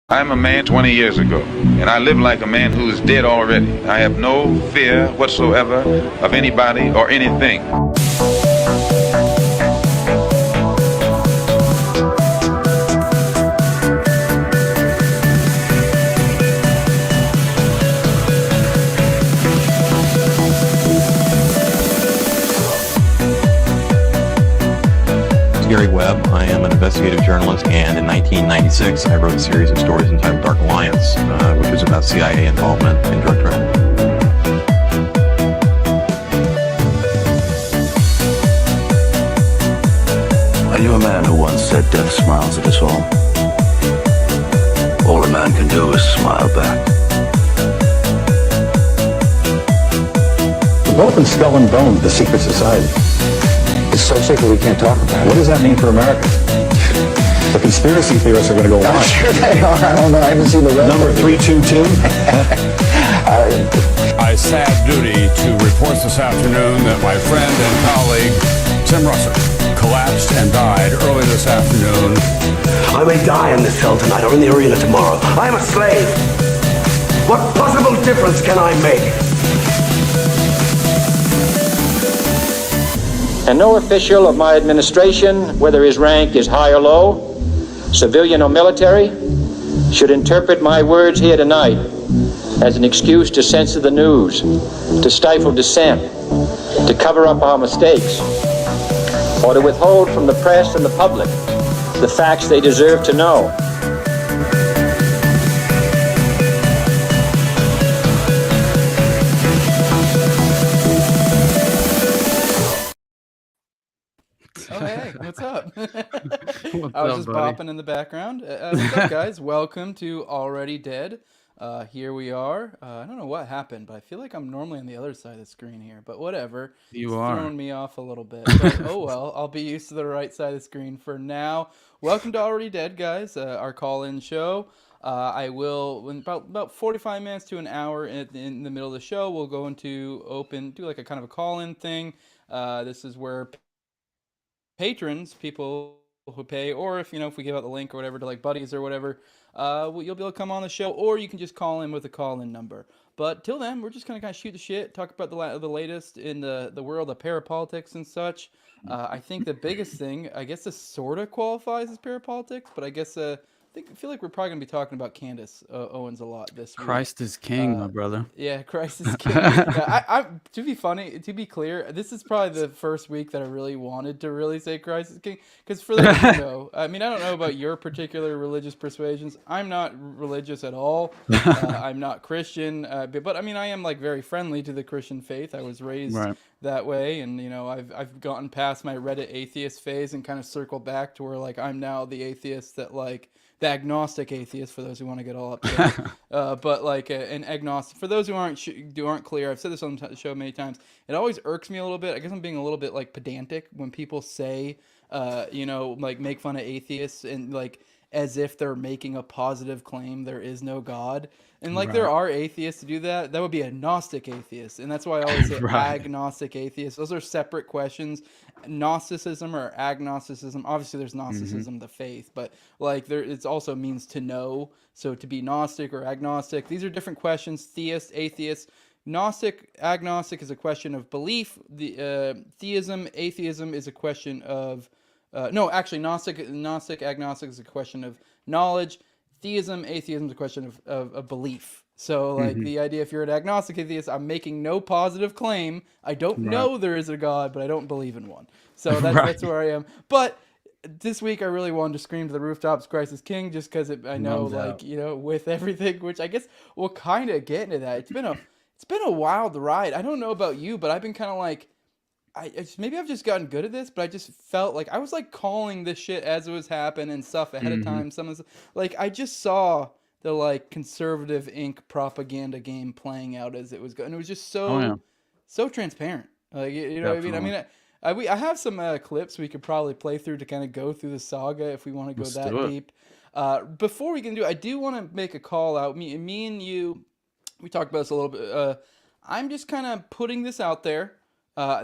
I'm a man 20 years ago, and I live like a man who is dead already. I have no fear whatsoever of anybody or anything. Gary Webb. I am an investigative journalist, and in 1996, I wrote a series of stories entitled Dark Alliance, which was about CIA involvement in drug trade. Are you a man who once said death smiles at us all? All a man can do is smile back. We've both been skull and bone, the secret society. It's so secret we can't talk about it. What does that mean for America? The conspiracy theorists are going to go I'm wild. sure they are. I don't know. I haven't seen the rest. Number 322. I sad duty to report this afternoon that my friend and colleague, Tim Russert, collapsed and died early this afternoon. I may die in this cell tonight or in the arena tomorrow. I am a slave. What possible difference can I make? And no official of my administration, whether his rank is high or low, civilian or military, should interpret my words here tonight as an excuse to censor the news, to stifle dissent, to cover up our mistakes, or to withhold from the press and the public the facts they deserve to know. Oh, hey, what's up? What's I was up, just buddy? bopping in the background. What's up, guys? Welcome to Already Dead. Here we are. I don't know what happened, but I feel like I'm normally on the other side of the screen here, but whatever. You It's are. throwing me off a little bit. But, oh well, I'll be used to the right side of the screen for now. Welcome to Already Dead, guys, our call-in show. I will, in about 45 minutes to an hour in the middle of the show, we'll go into do like a kind of a call-in thing. This is where patrons, people who pay, or if we give out the link or whatever to like buddies or whatever, you'll be able to come on the show, or you can just call in with a call-in number. But till then, we're just gonna kind of shoot the shit, talk about the latest in the world of parapolitics and such. I think the biggest thing, I guess this sort of qualifies as parapolitics, but I guess I feel like we're probably gonna be talking about Candace Owens a lot this week. Christ is king, my brother. Yeah, Christ is king. Yeah, to be clear, this is probably the first week that I really wanted to really say Christ is king. Because for those who know, I mean, I don't know about your particular religious persuasions. I'm not religious at all. I'm not Christian. But I mean, I am like very friendly to the Christian faith. I was raised that way, and I've gotten past my Reddit atheist phase and kind of circled back to where like I'm now the atheist that like. The agnostic atheist, for those who want to get all upset, but like an agnostic. For those who aren't clear, I've said this on the show many times. It always irks me a little bit. I guess I'm being a little bit like pedantic when people say, like make fun of atheists and like as if they're making a positive claim there is no God. And like there are atheists to do that. That would be a Gnostic atheist, and that's why I always say agnostic atheist. Those are separate questions. Gnosticism or agnosticism. Obviously, there's Gnosticism, the faith, but like it also means to know. So to be Gnostic or agnostic, these are different questions. Theist, atheist. Gnostic, agnostic is a question of belief. The theism, atheism is a question of Gnostic, agnostic is a question of knowledge. Theism, atheism is a question of belief. So, like, the idea, if you're an agnostic atheist, I'm making no positive claim. I don't know there is a God, but I don't believe in one. So that's where I am. But this week, I really wanted to scream to the rooftops, Christ is King, just because I know, like, with everything, which I guess we'll kind of get into that. It's been a wild ride. I don't know about you, but I've been kind of like, maybe I've just gotten good at this, but I just felt like I was like calling this shit as it was happening and stuff ahead of time. I just saw the like conservative Inc. propaganda game playing out as it was going. It was just so transparent. Like you know what I mean? I mean, I have some clips we could probably play through to kind of go through the saga if we want to go that deep. Before we can do, I do want to make a call out. Me and you, we talked about this a little bit. I'm just kind of putting this out there.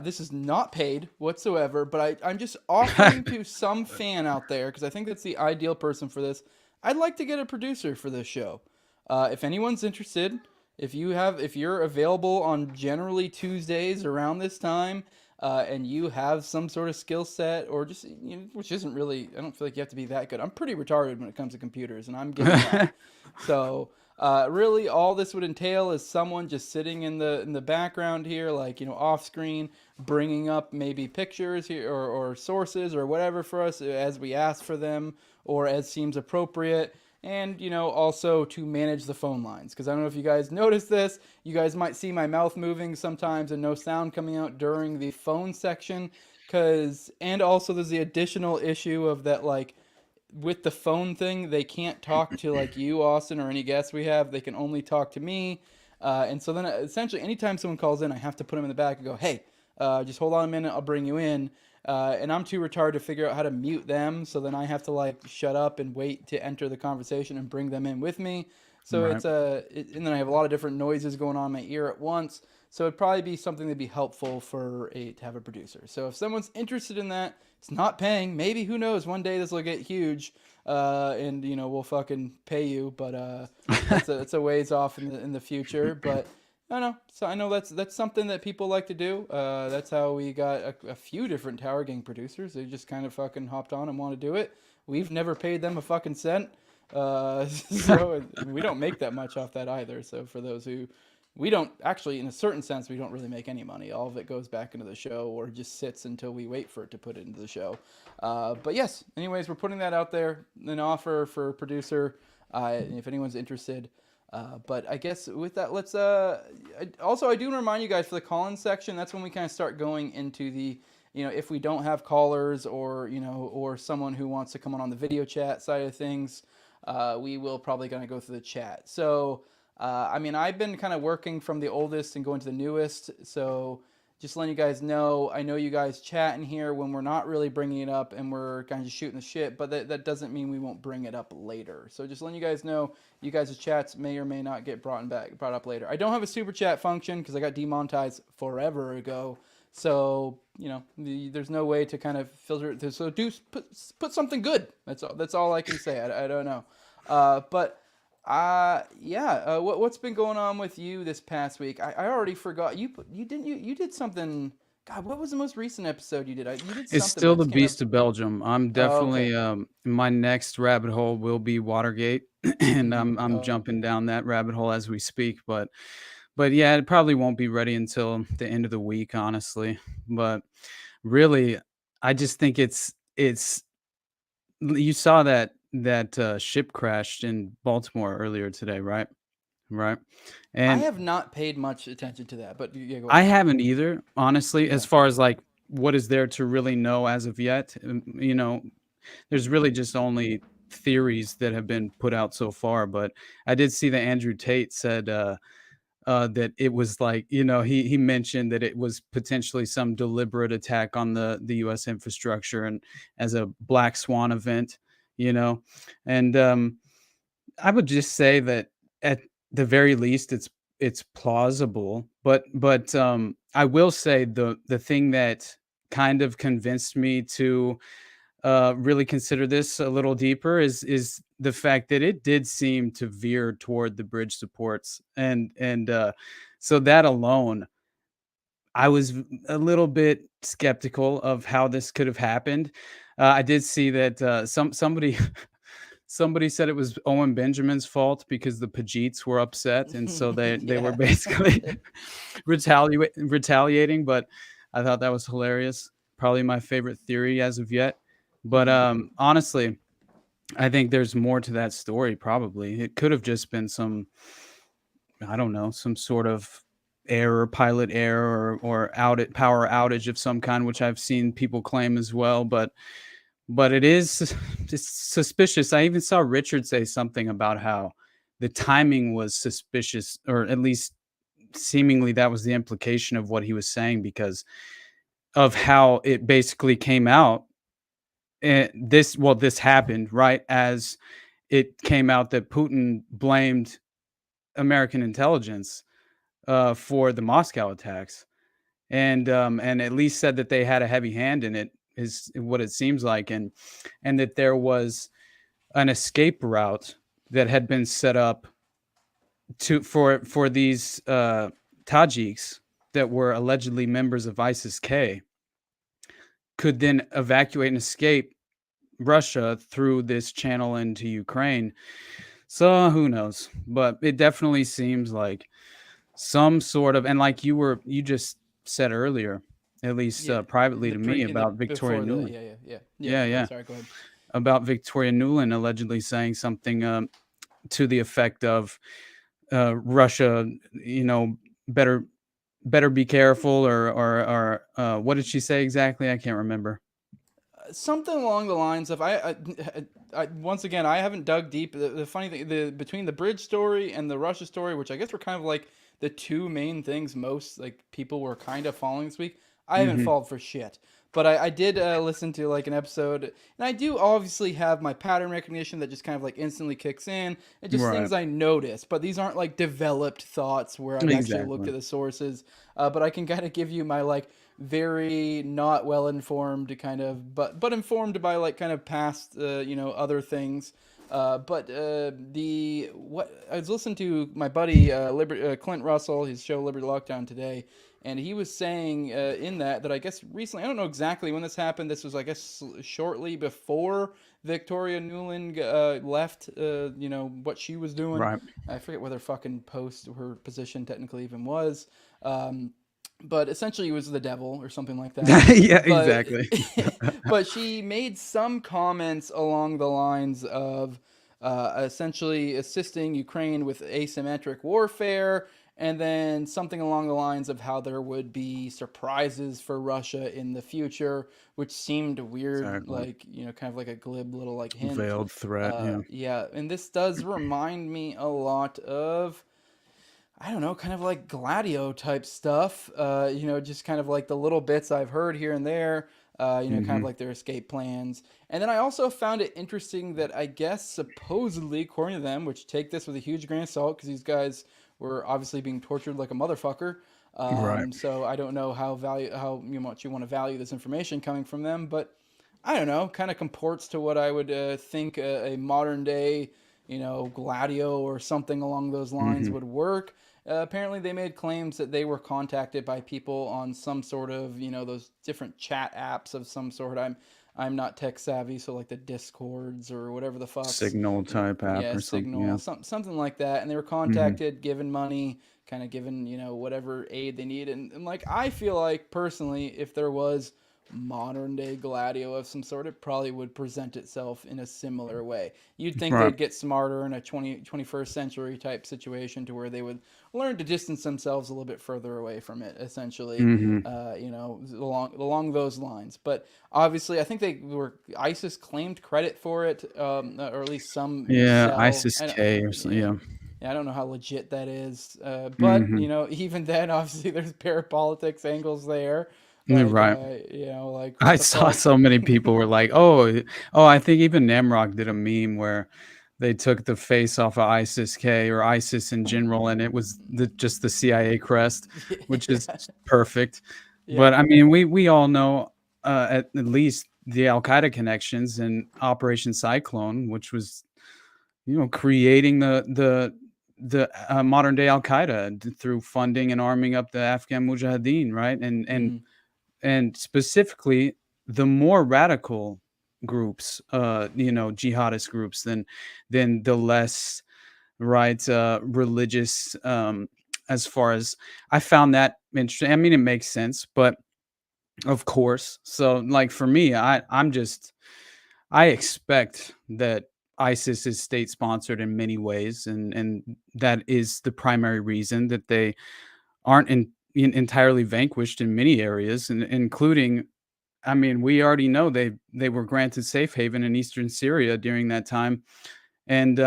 This is not paid whatsoever, but I'm just offering to some fan out there, because I think that's the ideal person for this. I'd like to get a producer for this show. If anyone's interested, if you're available on generally Tuesdays around this time, and you have some sort of skill set, or just which isn't really, I don't feel like you have to be that good. I'm pretty retarded when it comes to computers, and I'm getting that. So really, all this would entail is someone just sitting in the background here, like off screen, bringing up maybe pictures here or sources or whatever for us as we ask for them or as seems appropriate. And also to manage the phone lines, because I don't know if you guys noticed this. You guys might see my mouth moving sometimes and no sound coming out during the phone section, and also there's the additional issue of that, like, with the phone thing, they can't talk to like you, Austin, or any guests we have. They can only talk to me. And so then essentially anytime someone calls in, I have to put them in the back and go, hey, just hold on a minute, I'll bring you in. And I'm too retarded to figure out how to mute them. So then I have to like shut up and wait to enter the conversation and bring them in with me. So Right. and then I have a lot of different noises going on in my ear at once. So it'd probably be something that'd be helpful to have a producer. So if someone's interested in that, it's not paying. Maybe, who knows, one day this will get huge, and we'll fucking pay you. But that's a ways off in the future. But I don't know. So I know that's something that people like to do. That's how we got a few different Tower Gang producers. They just kind of fucking hopped on and want to do it. We've never paid them a fucking cent. So we don't make that much off that either. So for those who, we don't actually, in a certain sense, we don't really make any money. All of it goes back into the show or just sits until we wait for it to put it into the show. But yes, anyways, we're putting that out there, an offer for a producer, if anyone's interested. But I guess with that, let's also, I do want to remind you guys for the call-in section, that's when we kind of start going into the, if we don't have callers or someone who wants to come on the video chat side of things, we will probably going to go through the chat. So, I've been kind of working from the oldest and going to the newest. So just letting you guys know, I know you guys chat in here when we're not really bringing it up and we're kind of just shooting the shit, but that doesn't mean we won't bring it up later. So just letting you guys know, you guys' chats may or may not get brought up later. I don't have a super chat function because I got demonetized forever ago. So, there's no way to kind of filter it. So put something good. That's all I can say. I don't know. What's been going on with you this past week? I already forgot. You did something. God, what was the most recent episode you did? You did something. It's still the Beast of Belgium. I'm definitely okay. My next rabbit hole will be Watergate, and I'm jumping down that rabbit hole as we speak. But yeah, it probably won't be ready until the end of the week, honestly. But really, I just think it's you saw that ship crashed in Baltimore earlier today, right? Right. I And have not paid much attention to that, but yeah, go I ahead. haven't either, honestly, Yeah. as far as like what is there to really know as of yet. There's really just only theories that have been put out so far. But I did see that Andrew Tate said that it was like, he mentioned that it was potentially some deliberate attack on the U.S. infrastructure and as a black swan event, and I would just say that at the very least, it's plausible. But I will say the thing that kind of convinced me to really consider this a little deeper is the fact that it did seem to veer toward the bridge supports, and so that alone, I was a little bit skeptical of how this could have happened. I did see that somebody somebody said it was Owen Benjamin's fault because the Pajeets were upset, and so they were Yeah. basically retaliating. But I thought that was hilarious. Probably my favorite theory as of yet. But honestly, I think there's more to that story. Probably it could have just been some, I don't know, some sort of pilot error, or power outage of some kind, which I've seen people claim as well. But it is it's suspicious. I even saw Richard say something about how the timing was suspicious, or at least seemingly that was the implication of what he was saying, because of how it basically came out. And this happened right as it came out that Putin blamed American intelligence for the Moscow attacks, and at least said that they had a heavy hand in it, is what it seems like, and that there was an escape route that had been set up for these Tajiks that were allegedly members of ISIS-K could then evacuate and escape Russia through this channel into Ukraine. So who knows? But it definitely seems like some sort of, and like you just said earlier, at least privately to me, about Victoria Nuland. Yeah. Sorry, go ahead. About Victoria Nuland allegedly saying something to the effect of Russia, better be careful, or what did she say exactly? I can't remember. Something along the lines of I once again, I haven't dug deep. The funny thing, between the bridge story and the Russia story, which I guess were kind of like the two main things most like people were kind of following this week, I haven't followed for shit. But I did listen to like an episode, and I do obviously have my pattern recognition that just kind of like instantly kicks in, and just things I notice. But these aren't like developed thoughts where I've actually looked at the sources. But I can kind of give you my like very not well informed kind of, but informed by like kind of past other things. But what I was listening to my buddy Clint Russell, his show Liberty Lockdown today, and he was saying in that I guess recently, I don't know exactly when this happened. This was, I guess, shortly before Victoria Nuland left. What she was doing. Right. I forget what her fucking post, her position technically even was. But essentially it was the devil or something like that. Exactly. But she made some comments along the lines of essentially assisting Ukraine with asymmetric warfare, and then something along the lines of how there would be surprises for Russia in the future, which seemed weird, like, kind of like a glib little like hint. Veiled threat. Yeah, and this does remind me a lot of, I don't know, kind of like Gladio type stuff, just kind of like the little bits I've heard here and there, kind of like their escape plans. And then I also found it interesting that I guess supposedly, according to them, which take this with a huge grain of salt because these guys were obviously being tortured like a motherfucker. So I don't know how much you want to value this information coming from them, but I don't know, kind of comports to what I would think a modern day, Gladio or something along those lines would work. Apparently they made claims that they were contacted by people on some sort of, those different chat apps of some sort. I'm not tech savvy, so like the Discords or whatever the fuck. Signal type app or Signal, something. something like that. And they were contacted, given money, kind of given, whatever aid they need. And like, I feel like personally, if there was modern day Gladio of some sort, it probably would present itself in a similar way. You'd think they'd get smarter in a 21st century type situation to where they would learn to distance themselves a little bit further away from it, essentially, along those lines. But obviously, I think ISIS claimed credit for it, or at least some. ISIS-K or something, Yeah, I don't know how legit that is, but even then, obviously, there's parapolitics angles there. Like I saw so many people were like, oh, I think even Namrock did a meme where they took the face off of ISIS-K or ISIS in general, and it was just the CIA crest, which is perfect. Yeah. But I mean, we all know at least the Al Qaeda connections and Operation Cyclone, which was creating the modern day Al Qaeda through funding and arming up the Afghan Mujahideen, right? And specifically the more radical groups, jihadist groups than the less religious, as far as I found that interesting. I mean, it makes sense, but of course. So like for me, I expect that ISIS is state sponsored in many ways. And that is the primary reason that they aren't entirely vanquished in many areas, and including, I mean, we already know they were granted safe haven in eastern Syria during that time, and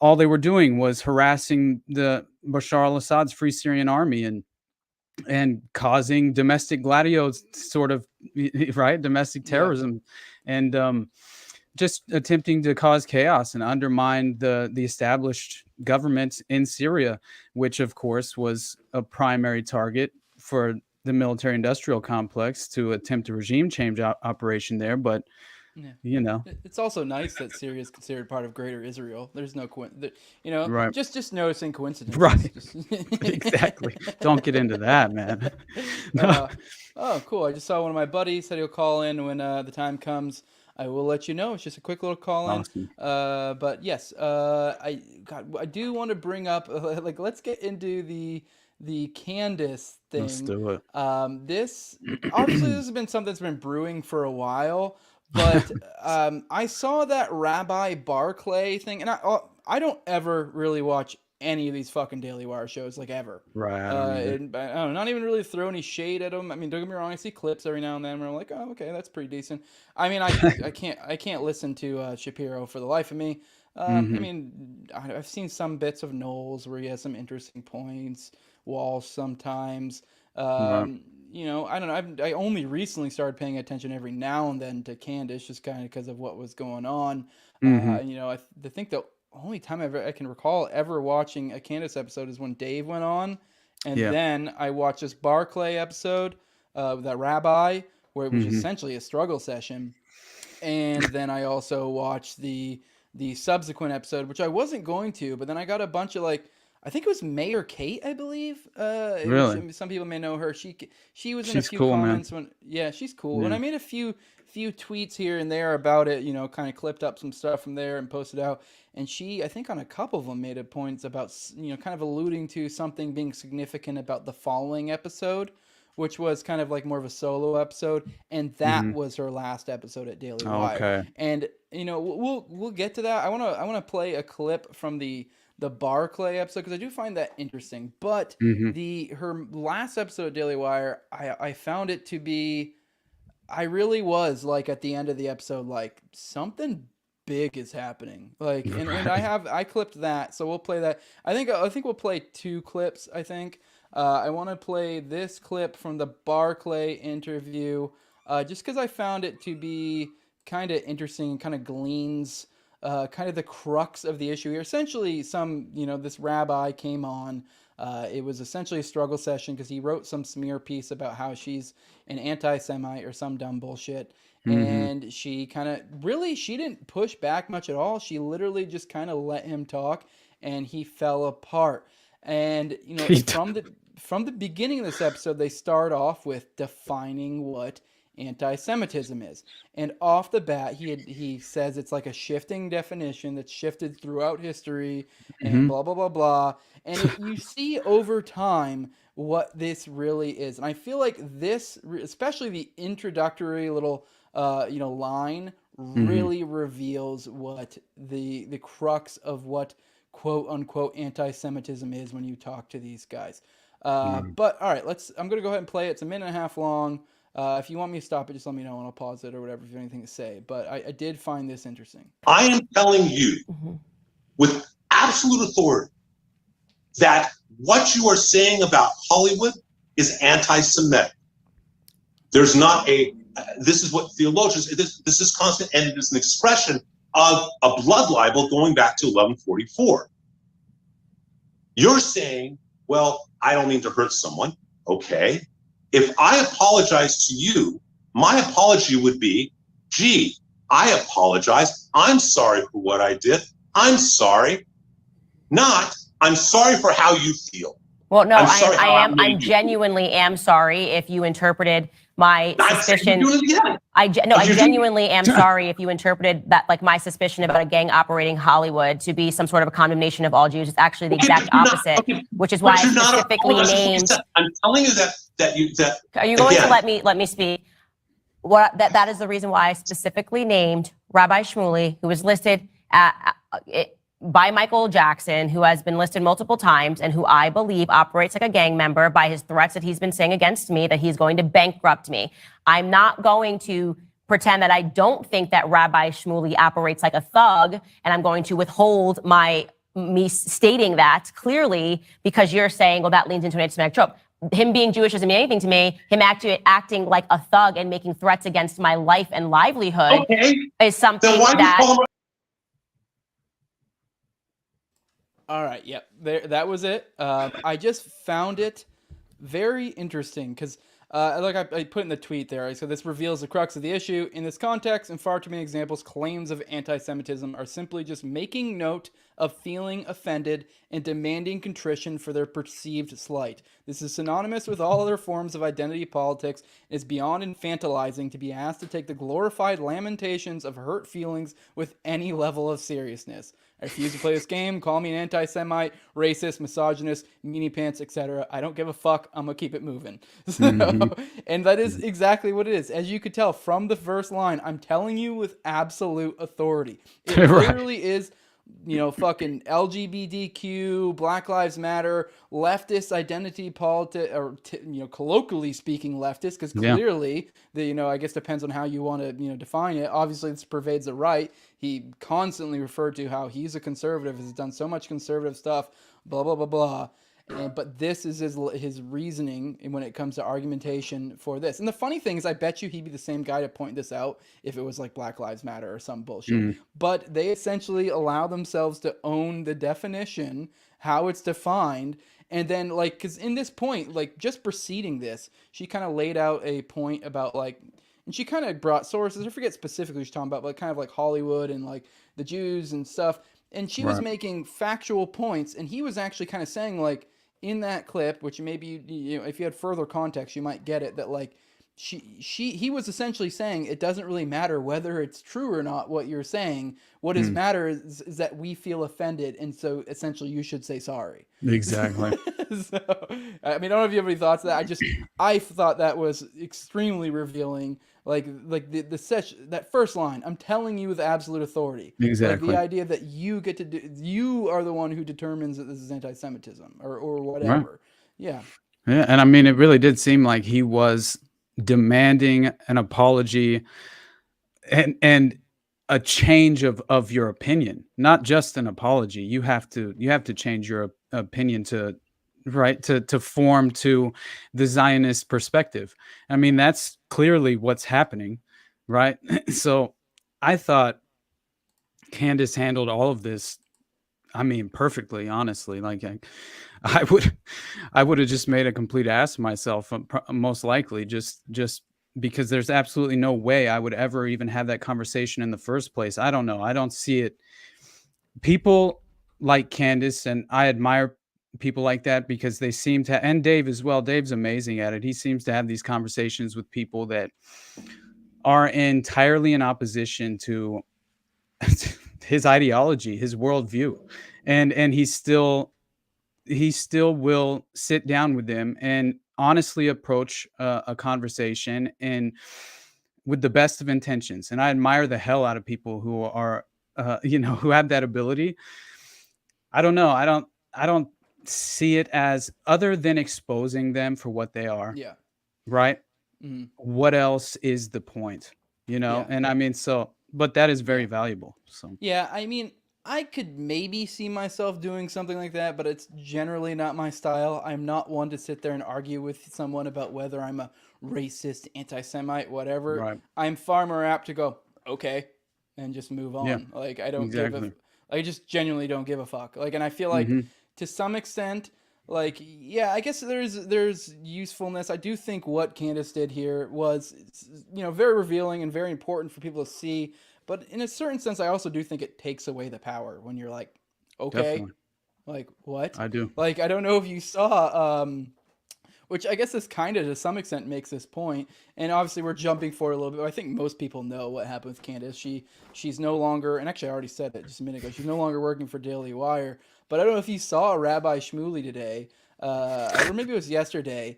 all they were doing was harassing the Bashar al-Assad's Free Syrian Army and causing domestic gladios, sort of, right, domestic terrorism, and just attempting to cause chaos and undermine the established government in Syria, which of course was a primary target for the military industrial complex to attempt a regime change operation there. But Yeah. It's also nice that Syria is considered part of Greater Israel. There's no Right. just noticing coincidences. Right. Just... Exactly. Don't get into that, man. No. Oh, cool. I just saw one of my buddies said he'll call in when the time comes. I will let you know. It's just a quick little call in. Awesome. But yes, I do want to bring up like let's get into the Candace thing. Let's do it. This obviously this has been something that's been brewing for a while, but I saw that Rabbi Barclay thing, and I don't ever really watch any of these fucking Daily Wire shows, like, ever. Right. I don't either. And I don't know, not even really throw any shade at them. I mean, don't get me wrong, I see clips every now and then where I'm like, oh, okay, that's pretty decent. I mean, I can't listen to Shapiro for the life of me. I mean, I've seen some bits of Knowles where he has some interesting points. Walsh sometimes. You know, I don't know. I only recently started paying attention every now and then to Candace, just kind of because of what was going on. You know, I think the only time I can recall ever watching a Candace episode is when Dave went on, and then I watched this Barclay episode with that rabbi, where it was essentially a struggle session, and then I also watched the subsequent episode, which I wasn't going to, but then I got a bunch of I think it was Mayor Kate, I believe. Really? Some people may know her. She was in She's a few cool, comments man. she's cool. Yeah. And I made a few tweets here and there about it, you know, kind of clipped up some stuff from there and posted out. And she, I think on a couple of them, made a point about, you know, kind of alluding to something being significant about the following episode, which was kind of like more of a solo episode, and that was her last episode at Daily Wire. Okay. And you know, we'll get to that. I wanna play a clip from the Barclay episode because I do find that interesting. But her last episode of Daily Wire, I found it to be, I really was like at the end of the episode, like something big is happening. Like, and I clipped that, so we'll play that. I think we'll play two clips. I think I want to play this clip from the Barclay interview, just because I found it to be kind of interesting and kind of gleans kind of the crux of the issue here. Essentially, this rabbi came on. It was essentially a struggle session because he wrote some smear piece about how she's an anti-Semite or some dumb bullshit. And she didn't push back much at all. She literally just kind of let him talk, and he fell apart. And, you know, from the beginning of this episode, they start off with defining what anti-Semitism is. And off the bat, he says it's like a shifting definition that's shifted throughout history and blah, blah, blah, blah. And you see over time what this really is. And I feel like this, especially the introductory little, line, really reveals what the crux of what quote unquote anti-Semitism is when you talk to these guys. But all right, I'm going to go ahead and play it. It's a minute and a half long. If you want me to stop it, just let me know and I'll pause it or whatever if you have anything to say. But I did find this interesting. I am telling you with absolute authority that what you are saying about Hollywood is anti-Semitic. There's not this is what theologians, this is constant, and it is an expression of a blood libel going back to 1144. You're saying, well, I don't mean to hurt someone. Okay. If I apologize to you, my apology would be, gee, I apologize. I'm sorry for what I did. I'm sorry. Not, I'm sorry for how you feel. Well, no, I genuinely am sorry if you interpreted my suspicion. I genuinely am sorry if you interpreted that, like, my suspicion about a gang operating Hollywood to be some sort of a condemnation of all Jews. It's actually the exact opposite, which is why I specifically named. I'm telling you that. Are you going to let me speak? That is the reason why I specifically named Rabbi Shmuley, who was listed by Michael Jackson, who has been listed multiple times and who I believe operates like a gang member by his threats that he's been saying against me, that he's going to bankrupt me. I'm not going to pretend that I don't think that Rabbi Shmuley operates like a thug, and I'm going to withhold me stating that clearly because you're saying, well, that leans into an anti-Semitic trope. Him being Jewish doesn't mean anything to me. Him acting like a thug and making threats against my life and livelihood is something that... All right, yep. That was it. I just found it very interesting because I put in the tweet there. So this reveals the crux of the issue. In this context, in far too many examples, claims of anti-Semitism are simply just making note of feeling offended and demanding contrition for their perceived slight. This is synonymous with all other forms of identity politics and is beyond infantilizing to be asked to take the glorified lamentations of hurt feelings with any level of seriousness. I refuse to play this game. Call me an anti-Semite, racist, misogynist, meanie pants, etc. I don't give a fuck. I'm going to keep it moving. So, and that is exactly what it is. As you could tell from the first line, I'm telling you with absolute authority. It clearly is, fucking LGBTQ, Black Lives Matter, leftist identity politics, or, colloquially speaking, leftist, because clearly, I guess depends on how you want to, define it. Obviously, this pervades the right. He constantly referred to how he's a conservative, has done so much conservative stuff, blah, blah, blah, blah. But this is his reasoning when it comes to argumentation for this. And the funny thing is, I bet you he'd be the same guy to point this out if it was like Black Lives Matter or some bullshit. But they essentially allow themselves to own the definition, how it's defined. And then, because in this point, just preceding this, she kind of laid out a point about, and she kind of brought sources. I forget specifically what she's talking about, but kind of like Hollywood and, the Jews and stuff. And she was making factual points, and he was actually kind of saying, in that clip, which maybe if you had further context, you might get it, that he was essentially saying it doesn't really matter whether it's true or not what you're saying. What is matter is that we feel offended, and so essentially you should say sorry. Exactly. So, I don't know if you have any thoughts on that. I thought that was extremely revealing. That first line, I'm telling you with absolute authority. Exactly. The idea that you are the one who determines that this is anti-Semitism or whatever. Right. Yeah. Yeah. And it really did seem like he was demanding an apology and a change of your opinion, not just an apology. You have to change your opinion to form to the Zionist perspective. That's clearly what's happening, right? So I thought Candace handled all of this, perfectly, honestly. I would have just made a complete ass of myself, most likely, just because there's absolutely no way I would ever even have that conversation in the first place. I don't know. I don't see it. People like Candace, and I admire people like that because they seem to, and Dave as well. Dave's amazing at it. He seems to have these conversations with people that are entirely in opposition to his ideology, his worldview, and he still will sit down with them and honestly approach a conversation and with the best of intentions. And I admire the hell out of people who are who have that ability. I don't know. I don't see it as, other than exposing them for what they are. Yeah. Right. Mm-hmm. What else is the point? Yeah. And but that is very valuable. So yeah, I could maybe see myself doing something like that, but it's generally not my style. I'm not one to sit there and argue with someone about whether I'm a racist, anti-Semite, whatever. Right. I'm far more apt to go, okay, and just move on. Yeah. I don't I just genuinely don't give a fuck. And I feel like to some extent, I guess there's usefulness. I do think what Candace did here was, very revealing and very important for people to see. But in a certain sense, I also do think it takes away the power when you're like, okay, definitely. What? I do. I don't know if you saw, which I guess this kind of to some extent makes this point. And obviously we're jumping forward a little bit. I think most people know what happened with Candace. She's no longer, and actually I already said it just a minute ago, she's no longer working for Daily Wire. But I don't know if you saw Rabbi Shmuley today, or maybe it was yesterday.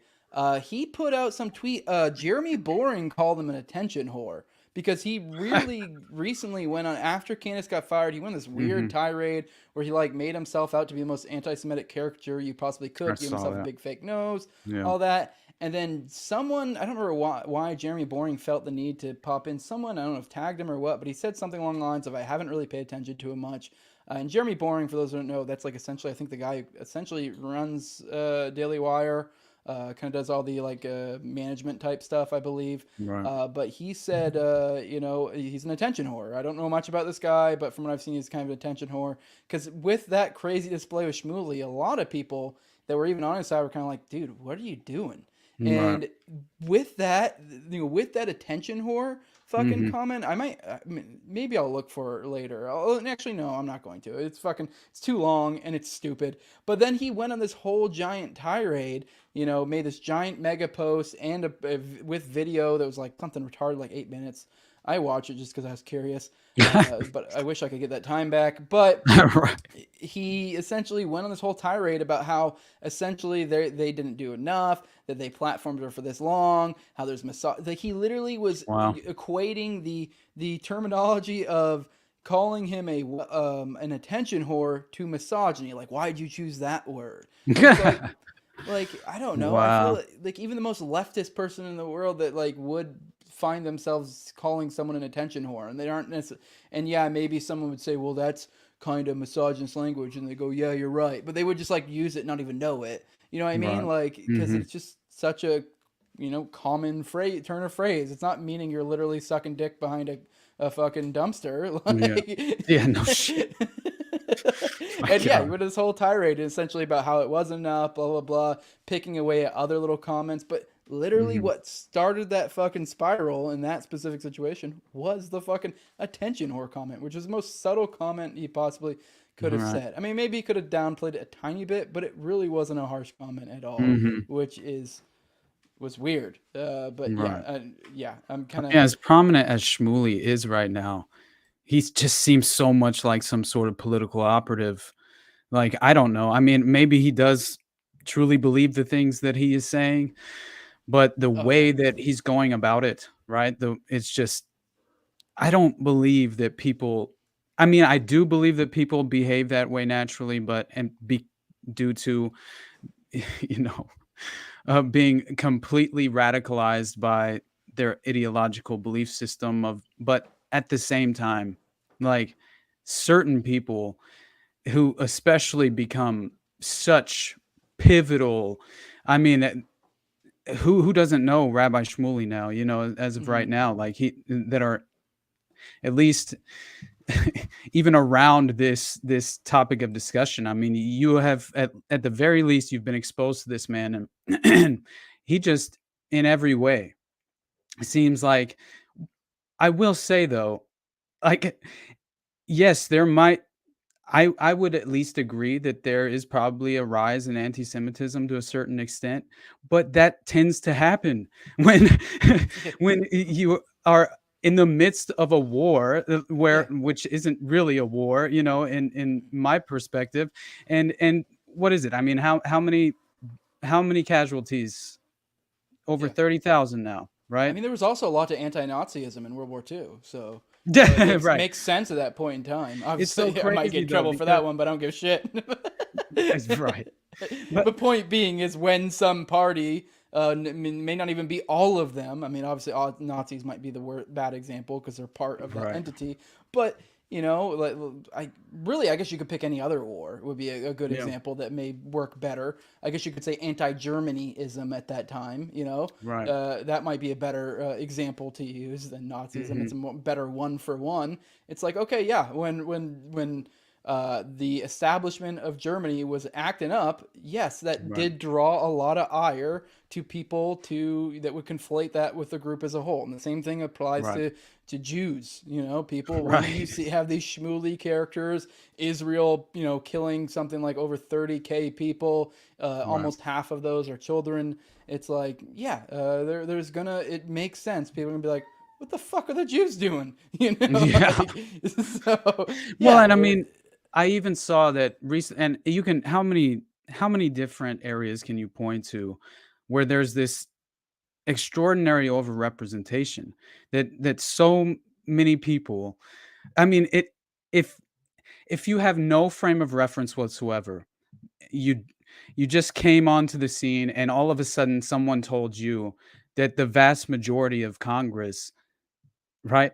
He put out some tweet. Jeremy Boring called him an attention whore. Because he really recently went on, after Candace got fired, he went on this weird tirade where he made himself out to be the most anti-Semitic caricature you possibly could, give himself a big fake nose, all that. And then someone, I don't remember why Jeremy Boring felt the need to pop in. Someone, I don't know if tagged him or what, but he said something along the lines of, I haven't really paid attention to him much. And Jeremy Boring, for those who don't know, that's essentially, I think the guy who essentially runs Daily Wire. Kind of does all the management type stuff, I believe. Right. But he said, he's an attention whore. I don't know much about this guy, but from what I've seen, he's kind of an attention whore. Because with that crazy display with Shmuley, a lot of people that were even on his side were kind of like, dude, what are you doing? And with that, with that attention whore fucking comment, maybe I'll look for it later. Actually, no, I'm not going to. It's too long and it's stupid. But then he went on this whole giant tirade, made this giant mega post and with video that was like something retarded, like 8 minutes. I watched it just because I was curious, but I wish I could get that time back. But he essentially went on this whole tirade about how essentially they didn't do enough, that they platformed her for this long, how there's like he literally was equating the terminology of calling him an attention whore to misogyny. Like, why did you choose that word? Like I don't know. I feel like even the most leftist person in the world that like would find themselves calling someone an attention whore, and they aren't necessarily. And yeah, maybe someone would say, well, that's kind of misogynist language, and they go, yeah, you're right, but they would just like use it, not even know it. You know what I mean? Like, because it's just such a common turn of phrase. It's not meaning you're literally sucking dick behind a fucking dumpster. Like, yeah, no shit. And yeah, he went this whole tirade essentially about how it wasn't enough, blah blah blah, picking away at other little comments, but literally what started that fucking spiral in that specific situation was the fucking attention whore comment, which is the most subtle comment he possibly could have said. I mean, maybe he could have downplayed it a tiny bit, but it really wasn't a harsh comment at all, which was weird. But yeah, I'm kind of as prominent as Shmuley is right now. He just seems so much like some sort of political operative. Like, I don't know. I mean, maybe he does truly believe the things that he is saying, but the way that he's going about it, right? It's just, I don't believe that people, I mean, I do believe that people behave that way naturally, but due to, being completely radicalized by their ideological belief system but at the same time, like certain people who especially become such pivotal, I mean, who doesn't know Rabbi Shmuley now, as of right now, like that are at least even around this topic of discussion. I mean, you have at the very least, you've been exposed to this man, and he just in every way seems like, I will say though, like, yes, there might, I would at least agree that there is probably a rise in anti-Semitism to a certain extent, but that tends to happen when you are in the midst of a war which isn't really a war, in my perspective. And what is it? I mean, how many casualties? Over 30,000 now, right? I mean, there was also a lot to anti-Nazism in World War II, so right. Makes sense at that point in time. Obviously, so I might get in trouble for that one, but I don't give a shit. That's right. But the point being is when some party, may not even be all of them. I mean, obviously, all Nazis might be the bad example because they're part of that entity. But I guess you could pick any other war would be a good example that may work better. I guess you could say anti-Germanyism at that time, Right. That might be a better example to use than Nazism. It's a better one for one. It's like, okay, yeah, when the establishment of Germany was acting up, yes, that did draw a lot of ire to people that would conflate that with the group as a whole. And the same thing applies to Jews, people when you have these Shmuley characters, Israel, killing something like over 30,000 people, almost half of those are children. It's like, it makes sense. People are gonna be like, what the fuck are the Jews doing? And I mean, I even saw that recent, and you can, how many different areas can you point to where there's this extraordinary overrepresentation that so many people, I mean, if you have no frame of reference whatsoever, you just came onto the scene and all of a sudden someone told you that the vast majority of Congress, right,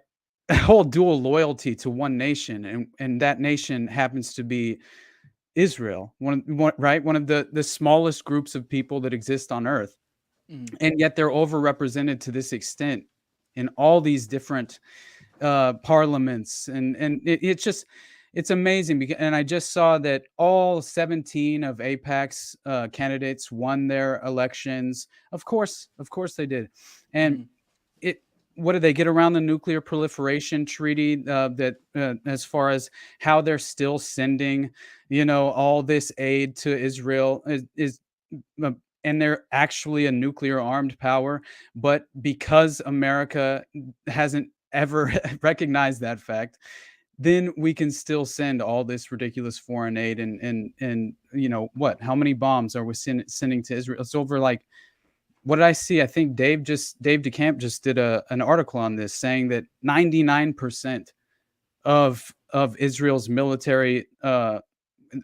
hold dual loyalty to one nation, and that nation happens to be Israel, one of the smallest groups of people that exist on earth. And yet they're overrepresented to this extent in all these different parliaments, and it's just, it's amazing because, and I just saw that all 17 of AIPAC's candidates won their elections. Of course they did. And it, what did they get around the nuclear proliferation treaty? That as far as how they're still sending, all this aid to Israel is and they're actually a nuclear armed power, but because America hasn't ever recognized that fact, then we can still send all this ridiculous foreign aid and what? How many bombs are we sending to Israel? It's over like, what did I see? I think Dave DeCamp just did an article on this saying that 99% of Israel's military, all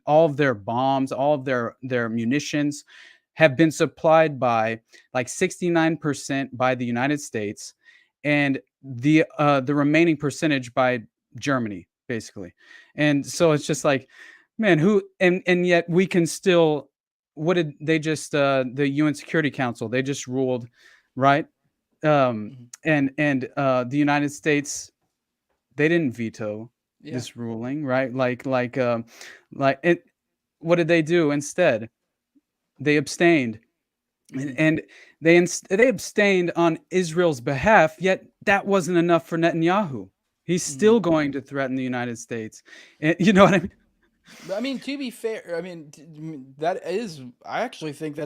of their bombs, all of their munitions have been supplied by like 69% by the United States and the remaining percentage by Germany, basically. And so it's just like, man, and yet we can still, what did they just, the UN Security Council, they just ruled, right? And the United States, they didn't veto this ruling, right? It, what did they do instead? They abstained. And they abstained on Israel's behalf, yet that wasn't enough for Netanyahu. He's still going to threaten the United States. And, you know what I mean? I mean, to be fair, that is, I actually think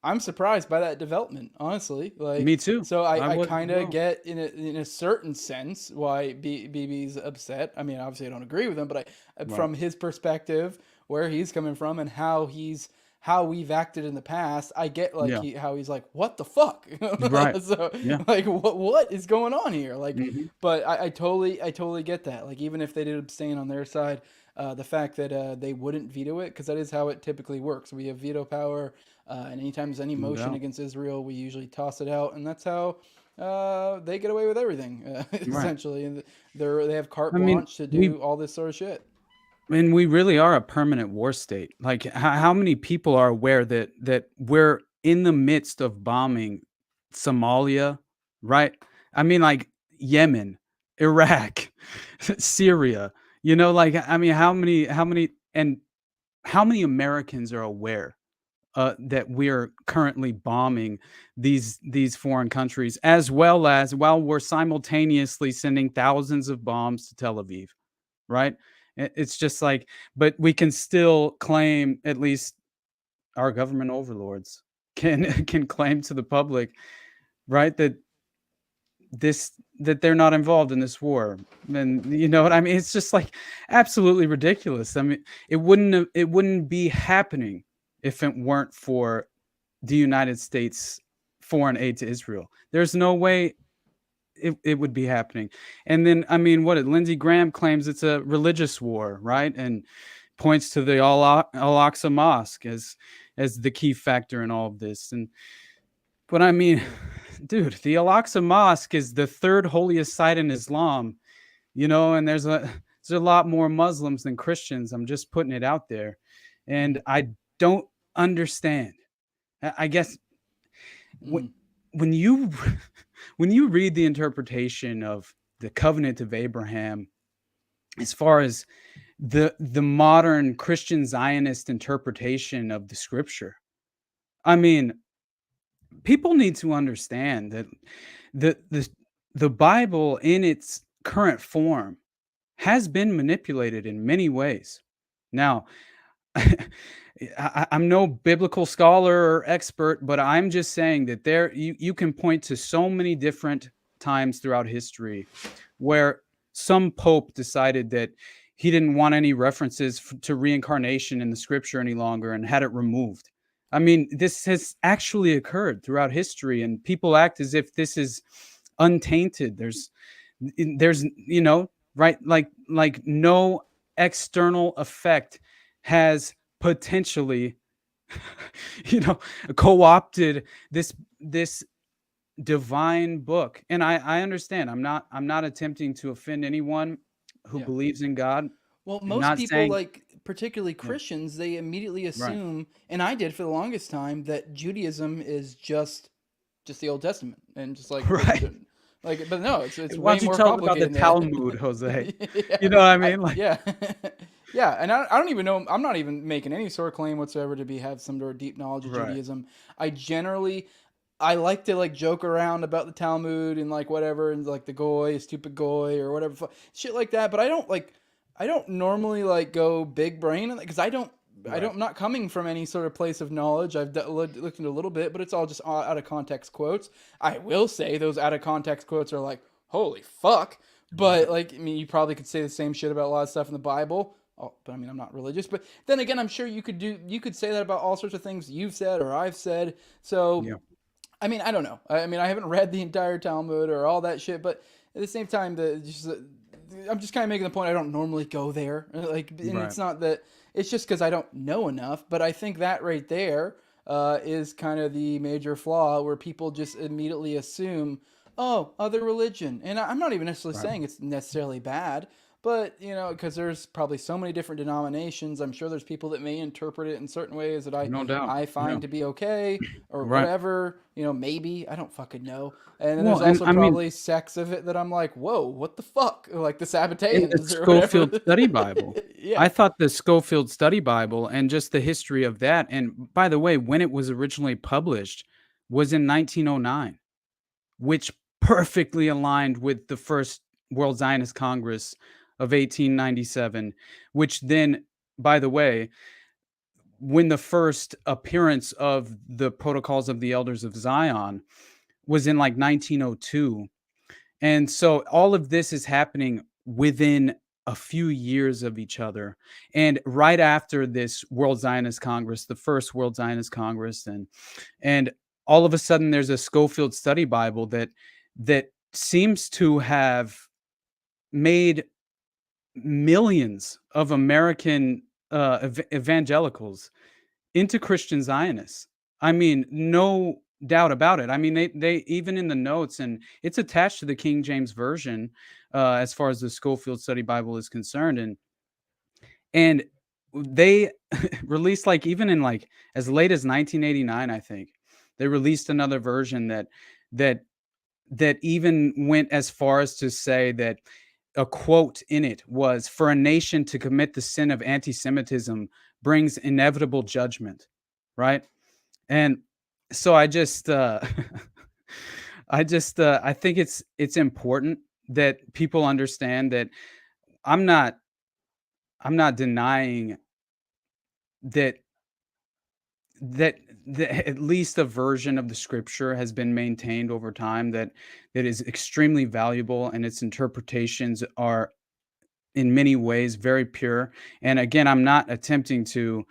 I'm surprised by that development, honestly. Like, me too. So I kind of get in a certain sense why BB's upset. I mean, obviously I don't agree with him, but from his perspective, where he's coming from and how we've acted in the past, I get how he's like, what the fuck? Right. So like, what is going on here? Like, but I totally get that. Like, even if they did abstain on their side, the fact that they wouldn't veto it, because that is how it typically works. We have veto power, and anytime there's any motion against Israel, we usually toss it out, and that's how they get away with everything, essentially. And they have carte blanche to do all this sort of shit. And we really are a permanent war state. Like, how many people are aware that we're in the midst of bombing Somalia, right? I mean, like Yemen, Iraq, Syria. How many Americans are aware that we're currently bombing these foreign countries, as well as while we're simultaneously sending thousands of bombs to Tel Aviv, right? It's just like, but we can still claim, at least our government overlords can claim to the public, right, that they're not involved in this war. And you know what I mean? It's just like absolutely ridiculous. I mean, it wouldn't be happening if it weren't for the United States foreign aid to Israel. There's no way it would be happening. And then, I mean, Lindsey Graham claims it's a religious war, right? And points to the Al-Aqsa Mosque as the key factor in all of this. But I mean, dude, the Al-Aqsa Mosque is the third holiest site in Islam, and there's a lot more Muslims than Christians. I'm just putting it out there. And I don't understand. I guess when you read the interpretation of the covenant of Abraham, as far as the modern Christian Zionist interpretation of the scripture, I mean, people need to understand that the Bible in its current form has been manipulated in many ways. Now, I'm no biblical scholar or expert, but I'm just saying that you can point to so many different times throughout history where some pope decided that he didn't want any references to reincarnation in the scripture any longer and had it removed. I mean, this has actually occurred throughout history, and people act as if this is untainted. There's right, like no external effect has potentially co-opted this divine book. And I understand. I'm not attempting to offend anyone who believes in God. Well, most people, particularly Christians, they immediately assume, and I did for the longest time, that Judaism is just the Old Testament, and just like Like, but no, it's Why way don't you more tell them about the complicated than that. Talmud, Jose? Yeah, You know what I mean? Like, yeah. Yeah, and I don't even know. I'm not even making any sort of claim whatsoever to have some sort of deep knowledge of right. Judaism. I like to like joke around about the Talmud and like whatever, and like the goy, stupid goy, or whatever shit like that. But I don't normally like go big brain because I'm not coming from any sort of place of knowledge. I've looked into a little bit, but it's all just out of context quotes. I will say those out of context quotes are like, holy fuck. But like, I mean, you probably could say the same shit about a lot of stuff in the Bible. Oh, but I mean, I'm not religious. But then again, I'm sure you could say that about all sorts of things you've said or I've said. So, Yeah. I mean, I don't know. I mean, I haven't read the entire Talmud or all that shit. But at the same time, I'm just kind of making the point. I don't normally go there. Like, and it's not that. It's just because I don't know enough. But I think that right there is kind of the major flaw where people just immediately assume, oh, other religion. And I'm not even necessarily saying it's necessarily bad, but, you know, because there's probably so many different denominations. I'm sure there's people that may interpret it in certain ways that No doubt. I find to be okay or Right. whatever, you know, maybe. I don't fucking know. And then Well, there's also and I mean- probably sects of it that I'm like, whoa, what the fuck? Like the in Sabbateans the or whatever. Schofield Study Bible. Yeah. I thought the Schofield Study Bible and just the history of that, and by the way, when it was originally published was in 1909, which perfectly aligned with the first World Zionist Congress of 1897, which then, by the way, when the first appearance of the Protocols of the Elders of Zion was in like 1902. And so all of this is happening within a few years of each other. And right after this World Zionist Congress, the first World Zionist Congress, and all of a sudden there's a Schofield Study Bible that seems to have made millions of American evangelicals into Christian Zionists. I mean, no doubt about it. I mean, they even in the notes, and it's attached to the King James Version as far as the Schofield Study Bible is concerned, and they released like even in like as late as 1989, I think they released another version that even went as far as to say that a quote in it was, "For a nation to commit the sin of anti-Semitism brings inevitable judgment," right? And so I just I think it's important that people understand that I'm not denying that at least a version of the scripture has been maintained over time that is extremely valuable, and its interpretations are in many ways very pure. And again, I'm not attempting to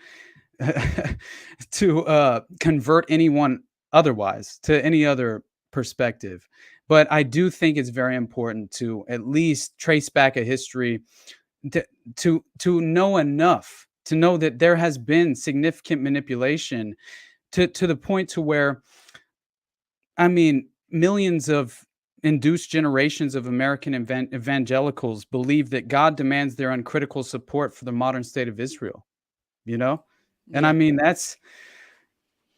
convert anyone otherwise to any other perspective, but I do think it's very important to at least trace back a history to know enough to know that there has been significant manipulation to the point to where, I mean, millions of induced generations of American evangelicals believe that God demands their uncritical support for the modern state of Israel, you know? And I mean, that's,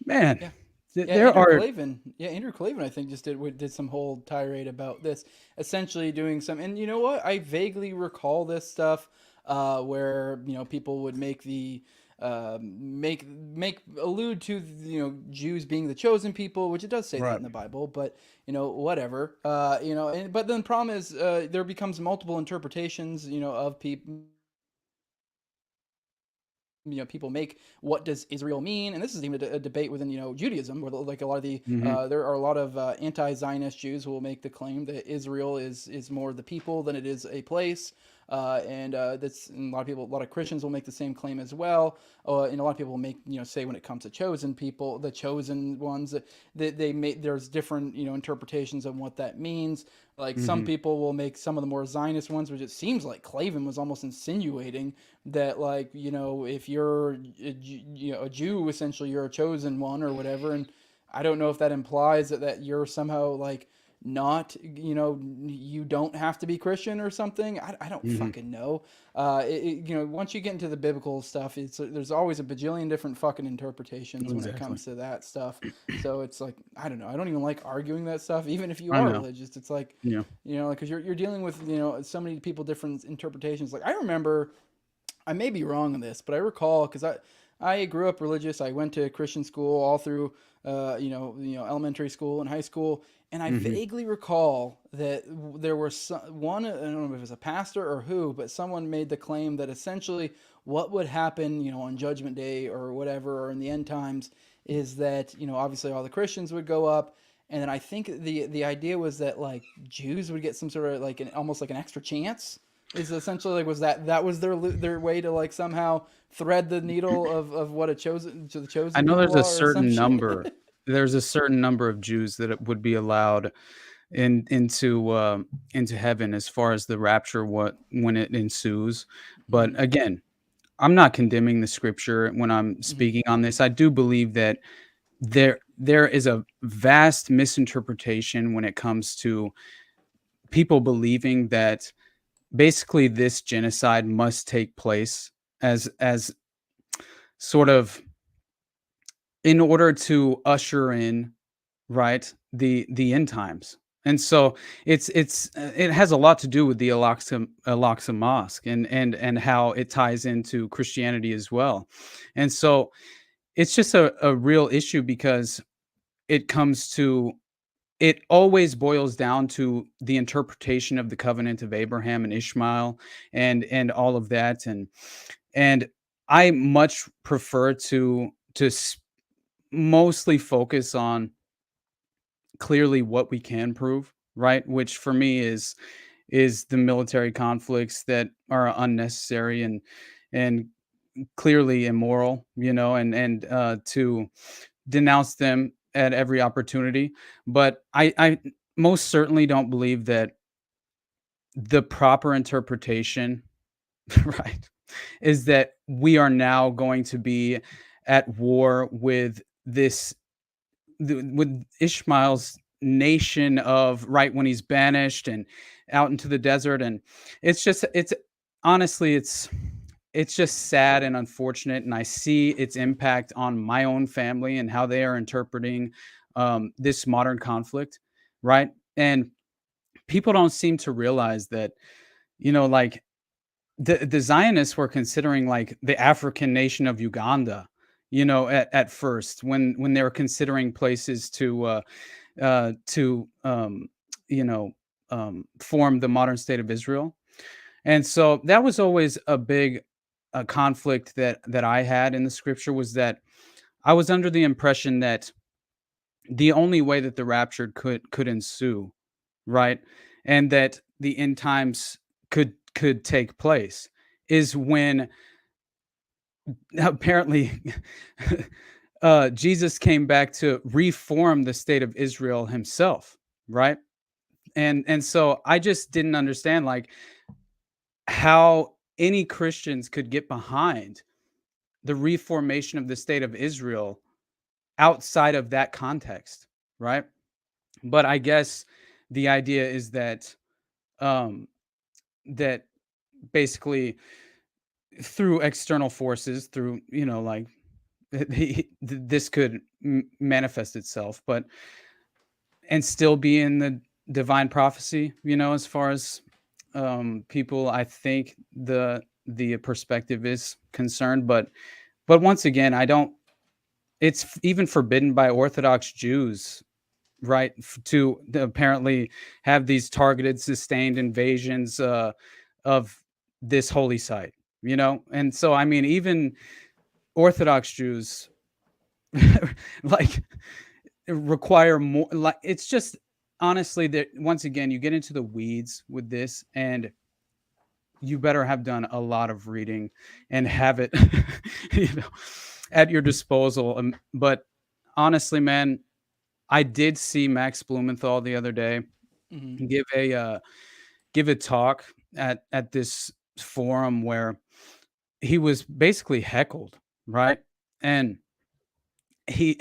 man, there Andrew Clavin, I think, just did some whole tirade about this, essentially doing some, and you know what? I vaguely recall this stuff where, you know, people would make the allude to, you know, Jews being the chosen people, which it does say that in the Bible, but you know, whatever, you know, but then the problem is there becomes multiple interpretations, you know, of people. You know, people make, what does Israel mean? And this is even a debate within, you know, Judaism, where like a lot of the there are a lot of anti-Zionist Jews who will make the claim that Israel is more the people than it is a place. And that's, and a lot of Christians will make the same claim as well. And a lot of people will make, you know, say when it comes to chosen people, the chosen ones, that they make, there's different, you know, interpretations of what that means. Like some people will make some of the more Zionist ones, which it seems like Clavin was almost insinuating that, like, you know, if you're a Jew, essentially you're a chosen one or whatever. And I don't know if that implies that you're somehow like not, you don't have to be Christian or something. I don't fucking know. Once you get into the biblical stuff, there's always a bajillion different fucking interpretations when it comes to that stuff. So it's like, I don't know. I don't even like arguing that stuff, even if you are religious. It's like, because you're dealing with, so many people, different interpretations. Like, I remember, I may be wrong on this, but I recall, because I grew up religious. I went to Christian school all through, elementary school and high school. And I vaguely recall that there was one, I don't know if it was a pastor or who, but someone made the claim that essentially what would happen, on Judgment Day or whatever, or in the end times, is that, obviously all the Christians would go up. And then I think the idea was that, like, Jews would get some sort of, like, almost like an extra chance. Is essentially, like, was that was their way to, like, somehow thread the needle of what the chosen I know there's people a are, or some certain shit? number. There's a certain number of Jews that would be allowed into heaven as far as the rapture, when it ensues. But again, I'm not condemning the scripture when I'm speaking on this. I do believe that there is a vast misinterpretation when it comes to people believing that basically this genocide must take place as sort of in order to usher in, right, the end times. And so it has a lot to do with the Al-Aqsa Mosque and how it ties into Christianity as well. And so it's just a real issue, because it always boils down to the interpretation of the covenant of Abraham and Ishmael and all of that. And I much prefer to mostly focus on clearly what we can prove, right? Which for me is the military conflicts that are unnecessary and clearly immoral, and to denounce them at every opportunity. But I most certainly don't believe that the proper interpretation, right, is that we are now going to be at war with with Ishmael's nation of, right, when he's banished and out into the desert. And it's honestly, it's just sad and unfortunate, and I see its impact on my own family and how they are interpreting this modern conflict, right? And people don't seem to realize that, like, the Zionists were considering, like, the African nation of Uganda, at first, when they were considering places to form the modern state of Israel. And so that was always a big conflict that I had in the scripture, was that I was under the impression that the only way that the rapture could ensue, right, and that the end times could take place is when apparently Jesus came back to reform the state of Israel himself, right? And so I just didn't understand, like, how any Christians could get behind the reformation of the state of Israel outside of that context, right? But I guess the idea is that that basically through external forces, through, like, this could manifest itself, but and still be in the divine prophecy, as far as people, I think the perspective is concerned. But once again, I don't. It's even forbidden by Orthodox Jews, right, to apparently have these targeted, sustained invasions of this holy site, and so, I mean, even Orthodox Jews like require more. Like, it's just, honestly, that once again you get into the weeds with this, and you better have done a lot of reading and have it at your disposal. But honestly, man, I did see Max Blumenthal the other day give a talk at this forum where he was basically heckled, right? And he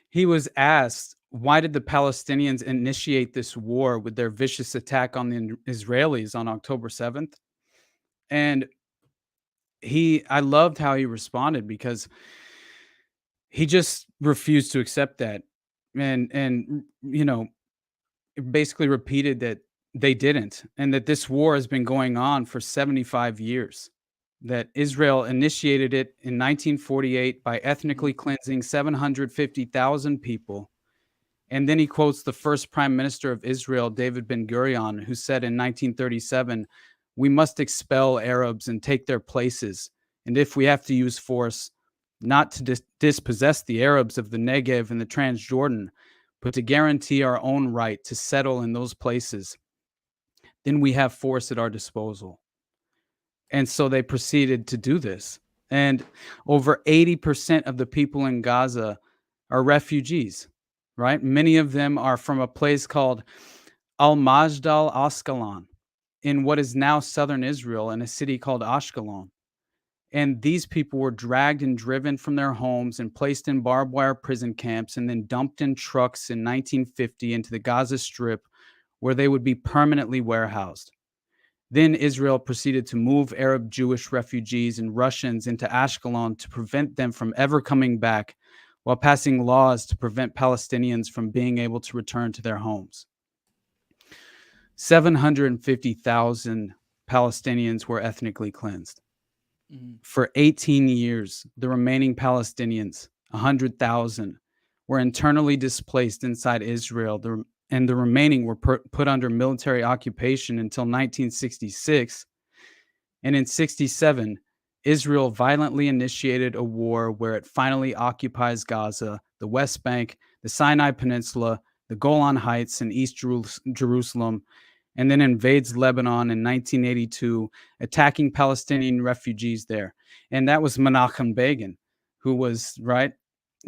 he was asked why did the Palestinians initiate this war with their vicious attack on the Israelis on October 7th? And I loved how he responded, because he just refused to accept that. And basically repeated that they didn't, and that this war has been going on for 75 years. That Israel initiated it in 1948 by ethnically cleansing 750,000 people. And then he quotes the first prime minister of Israel, David Ben-Gurion, who said in 1937, "We must expel Arabs and take their places. And if we have to use force, not to dispossess the Arabs of the Negev and the Transjordan, but to guarantee our own right to settle in those places, then we have force at our disposal." And so they proceeded to do this. And over 80% of the people in Gaza are refugees, right? Many of them are from a place called Al-Majdal Asqalon in what is now southern Israel, in a city called Ashkelon. And these people were dragged and driven from their homes and placed in barbed wire prison camps, and then dumped in trucks in 1950 into the Gaza Strip, where they would be permanently warehoused. Then Israel proceeded to move Arab Jewish refugees and Russians into Ashkelon to prevent them from ever coming back, while passing laws to prevent Palestinians from being able to return to their homes. 750,000 Palestinians were ethnically cleansed. For 18 years, the remaining Palestinians, 100,000, were internally displaced inside Israel, and the remaining were put under military occupation until 1966. And in 67, Israel violently initiated a war where it finally occupies Gaza, the West Bank, the Sinai Peninsula, the Golan Heights, and East Jerusalem, and then invades Lebanon in 1982, attacking Palestinian refugees there. And that was Menachem Begin, who was, right,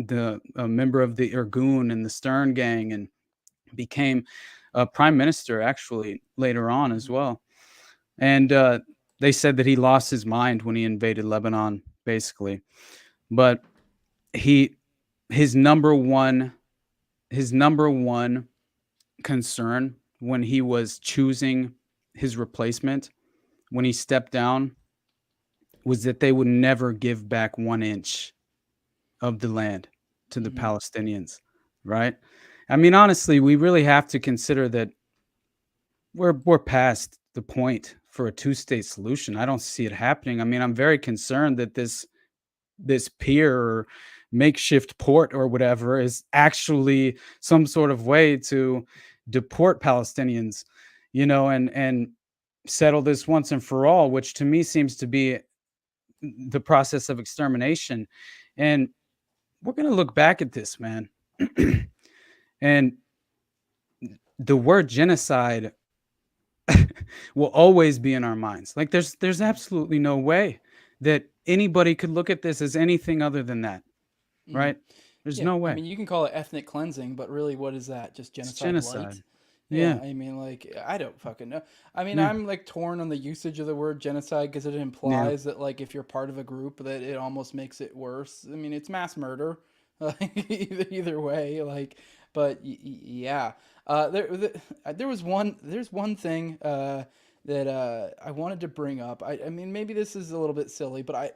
a member of the Irgun and the Stern Gang, and became a prime minister actually later on as well. And they said that he lost his mind when he invaded Lebanon, basically. But his number one concern when he was choosing his replacement, when he stepped down, was that they would never give back 1 inch of the land to the Palestinians, right? I mean, honestly, we really have to consider that we're past the point for a two-state solution. I don't see it happening. I mean, I'm very concerned that this pier or makeshift port or whatever is actually some sort of way to deport Palestinians, and settle this once and for all, which to me seems to be the process of extermination. And we're going to look back at this, man. And the word genocide will always be in our minds. Like there's absolutely no way that anybody could look at this as anything other than that, right? There's no way. I mean, you can call it ethnic cleansing, but really, what is that? Just genocide? Genocide. Light? Yeah. I mean, like, I don't fucking know. I mean, I'm like torn on the usage of the word genocide, because it implies that, like, if you're part of a group, that it almost makes it worse. I mean, it's mass murder, either way. Like, but there was there's one thing that I wanted to bring up. I mean, maybe this is a little bit silly, but I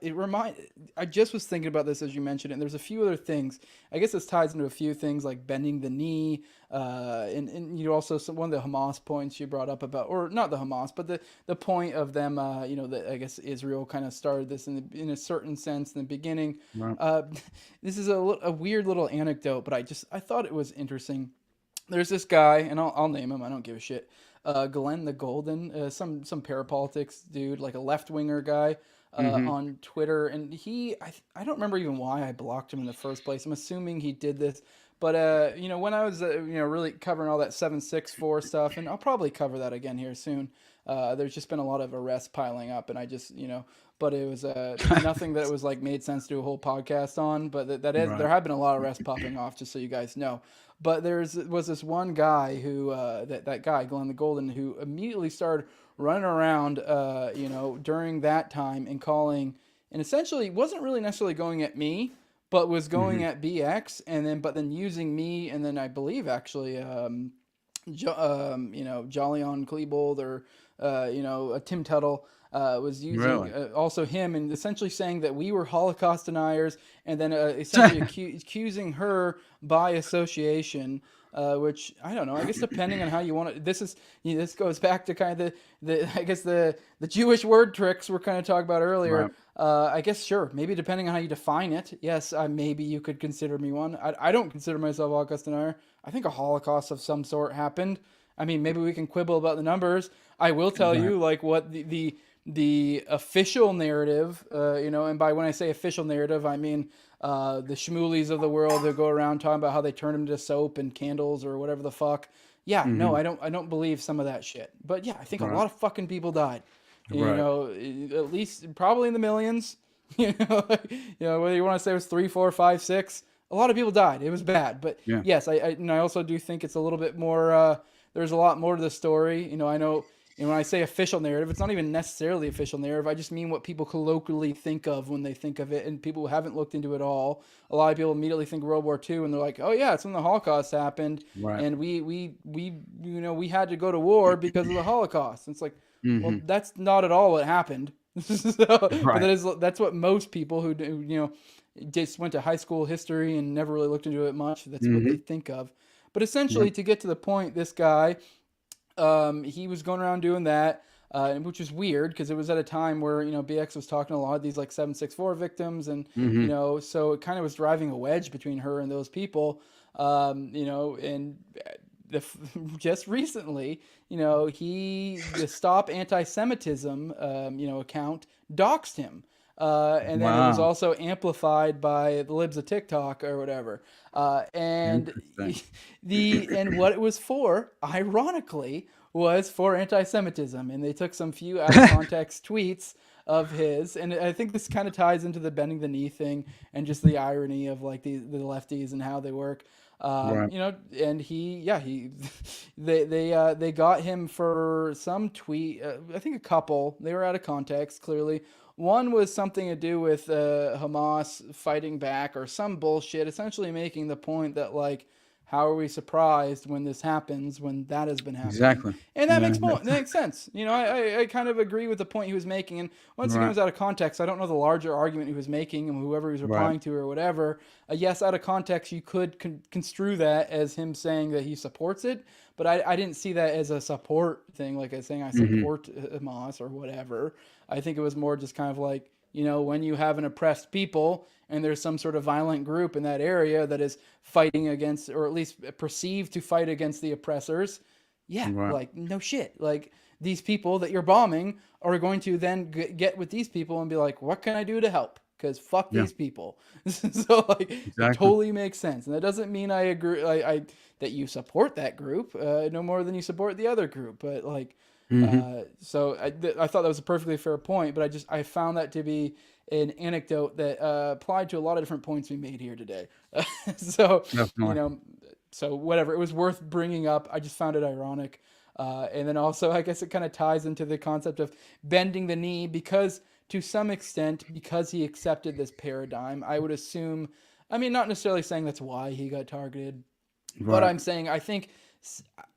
just was thinking about this as you mentioned it, and there's a few other things. I guess this ties into a few things like bending the knee, and also one of the Hamas points you brought up about, or not the Hamas, but the point of them, that I guess Israel kind of started this in a certain sense in the beginning. Right. This is a weird little anecdote, but I thought it was interesting. There's this guy, and I'll name him. I don't give a shit. Glenn the Golden, some parapolitics dude, like a left winger guy, on Twitter, and I don't remember even why I blocked him in the first place. I'm assuming he did this, but when I was really covering all that 764 stuff, and I'll probably cover that again here soon. There's just been a lot of arrests piling up, and I just but it was nothing that was like made sense to do a whole podcast on. But there have been a lot of arrests popping off, just so you guys know. But was this one guy who that guy Glenn the Golden, who immediately started running around during that time and calling, and essentially wasn't really necessarily going at me, but was going at BX, and then using me, and then I believe actually, Jolyon Klebold or Tim Tuttle was using also him, and essentially saying that we were Holocaust deniers, and then essentially accusing her by association. Which I don't know. I guess depending on how you want it, this goes back to kind of the Jewish word tricks we're kind of talking about earlier. Right. I guess sure, maybe depending on how you define it, yes, maybe you could consider me one. I don't consider myself a Holocaust denier. I think a Holocaust of some sort happened. I mean, maybe we can quibble about the numbers. I will tell you like what the official narrative, and by when I say official narrative, I mean the Shmulies of the world that go around talking about how they turn them into soap and candles or whatever the fuck. Yeah, no, I don't believe some of that shit. But yeah, I think a lot of fucking people died. At least probably in the millions. Whether you want to say it was 3, 4, 5, 6, a lot of people died. It was bad. But yes, I also do think it's a little bit more. There's a lot more to the story. I know. And when I say official narrative, it's not even necessarily official narrative. I just mean what people colloquially think of when they think of it, and people who haven't looked into it all. A lot of people immediately think World War II, and they're like, "Oh yeah, it's when the Holocaust happened, and we had to go to war because of the Holocaust." And it's like, well, that's not at all what happened. But that's what most people who just went to high school history and never really looked into it much. That's what they think of. But essentially, to get to the point, this guy. He was going around doing that, which was weird because it was at a time where, BX was talking to a lot of these like 764 victims, and, so it kind of was driving a wedge between her and those people, and just recently, the Stop Anti-Semitism, account doxed him. And then it was also amplified by the libs of TikTok or whatever. And what it was for, ironically, was for anti-Semitism. And they took some few out of context tweets of his. And I think this kind of ties into the bending the knee thing and just the irony of like the lefties and how they work. And they got him for some tweet. I think a couple. They were out of context, clearly. One was something to do with Hamas fighting back or some bullshit, essentially making the point that, like, how are we surprised when this happens, when that has been happening? Exactly. And that makes sense. I kind of agree with the point he was making. And once again, it was out of context. I don't know the larger argument he was making and whoever he was replying to or whatever. Yes, out of context, you could construe that as him saying that he supports it. But I didn't see that as a support thing, like I saying I support Hamas or whatever. I think it was more just kind of like, when you have an oppressed people and there's some sort of violent group in that area that is fighting against, or at least perceived to fight against the oppressors. Yeah, like, no shit. Like, these people that you're bombing are going to then get with these people and be like, what can I do to help? Because fuck these people. So, like, it totally makes sense. And that doesn't mean I agree that you support that group no more than you support the other group. But, like, so I thought that was a perfectly fair point, but I found that to be an anecdote that applied to a lot of different points we made here today. So whatever, it was worth bringing up. I just found it ironic. And then also, I guess it kind of ties into the concept of bending the knee because to some extent, because he accepted this paradigm, I would assume, not necessarily saying that's why he got targeted, but I'm saying, I think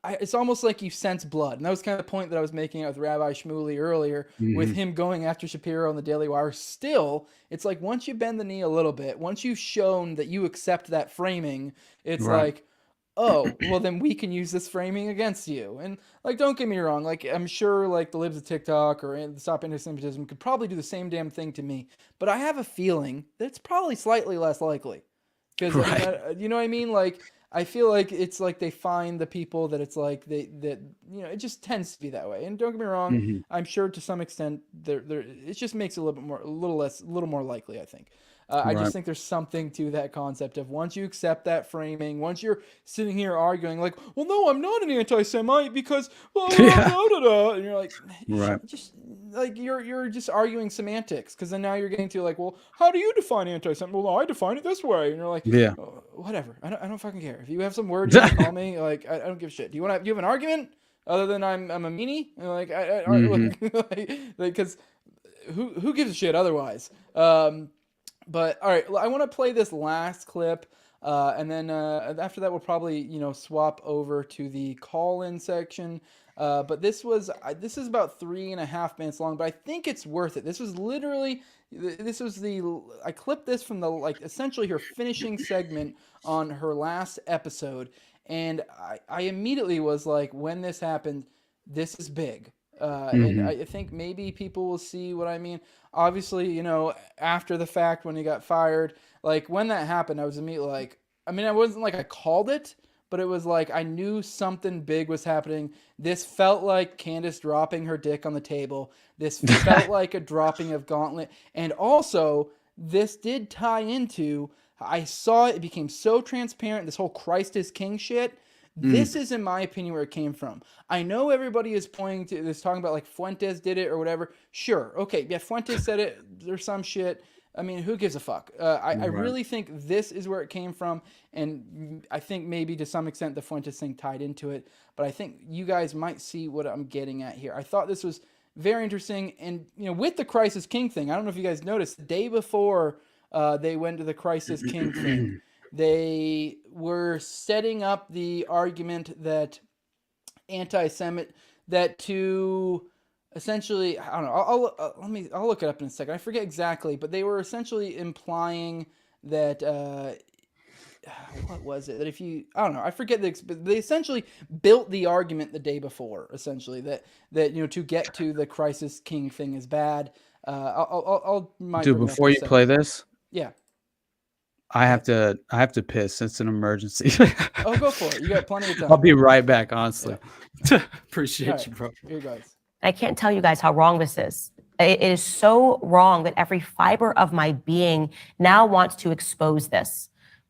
it's almost like you sense blood. And that was kind of the point that I was making with Rabbi Shmuley earlier with him going after Shapiro on the Daily Wire. Still, it's like once you bend the knee a little bit, once you've shown that you accept that framing, it's like, oh, well then we can use this framing against you. And like, don't get me wrong. Like, I'm sure like the libs of TikTok or the Stop Anti-Semitism could probably do the same damn thing to me, but I have a feeling that it's probably slightly less likely because you know what I mean? Like, I feel like it's like they find the people that it's like it just tends to be that way. And don't get me wrong, I'm sure to some extent it just makes it a little more likely, I think. I just think there's something to that concept of once you accept that framing, once you're sitting here arguing like, well, no, I'm not an anti-Semite because, well, and you're like, just like you're just arguing semantics because then now you're getting to like, well, how do you define anti-Semite? Well, no, I define it this way, and you're like, whatever, I don't fucking care. If you have some words you can call me, like, I don't give a shit. Do you have an argument other than I'm a meanie? And like, because who gives a shit otherwise? But all right, I want to play this last clip, and then after that we'll probably swap over to the call-in section. But this is about 3.5 minutes long, but I think it's worth it. This was I clipped this from the essentially her finishing segment on her last episode, and I immediately was like, when this happened, this is big. And I think maybe people will see what I mean. Obviously, after the fact, when he got fired, like when that happened, I was immediately like, I mean, I wasn't like I called it, but it was like I knew something big was happening. This felt like Candace dropping her dick on the table. This felt like a dropping of gauntlet. And also, this did tie into, I saw it became so transparent, this whole Christ is King shit. This is, in my opinion, where it came from. I know everybody is pointing to this, talking about like Fuentes did it or whatever. Sure. Okay. Yeah. Fuentes said it or some shit. I mean, who gives a fuck? I really think this is where it came from. And I think maybe to some extent the Fuentes thing tied into it. But I think you guys might see what I'm getting at here. I thought this was very interesting. And, with the Crisis King thing, I don't know if you guys noticed, the day before they went to the Crisis King thing, they were setting up the argument that that to essentially, I don't know, I'll look it up in a second. I forget exactly, but they were essentially implying that, what was it? That if you, I don't know, I forget but they essentially built the argument the day before, essentially, that to get to the Crisis King thing is bad. I'll Dude, before you play this, yeah. I have to piss. It's an emergency. Oh, go for it. You got plenty of time. I'll be right back, honestly. Yeah. Appreciate you, bro. Here, guys. I can't tell you guys how wrong this is. It is so wrong that every fiber of my being now wants to expose this.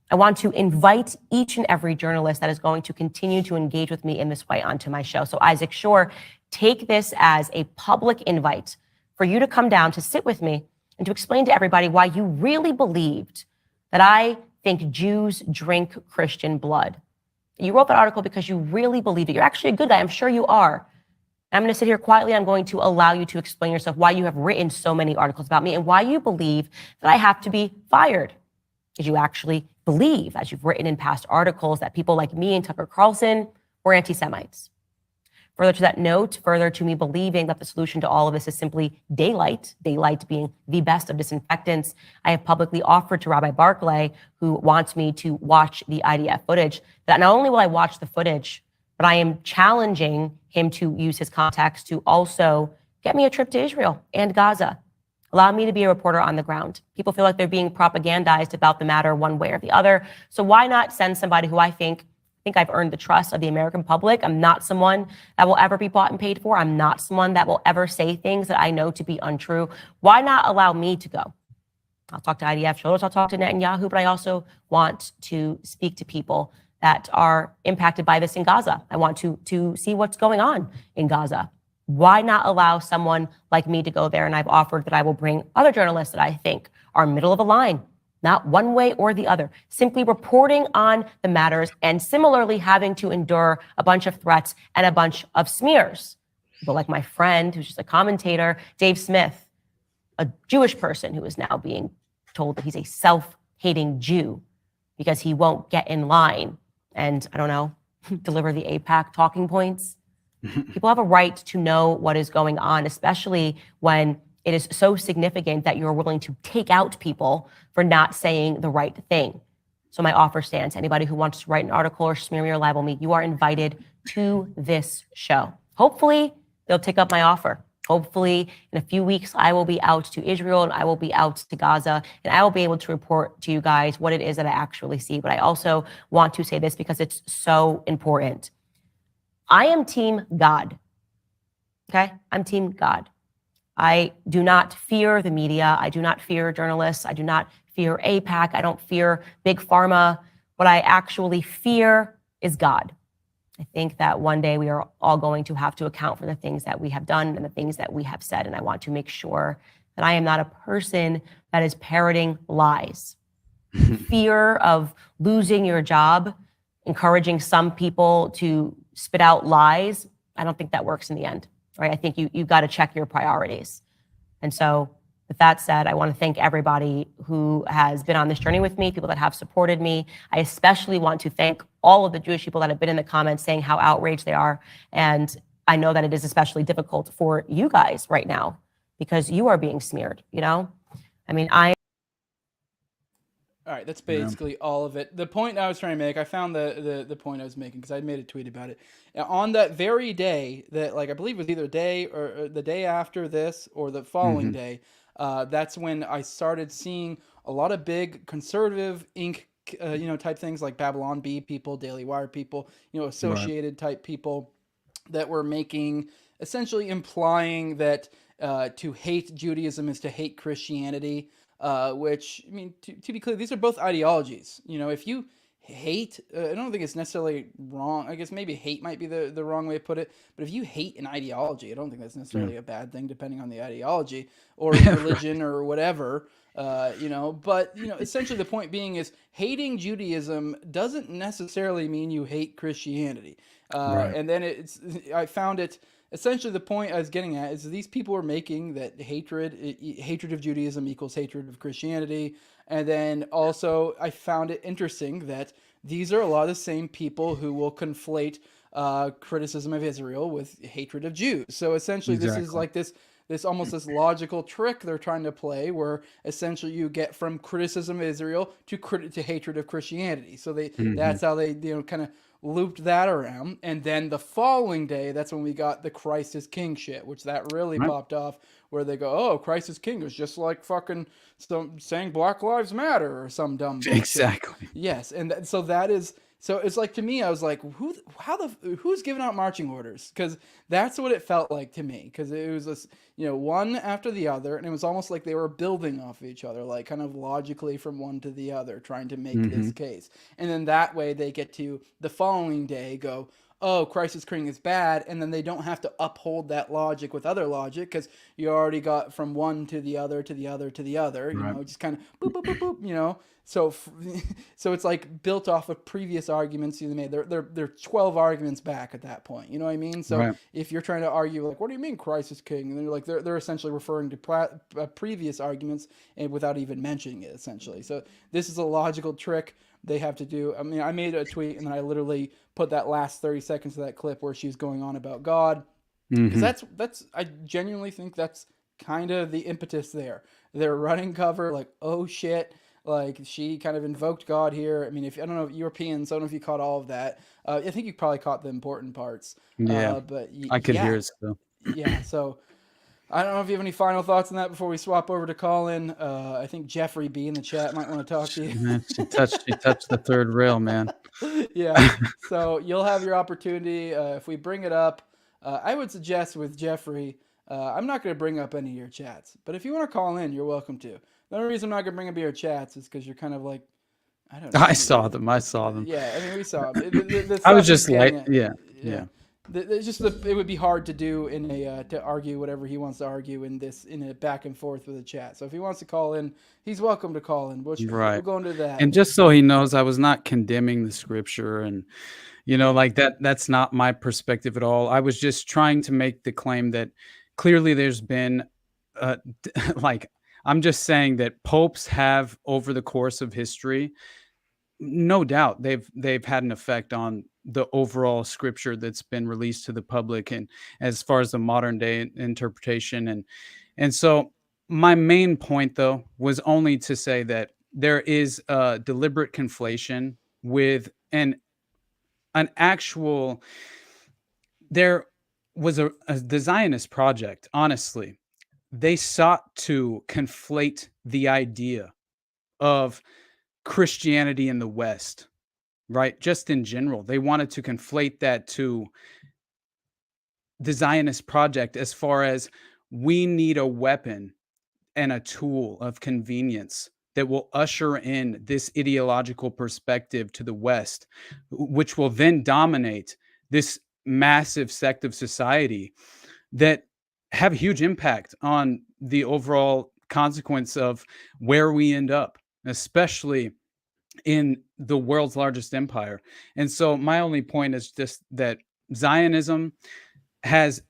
I want to invite each and every journalist that is going to continue to engage with me in this way onto my show. So Isaac Shore, take this as a public invite for you to come down to sit with me and to explain to everybody why you really believed that I think Jews drink Christian blood. You wrote that article because you really believe it. You're actually a good guy. I'm sure you are. I'm going to sit here quietly. I'm going to allow you to explain yourself, why you have written so many articles about me and why you believe that I have to be fired. Because you actually believe, as you've written in past articles, that people like me and Tucker Carlson were anti-Semites. Further to that note, further to me believing that the solution to all of this is simply daylight being the best of disinfectants, I have publicly offered to Rabbi Barclay, who wants me to watch the IDF footage, that not only will I watch the footage, but I am challenging him to use his contacts to also get me a trip to Israel and Gaza. Allow me to be a reporter on the ground. People feel like they're being propagandized about the matter one way or the other. So why not send somebody who I think I've earned the trust of the American public. I'm not someone that will ever be bought and paid for. I'm not someone that will ever say things that I know to be untrue. Why not allow me to go? I'll talk to IDF shoulders, I'll talk to Netanyahu, but I also want to speak to people that are impacted by this in Gaza. I want to see what's going on in Gaza. Why not allow someone like me to go there? And I've offered that I will bring other journalists that I think are middle of the line, not one way or the other, simply reporting on the matters and similarly having to endure a bunch of threats and a bunch of smears. But like my friend, who's just a commentator, Dave Smith, a Jewish person who is now being told that he's a self-hating Jew because he won't get in line and, I don't know, deliver the AIPAC talking points. People have a right to know what is going on, especially when it is so significant that you're willing to take out people for not saying the right thing. So my offer stands. Anybody who wants to write an article or smear me or libel me, you are invited to this show. Hopefully, they'll take up my offer. Hopefully, in a few weeks, I will be out to Israel and I will be out to Gaza, and I will be able to report to you guys what it is that I actually see. But I also want to say this because it's so important. I am Team God. Okay? I'm Team God. I do not fear the media. I do not fear journalists. I do not fear AIPAC. I don't fear big pharma. What I actually fear is God. I think that one day we are all going to have to account for the things that we have done and the things that we have said. And I want to make sure that I am not a person that is parroting lies. Fear of losing your job, encouraging some people to spit out lies, I don't think that works in the end. Right? I think you've got to check your priorities. And so With that said, I want to thank everybody who has been on this journey with me, people that have supported me. I especially want to thank all of the Jewish people that have been in the comments saying how outraged they are. And I know that it is especially difficult for you guys right now because you are being smeared, you know? I mean, All right, that's basically all of it. The point I was trying to make, I found the point I was making because I made a tweet about it. On that very day that, like, I believe it was either day or the day after this or the following day, that's when I started seeing a lot of big conservative type things like Babylon Bee people, Daily Wire people, associated type people that were essentially implying that to hate Judaism is to hate Christianity. Which, I mean, to be clear, these are both ideologies. If you hate, I don't think it's necessarily wrong. I guess maybe hate might be the wrong way to put it. But if you hate an ideology, I don't think that's necessarily a bad thing, depending on the ideology or religion or whatever. But essentially the point being is hating Judaism doesn't necessarily mean you hate Christianity. And then I found it. Essentially, the point I was getting at is these people are making that hatred of Judaism equals hatred of Christianity. And then also, I found it interesting that these are a lot of the same people who will conflate criticism of Israel with hatred of Jews. So essentially, this is like this almost this logical trick they're trying to play, where essentially you get from criticism of Israel to hatred of Christianity. So that's how they kind of looped that around. And then the following day, that's when we got the Christ is King shit, which that really popped off, where they go, oh, Christ is King is just like fucking saying Black Lives Matter or some dumb bullshit. Exactly. Yes. And so it's like, to me, I was like, who's giving out marching orders? Because that's what it felt like to me. Because it was this, one after the other, and it was almost like they were building off of each other, like kind of logically from one to the other, trying to make this case. And then that way they get to the following day go, oh, Christ is King is bad, and then they don't have to uphold that logic with other logic because you already got from one to the other to the other to the other. Just kind of boop boop boop boop. So it's like built off of previous arguments you made. They're 12 arguments back at that point. You know what I mean? So if you're trying to argue like, what do you mean Christ is King? And they're like they're essentially referring to previous arguments and without even mentioning it essentially. So this is a logical trick they have to do. I mean, I made a tweet and then I literally put that last 30 seconds of that clip where she's going on about God. Because that's I genuinely think that's kind of the impetus there. They're running cover like, oh shit, like she kind of invoked God here. I mean, I don't know, Europeans, I don't know if you caught all of that. I think you probably caught the important parts. Yeah, but I could hear it still. Yeah, so I don't know if you have any final thoughts on that before we swap over to Colin. I think Jeffrey B in the chat might want to talk to you. Man, she touched the third rail, man. Yeah, so you'll have your opportunity. If we bring it up, I would suggest with Jeffrey, I'm not going to bring up any of your chats, but if you want to call in, you're welcome to. The only reason I'm not going to bring up your chats is because you're kind of like, I don't know. I saw them. Yeah, I mean, we saw them. I was just like, yeah. It's just it would be hard to do in a to argue whatever he wants to argue in a back and forth with a chat. So if he wants to call in, he's welcome to call in. We'll go into that. And just so he knows, I was not condemning the scripture and like that's not my perspective at all. I was just trying to make the claim that clearly there's been like, I'm just saying that popes have over the course of history, no doubt they've had an effect on the overall scripture that's been released to the public and as far as the modern day interpretation. And so my main point though was only to say that there is a deliberate conflation with an actual, there was the Zionist project, honestly, they sought to conflate the idea of Christianity in the West, right? Just in general, they wanted to conflate that to the Zionist project as far as we need a weapon and a tool of convenience that will usher in this ideological perspective to the West, which will then dominate this massive sect of society that have a huge impact on the overall consequence of where we end up, especially in the world's largest empire. And so my only point is just that Zionism has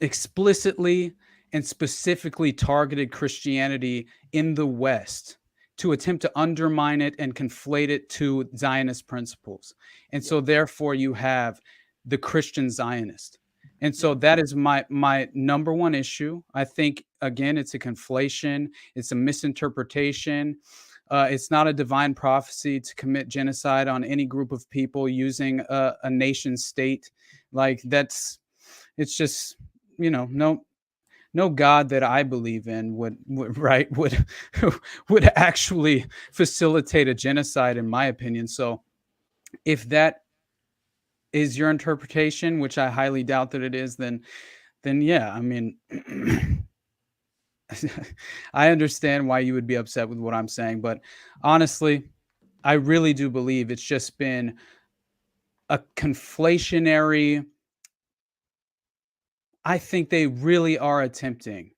explicitly and specifically targeted Christianity in the West to attempt to undermine it and conflate it to Zionist principles. And so therefore you have the Christian Zionist. And so that is my number one issue. I think, again, it's a conflation. It's a misinterpretation. It's not a divine prophecy to commit genocide on any group of people using a nation state. Like it's just, no God that I believe in would would actually facilitate a genocide, in my opinion. So if that is your interpretation, which I highly doubt that it is, then yeah, I mean, I understand why you would be upset with what I'm saying, but honestly, I really do believe it's just been a conflationary. I think they really are attempting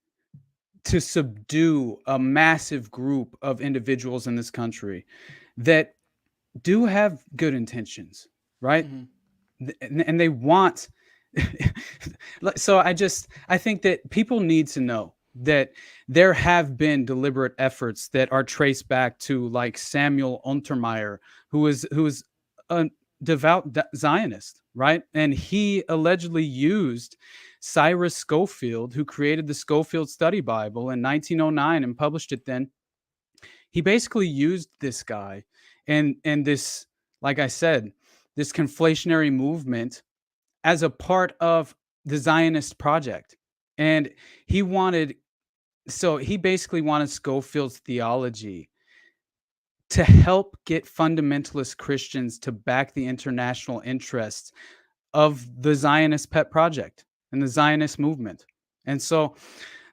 to subdue a massive group of individuals in this country that do have good intentions, right? And they want. So I think that people need to know that there have been deliberate efforts that are traced back to, like, Samuel Untermyer, who is a devout Zionist, right? And he allegedly used Cyrus Scofield, who created the Scofield Study Bible in 1909 and published it then. He basically used this guy and this, like I said, this conflationary movement as a part of the Zionist project. And he basically wanted Scofield's theology to help get fundamentalist Christians to back the international interests of the Zionist pet project and the Zionist movement. And so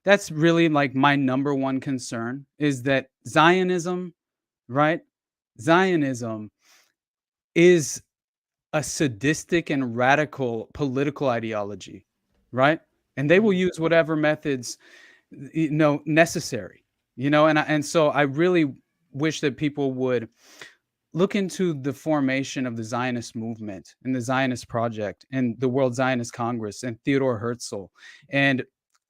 that's really, like, my number one concern, is that Zionism, right? Zionism is a sadistic and radical political ideology, right? And they will use whatever methods, necessary, and so I really wish that people would look into the formation of the Zionist movement and the Zionist project and the World Zionist Congress and Theodore Herzl and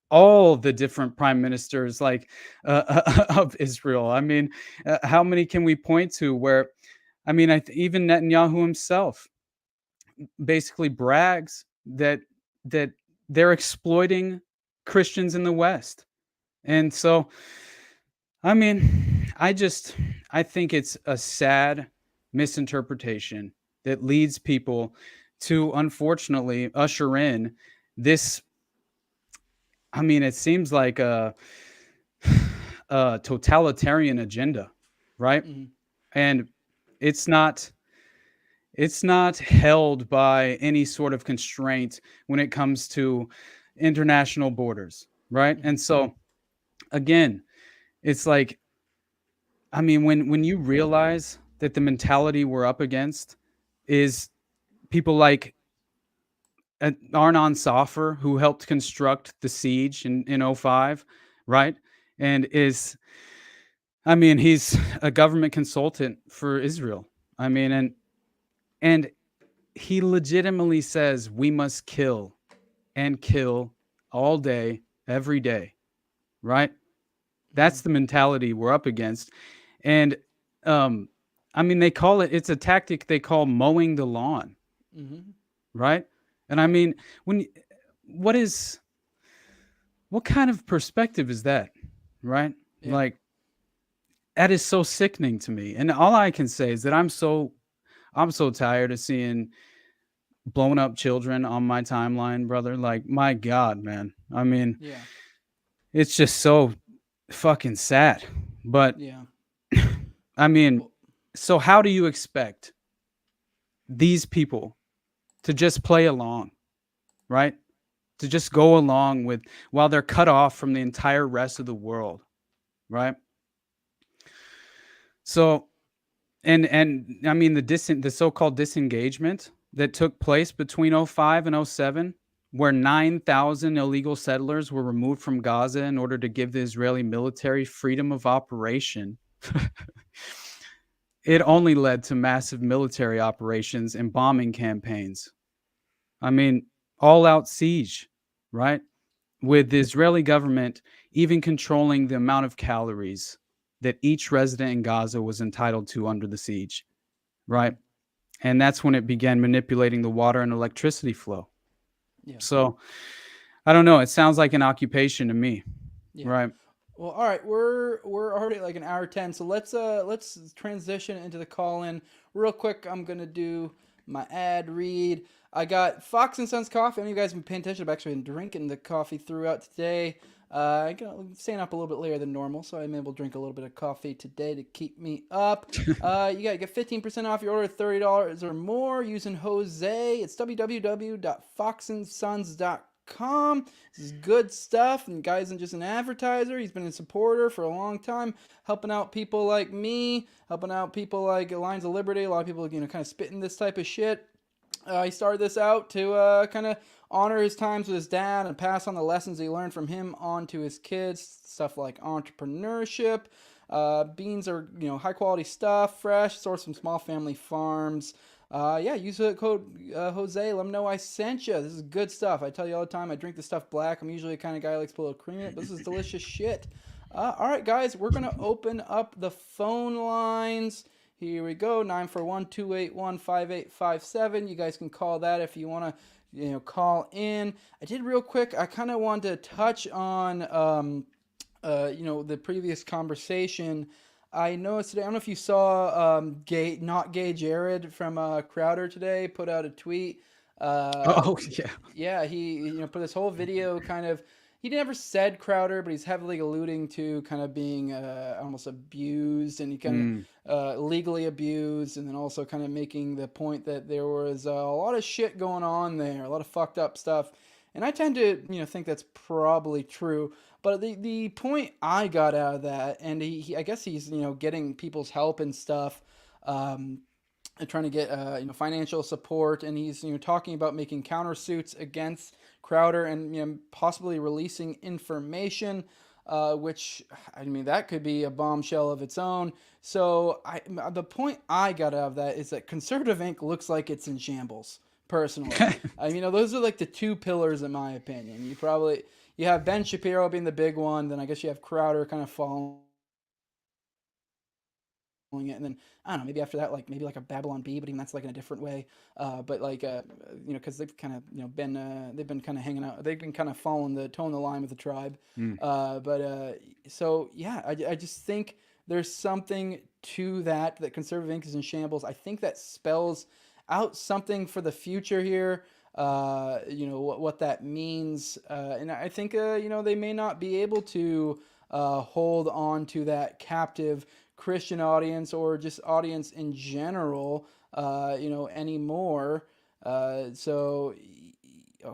all the different prime ministers, like, of Israel. I mean, how many can we point to where, I mean, even Netanyahu himself basically brags that they're exploiting Christians in the West. And so, I mean, I think it's a sad misinterpretation that leads people to, unfortunately, usher in this. I mean, it seems like a totalitarian agenda, right? And it's not held by any sort of constraint when it comes to international borders, right? And so, again, it's like, I mean, when you realize that the mentality we're up against is people like Arnon Safar, who helped construct the siege in 2005, right? And he's a government consultant for Israel. I mean, and he legitimately says we must kill and kill all day, every day, right? That's the mentality we're up against. And I mean, it's a tactic they call mowing the lawn, right? And I mean, what kind of perspective is that, right? Yeah. Like, that is so sickening to me. And all I can say is that I'm so tired of seeing blown up children on my timeline, brother. Like, my God, man. I mean, it's just so fucking sad. But I mean, so how do you expect these people to just play along, right? To just go along with, while they're cut off from the entire rest of the world, right? So, and I mean, the so-called disengagement that took place between 2005 and 2007, where 9,000 illegal settlers were removed from Gaza in order to give the Israeli military freedom of operation. It only led to massive military operations and bombing campaigns. I mean, all-out siege, right? with the Israeli government even controlling the amount of calories that each resident in Gaza was entitled to under the siege, right? And that's when it began manipulating the water and electricity flow. Yeah. So I don't know. It sounds like an occupation to me, Yeah. right? Well, all right, we're already at like an hour 10, so let's transition into the call in real quick. I'm gonna do my ad read. I got Fox and Sons coffee. Any of you guys been paying attention? I've actually been drinking the coffee throughout today. I'm staying up a little bit later than normal, so I'm able to drink a little bit of coffee today to keep me up. You gotta get 15% off your order of $30 or more using Jose. It's www.foxandsons.com. This is good stuff, and guy isn't just an advertiser. He's been a supporter for a long time, helping out people like me, helping out people like Alliance of Liberty. A lot of people, kind of spitting this type of shit. He started this out to kind of honor his times with his dad and pass on the lessons he learned from him on to his kids. Stuff like entrepreneurship. Beans are, high quality stuff, fresh, sourced from small family farms. Use the code Jose. Let them know I sent you. This is good stuff. I tell you all the time, I drink this stuff black. I'm usually the kind of guy who likes to put a little cream in it, but this is delicious shit. All right, guys, we're going to open up the phone lines. Here we go, 941-281-5857. You guys can call that if you want to, call in. I did real quick. I kind of wanted to touch on, the previous conversation. I noticed today, I don't know if you saw Not Gay Jared from Crowder today put out a tweet. Yeah, he put this whole video kind of, he never said Crowder, but he's heavily alluding to kind of being almost abused, and he kind of legally abused, and then also kind of making the point that there was a lot of shit going on there, a lot of fucked up stuff. And I tend to, think that's probably true. But the point I got out of that, and I guess he's, getting people's help and stuff, and trying to get, financial support. And he's, talking about making countersuits against Crowder and, possibly releasing information, which, that could be a bombshell of its own. So the point I got out of that is that Conservative Inc. looks like it's in shambles. Personally, those are like the two pillars in my opinion. You have Ben Shapiro being the big one, then I guess you have Crowder kind of following it, and then I don't know, maybe after that, maybe like a Babylon Bee, but even that's like in a different way. But because they've kind of they've been kind of hanging out, they've been kind of following the line with the tribe. I just think there's something to that Conservative Inc. is in shambles. I think that spells out something for the future here, what that means. And I think, they may not be able to hold on to that captive Christian audience or just audience in general, anymore. Oh,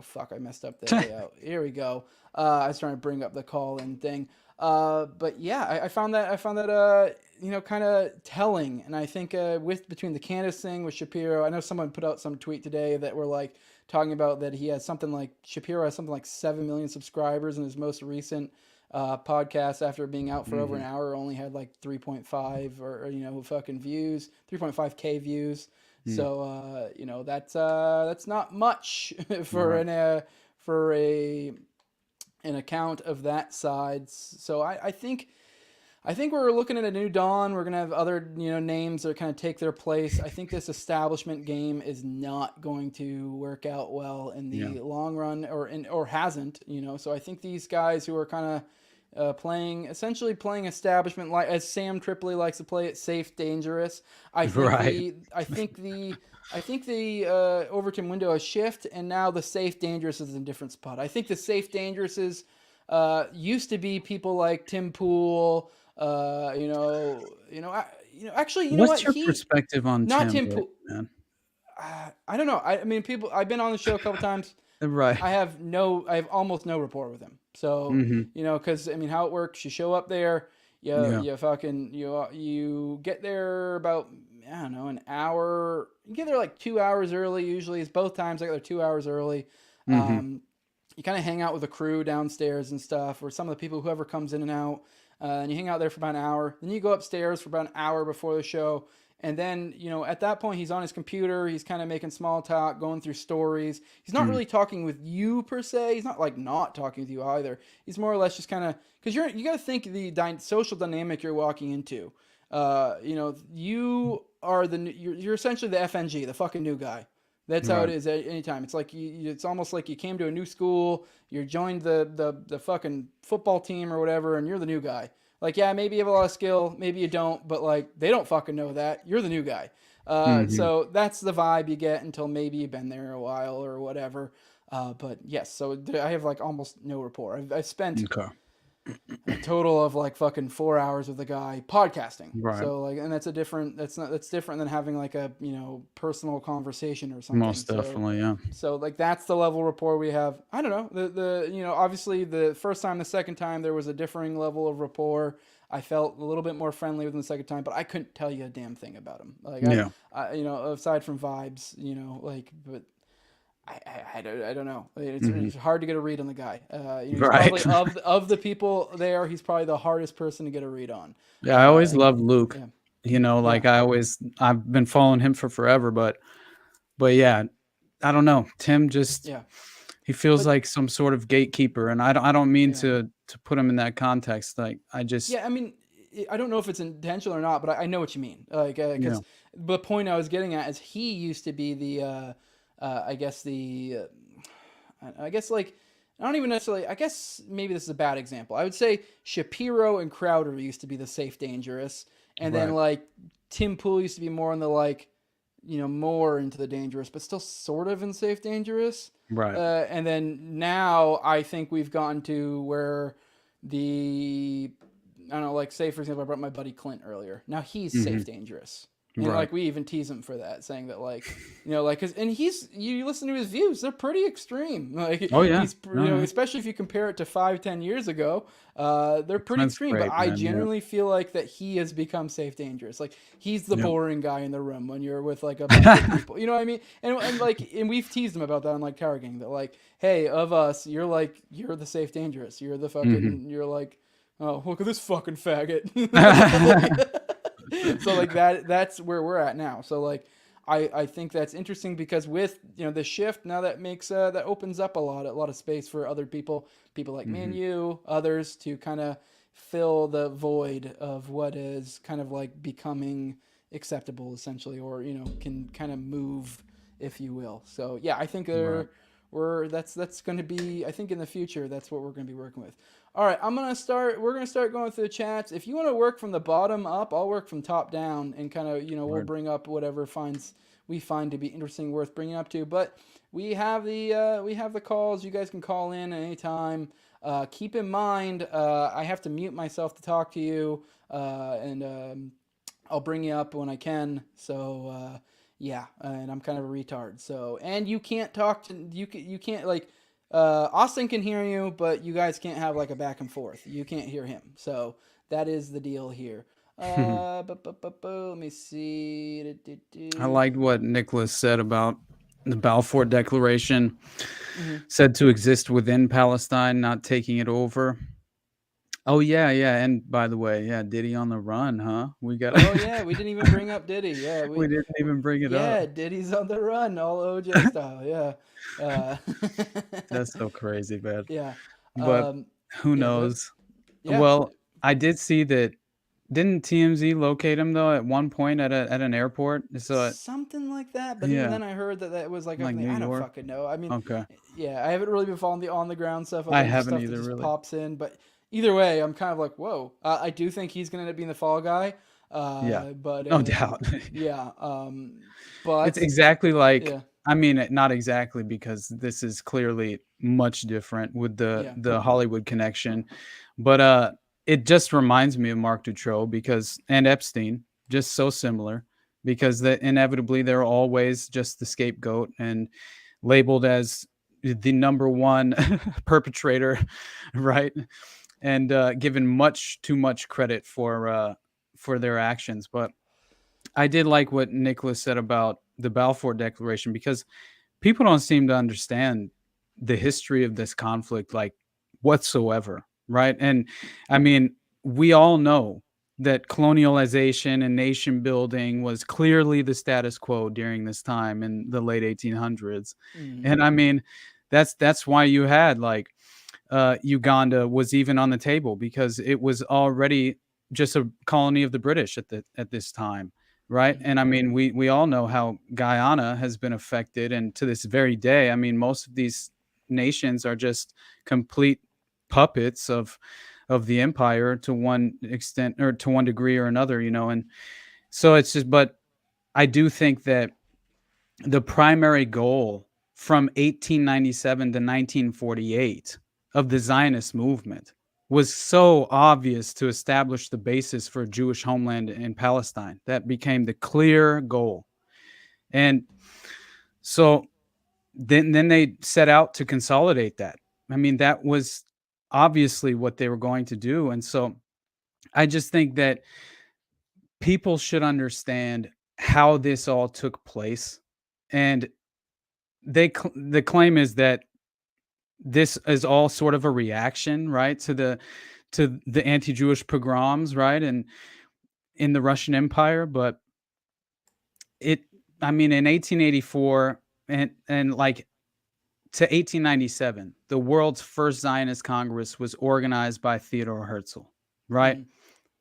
fuck, I messed up the layout. Here we go. I was trying to bring up the call-in thing. But yeah, I found that kind of telling. And I think between the Candace thing with Shapiro, I know someone put out some tweet today that were like talking about that he has Shapiro has something like 7 million subscribers, and his most recent podcast after being out for over an hour only had like 3.5 or fucking views, 3.5K views. So that's not much for an account of that side. So I think we're looking at a new dawn. We're gonna have other names that kind of take their place. I think this establishment game is not going to work out well in the long run, or hasn't. So I think these guys who are kind of playing establishment, like as Sam Tripoli likes to play it, safe, dangerous. I think the Overton window has shifted, and now the safe, dangerous is in a different spot. I think the safe, dangerous is used to be people like Tim Pool. Actually, what's your perspective on not Tim Pool, man? I don't know. People. I've been on the show a couple times. Right. I have almost no rapport with him. So because how it works, you show up there, you get there about an hour. You get there like 2 hours early. Usually, it's both times I get there 2 hours early. You kind of hang out with the crew downstairs and stuff, or some of the people, whoever comes in and out. And you hang out there for about an hour. Then you go upstairs for about an hour before the show, And then, at that point, he's on his computer. He's kind of making small talk, going through stories. He's not really talking with you per se. He's not like not talking with you either. He's more or less just kind of, because you got to think the social dynamic you're walking into. You are you're essentially the FNG, the fucking new guy. That's how it is at any time. It's like it's almost like you came to a new school, you joined the fucking football team or whatever, and you're the new guy. Like, yeah, maybe you have a lot of skill, maybe you don't, but like they don't fucking know that. You're the new guy. So that's the vibe you get until maybe you've been there a while or whatever. But yes, so I have like almost no rapport. I've spent a total of like fucking 4 hours with the guy podcasting. Right. So like, and that's different than having like a, personal conversation or something. Most definitely. Yeah. So like, that's the level of rapport we have. I don't know, obviously the first time, the second time there was a differing level of rapport. I felt a little bit more friendly with him the second time, but I couldn't tell you a damn thing about him. Like, I aside from vibes, but I don't know. It's hard to get a read on the guy. Probably of the people there, he's probably the hardest person to get a read on. Yeah, I always loved Luke. Yeah. I've been following him for forever, but yeah, I don't know. Tim just he feels like some sort of gatekeeper, and I don't mean to put him in that context. Like I mean, I don't know if it's intentional or not, but I know what you mean. Like, because the point I was getting at is he used to be the. I guess maybe this is a bad example. I would say Shapiro and Crowder used to be the safe, dangerous. And then like Tim Pool used to be more on the more into the dangerous, but still sort of in safe, dangerous. Right. And then now I think we've gotten to where I don't know, like say for example, I brought my buddy Clint earlier. Now he's safe, dangerous. And like we even tease him for that, saying that you listen to his views, they're pretty extreme. Like especially if you compare it to 5-10 years ago, they're pretty extreme. Great, but I genuinely feel like that he has become safe, dangerous. Like he's the boring guy in the room when you're with like a bunch of people. You know what I mean? And we've teased him about that on like Tower Gang, that like, hey, of us, you're the safe, dangerous. You're the fucking you're like, oh, look at this fucking faggot. So like that's where we're at now. So like I think that's interesting because with the shift now, that makes that opens up a lot of space for other people like me and you, others, to kind of fill the void of what is kind of like becoming acceptable essentially, or can kind of move, if you will. So yeah, I think that's going to be, I think in the future that's what we're going to be working with. All right, we're going to start going through the chats. If you want to work from the bottom up, I'll work from top down and kind of, we'll bring up whatever we find to be interesting, worth bringing up to. But we have the calls. You guys can call in at any time. Keep in mind, I have to mute myself to talk to you, and I'll bring you up when I can. So, yeah, and I'm kind of a retard. So, and you can't talk to, you can't like, Austin can hear you, but you guys can't have like a back and forth. You can't hear him. So that is the deal here. Let me see. I liked what Nicholas said about the Balfour Declaration, said to exist within Palestine, not taking it over. Oh yeah. And by the way, Diddy on the run, huh? We got. Oh yeah, we didn't even bring up Diddy. Yeah, we didn't even bring it up. Yeah, Diddy's on the run, all OJ style. Yeah. That's so crazy, man. Yeah. But who knows? Yeah. Well, I did see that. Didn't TMZ locate him though at one point at an airport? So something like that. But even then, I heard that was like I don't fucking know. I mean, I haven't really been following the on the ground stuff. I haven't either. That just really pops in, but either way, I'm kind of like, whoa. I do think he's going to end up being the fall guy. But no doubt. Yeah. But it's exactly like. Yeah. I mean, not exactly, because this is clearly much different with the Hollywood connection, but it just reminds me of Mark Dutroux and Epstein, just so similar, because inevitably they're always just the scapegoat and labeled as the number one perpetrator, right? And given much too much credit for their actions. But I did like what Nicholas said about the Balfour Declaration, because people don't seem to understand the history of this conflict, like whatsoever. Right. And I mean, we all know that colonialization and nation building was clearly the status quo during this time in the late 1800s. And I mean, that's why you had like Uganda was even on the table, because it was already just a colony of the British at this time, right? And I mean, we all know how Guyana has been affected, and to this very day, I mean, most of these nations are just complete puppets of the empire to one extent or to one degree or another, and so it's just, but I do think that the primary goal from 1897 to 1948 of the Zionist movement was so obvious to establish the basis for a Jewish homeland in Palestine. That became the clear goal. And so then they set out to consolidate that. I mean, that was obviously what they were going to do. And so I just think that people should understand how this all took place. And the claim is that this is all sort of a reaction, right, to the anti-Jewish pogroms, right, and in the Russian Empire. But I mean, in 1884 and like to 1897, the world's first Zionist Congress was organized by Theodor Herzl, right?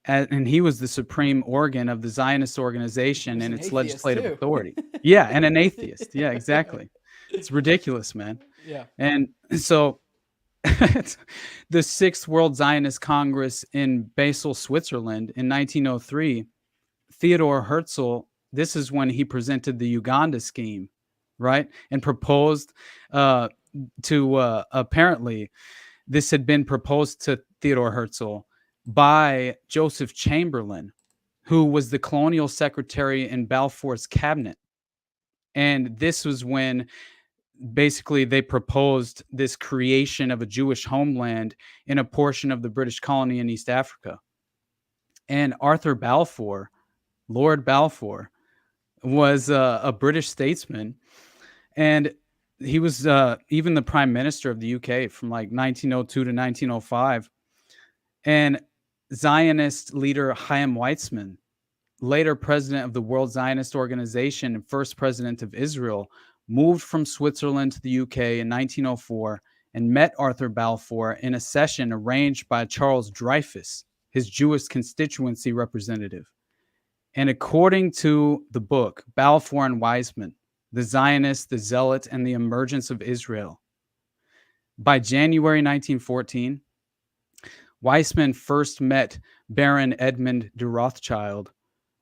And he was the supreme organ of the Zionist organization and its legislative authority. Yeah, and an atheist. Yeah, exactly. It's ridiculous, man. Yeah. And so the Sixth World Zionist Congress in Basel, Switzerland in 1903, Theodor Herzl, this is when he presented the Uganda scheme, right? And proposed apparently this had been proposed to Theodor Herzl by Joseph Chamberlain, who was the colonial secretary in Balfour's cabinet. And this was when basically they proposed this creation of a Jewish homeland in a portion of the British colony in East Africa. And Arthur Balfour, Lord Balfour, was a British statesman, and he was even the prime minister of the UK from like 1902 to 1905. And Zionist leader Chaim Weizmann, later president of the World Zionist Organization and first president of Israel, moved from Switzerland to the UK in 1904 and met Arthur Balfour in a session arranged by Charles Dreyfus, his Jewish constituency representative. And according to the book, Balfour and Weizmann, The Zionists, the Zealot, and the Emergence of Israel, by January 1914, Weizmann first met Baron Edmund de Rothschild,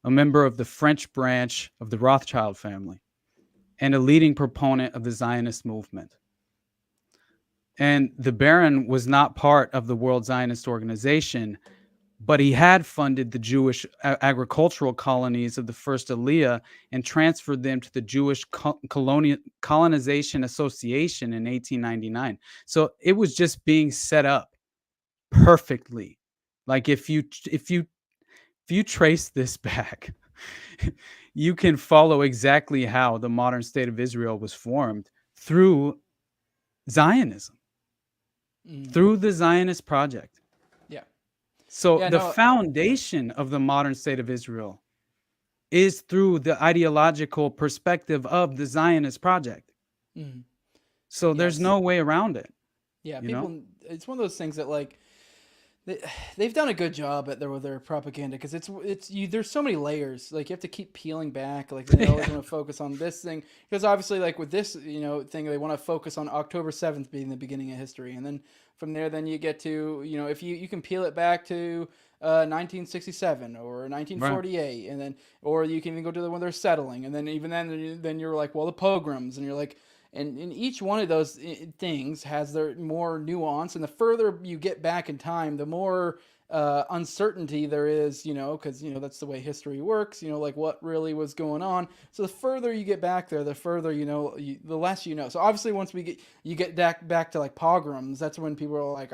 a member of the French branch of the Rothschild family, and a leading proponent of the Zionist movement. And the Baron was not part of the World Zionist Organization, but he had funded the Jewish agricultural colonies of the First Aliyah and transferred them to the Jewish Colonization Association in 1899. So it was just being set up perfectly. Like if you trace this back, you can follow exactly how the modern state of Israel was formed through Zionism, through the Zionist project. Yeah. So the foundation of the modern state of Israel is through the ideological perspective of the Zionist project. So there's no way around it. Yeah, people. It's one of those things that like they've done a good job at their propaganda, because there's so many layers. Like you have to keep peeling back. Like they always want to focus on this thing, because obviously like with this thing, they want to focus on October 7th being the beginning of history, and then from there then you get to if you can peel it back to 1967 or 1948, right. And then or you can even go to when they're settling, and then even then you're like, well, the pogroms, and you're like. And each one of those things has their more nuance, and the further you get back in time, the more uncertainty there is, because that's the way history works. Like what really was going on. So the further you get back there, the further the less you know. So obviously, once you get back to like pogroms, that's when people are like,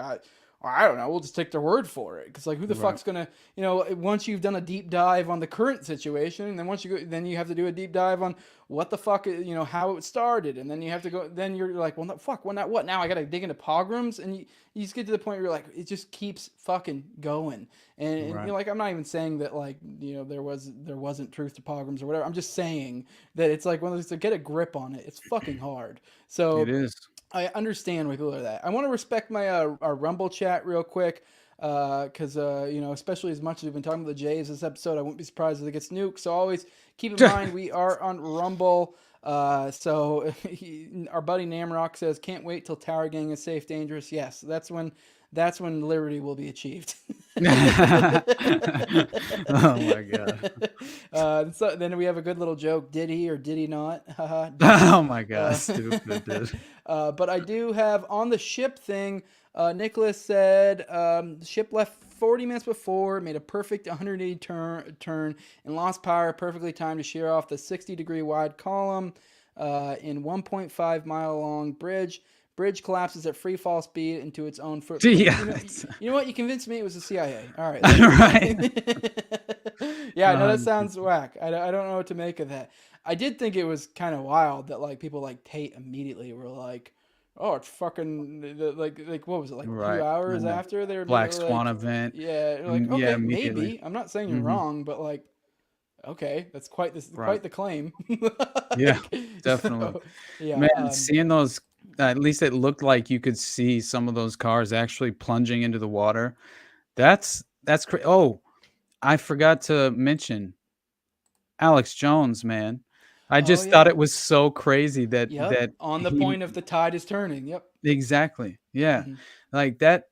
I don't know, we'll just take their word for it. Because like, who the fuck's gonna, once you've done a deep dive on the current situation, and then once you go, then you have to do a deep dive on what the fuck, how it started, and then you have to go. Then you're like, well, no, fuck, what now? I gotta dig into pogroms, and you just get to the point where you're like, it just keeps fucking going. And Right. like, I'm not even saying that like, there wasn't truth to pogroms or whatever. I'm just saying that it's like one of those, to get a grip on it, it's fucking hard. So It is. I understand with all of that. I want to respect my our Rumble chat real quick, because especially as much as we've been talking about the Jays this episode, I wouldn't be surprised if it gets nuked. So always keep in mind we are on Rumble. So our buddy Namrock says, "Can't wait till Tower Gang is safe, dangerous." Yes, that's when liberty will be achieved. Oh my god. So then we have a good little joke. Did he or did he not? Oh my god, stupid dude. But I do have on the ship thing. Nicholas said the ship left 40 minutes before, made a perfect 180 turn, and lost power perfectly timed to shear off the 60-degree wide column in 1.5 mile long bridge. Bridge collapses at free fall speed into its own foot. Yeah. You know what? You convinced me it was the CIA. All right. Right. Yeah, no, that sounds whack. I don't know what to make of that. I did think it was kind of wild that like people like Tate immediately were like, "Oh, it's fucking like what was it, like a few hours after they were Black like, Swan event." Yeah, like okay, Yeah, maybe. immediately. I'm not saying you're wrong, but like, okay, that's quite the claim. Yeah, definitely. So, yeah, Man, seeing those, at least it looked like you could see some of those cars actually plunging into the water. That's crazy. Oh, I forgot to mention Alex Jones, man. I just thought yeah. it was so crazy that Yep, on the point of the tide is turning. Yep. Exactly. Yeah. Like that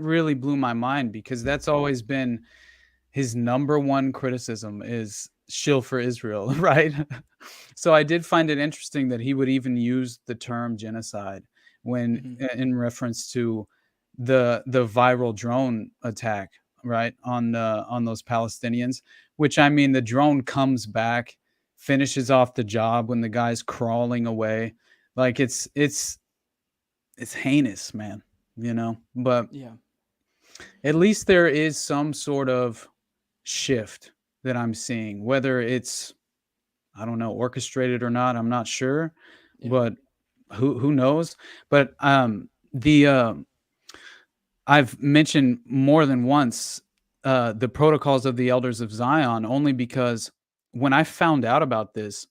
really blew my mind, because that's always been his number one criticism is shill for Israel, right? So I did find it interesting that he would even use the term genocide when in reference to the viral drone attack, right, on those Palestinians, which, I mean, the drone comes back, finishes off the job when the guy's crawling away. Like it's heinous, man, but Yeah. at least there is some sort of shift that I'm seeing, whether it's, I don't know, orchestrated or not, I'm not sure, but who knows? But I've mentioned more than once the protocols of the Elders of Zion, only because when I found out about this,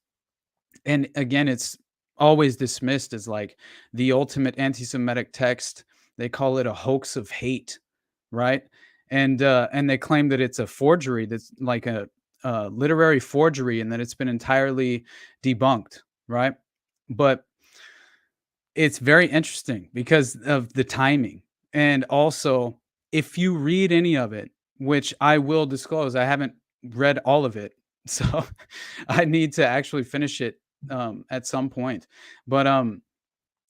and again, it's always dismissed as like the ultimate anti-Semitic text. They call it a hoax of hate, right? And they claim that it's a forgery, that's like a literary forgery, and that it's been entirely debunked, right? But it's very interesting because of the timing. And also, if you read any of it, which I will disclose, I haven't read all of it, so I need to actually finish it at some point. But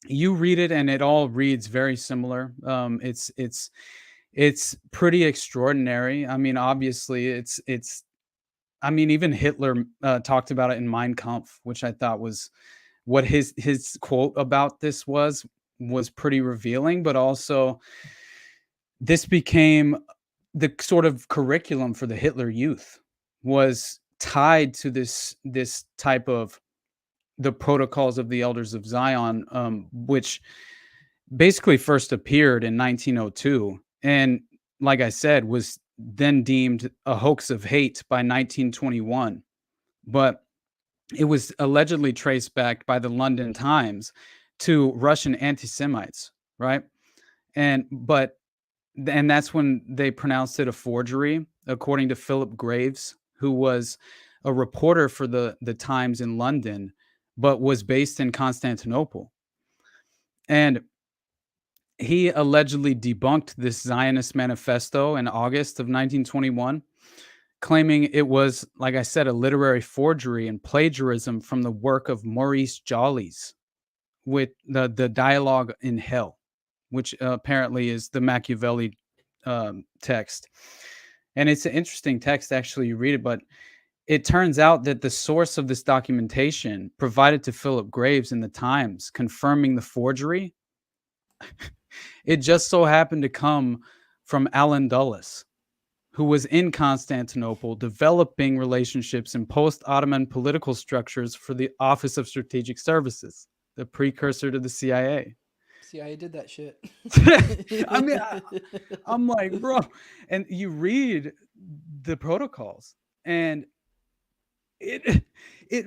you read it and it all reads very similar. It's pretty extraordinary. I mean, obviously, it's. I mean, even Hitler talked about it in Mein Kampf, which I thought was what his quote about this was pretty revealing. But also, this became the sort of curriculum for the Hitler Youth, was tied to this type of the protocols of the Elders of Zion, which basically first appeared in 1902, and like I said, was then deemed a hoax of hate by 1921. But it was allegedly traced back by the London Times to Russian anti-Semites, right? And that's when they pronounced it a forgery, according to Philip Graves, who was a reporter for the Times in London, but was based in Constantinople. And he allegedly debunked this Zionist manifesto in August of 1921, claiming it was, like I said, a literary forgery and plagiarism from the work of Maurice Joly's, with the Dialogue in Hell, which apparently is the Machiavelli text. And it's an interesting text, actually. You read it, but it turns out that the source of this documentation provided to Philip Graves in the Times, confirming the forgery, It just so happened to come from Alan Dulles, who was in Constantinople developing relationships in post-Ottoman political structures for the Office of Strategic Services, the precursor to the CIA. CIA did that shit. I mean, I'm like, bro, and you read the protocols, and it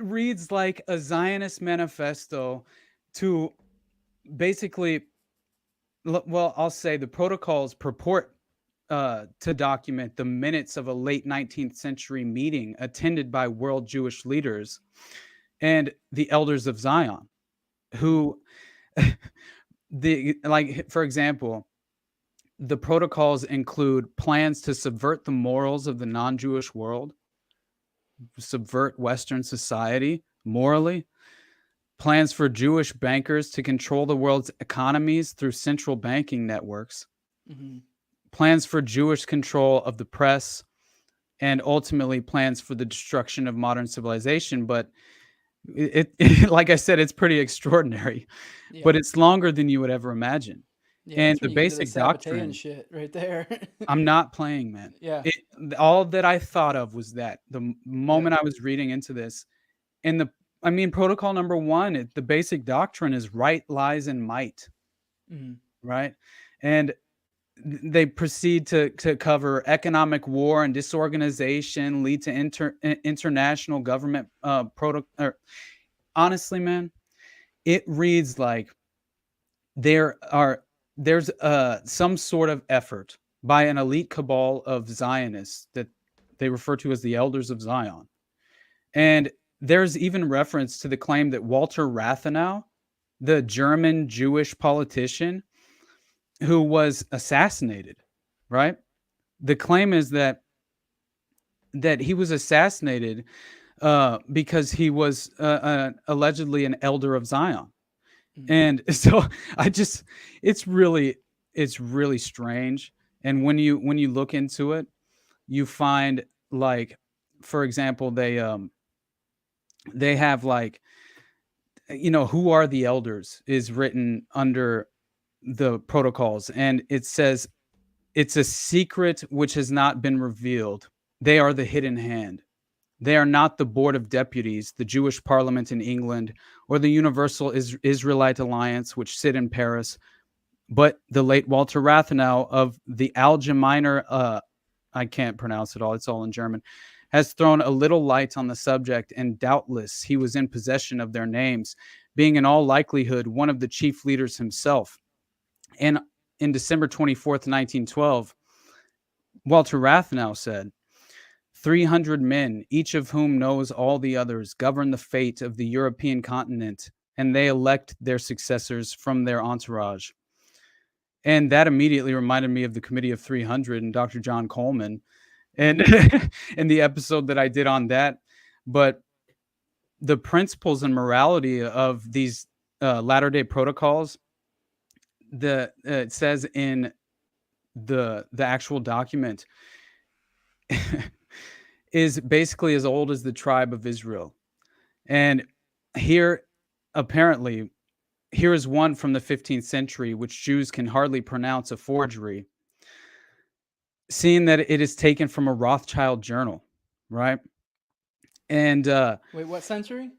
reads like a Zionist manifesto to basically, well, I'll say the protocols purport to document the minutes of a late 19th century meeting attended by world Jewish leaders and the elders of Zion, who for example, the protocols include plans to subvert the morals of the non-Jewish world, subvert Western society morally, plans for Jewish bankers to control the world's economies through central banking networks, plans for Jewish control of the press, and ultimately plans for the destruction of modern civilization. But it like I said, it's pretty extraordinary, but it's longer than you would ever imagine. Yeah, And that's the when you get to basic Sabbatean doctrine, shit right there. I'm not playing, man. Yeah. All that I thought of was that the moment I was reading into this, and protocol number 1, the basic doctrine is right, lies, and might, right? And they proceed to cover economic war and disorganization, lead to international government honestly, man, it reads like there's some sort of effort by an elite cabal of Zionists that they refer to as the Elders of Zion. And there's even reference to the claim that Walter Rathenau, the German Jewish politician who was assassinated, right? The claim is that he was assassinated because he was allegedly an elder of Zion. And so it's really strange. And when you look into it, you find, like, for example, they have, like, who are the elders is written under the protocols, and it says it's a secret which has not been revealed. They are the hidden hand. They are not the Board of Deputies, the Jewish Parliament in England, or the Universal Israelite Alliance, which sit in Paris, but the late Walter Rathenau of the Allgemeiner, I can't pronounce it all, it's all in German, has thrown a little light on the subject, and doubtless he was in possession of their names, being in all likelihood one of the chief leaders himself. And in December 24th, 1912, Walter Rathenau said, 300 men, each of whom knows all the others, govern the fate of the European continent, and they elect their successors from their entourage. And that immediately reminded me of the Committee of 300 and Dr. John Coleman, and in the episode that I did on that. But the principles and morality of these Latter-day Protocols, it says in the actual document, is basically as old as the tribe of Israel. And here is one from the 15th century, which Jews can hardly pronounce a forgery, seeing that it is taken from a Rothschild journal, right? And wait, what century?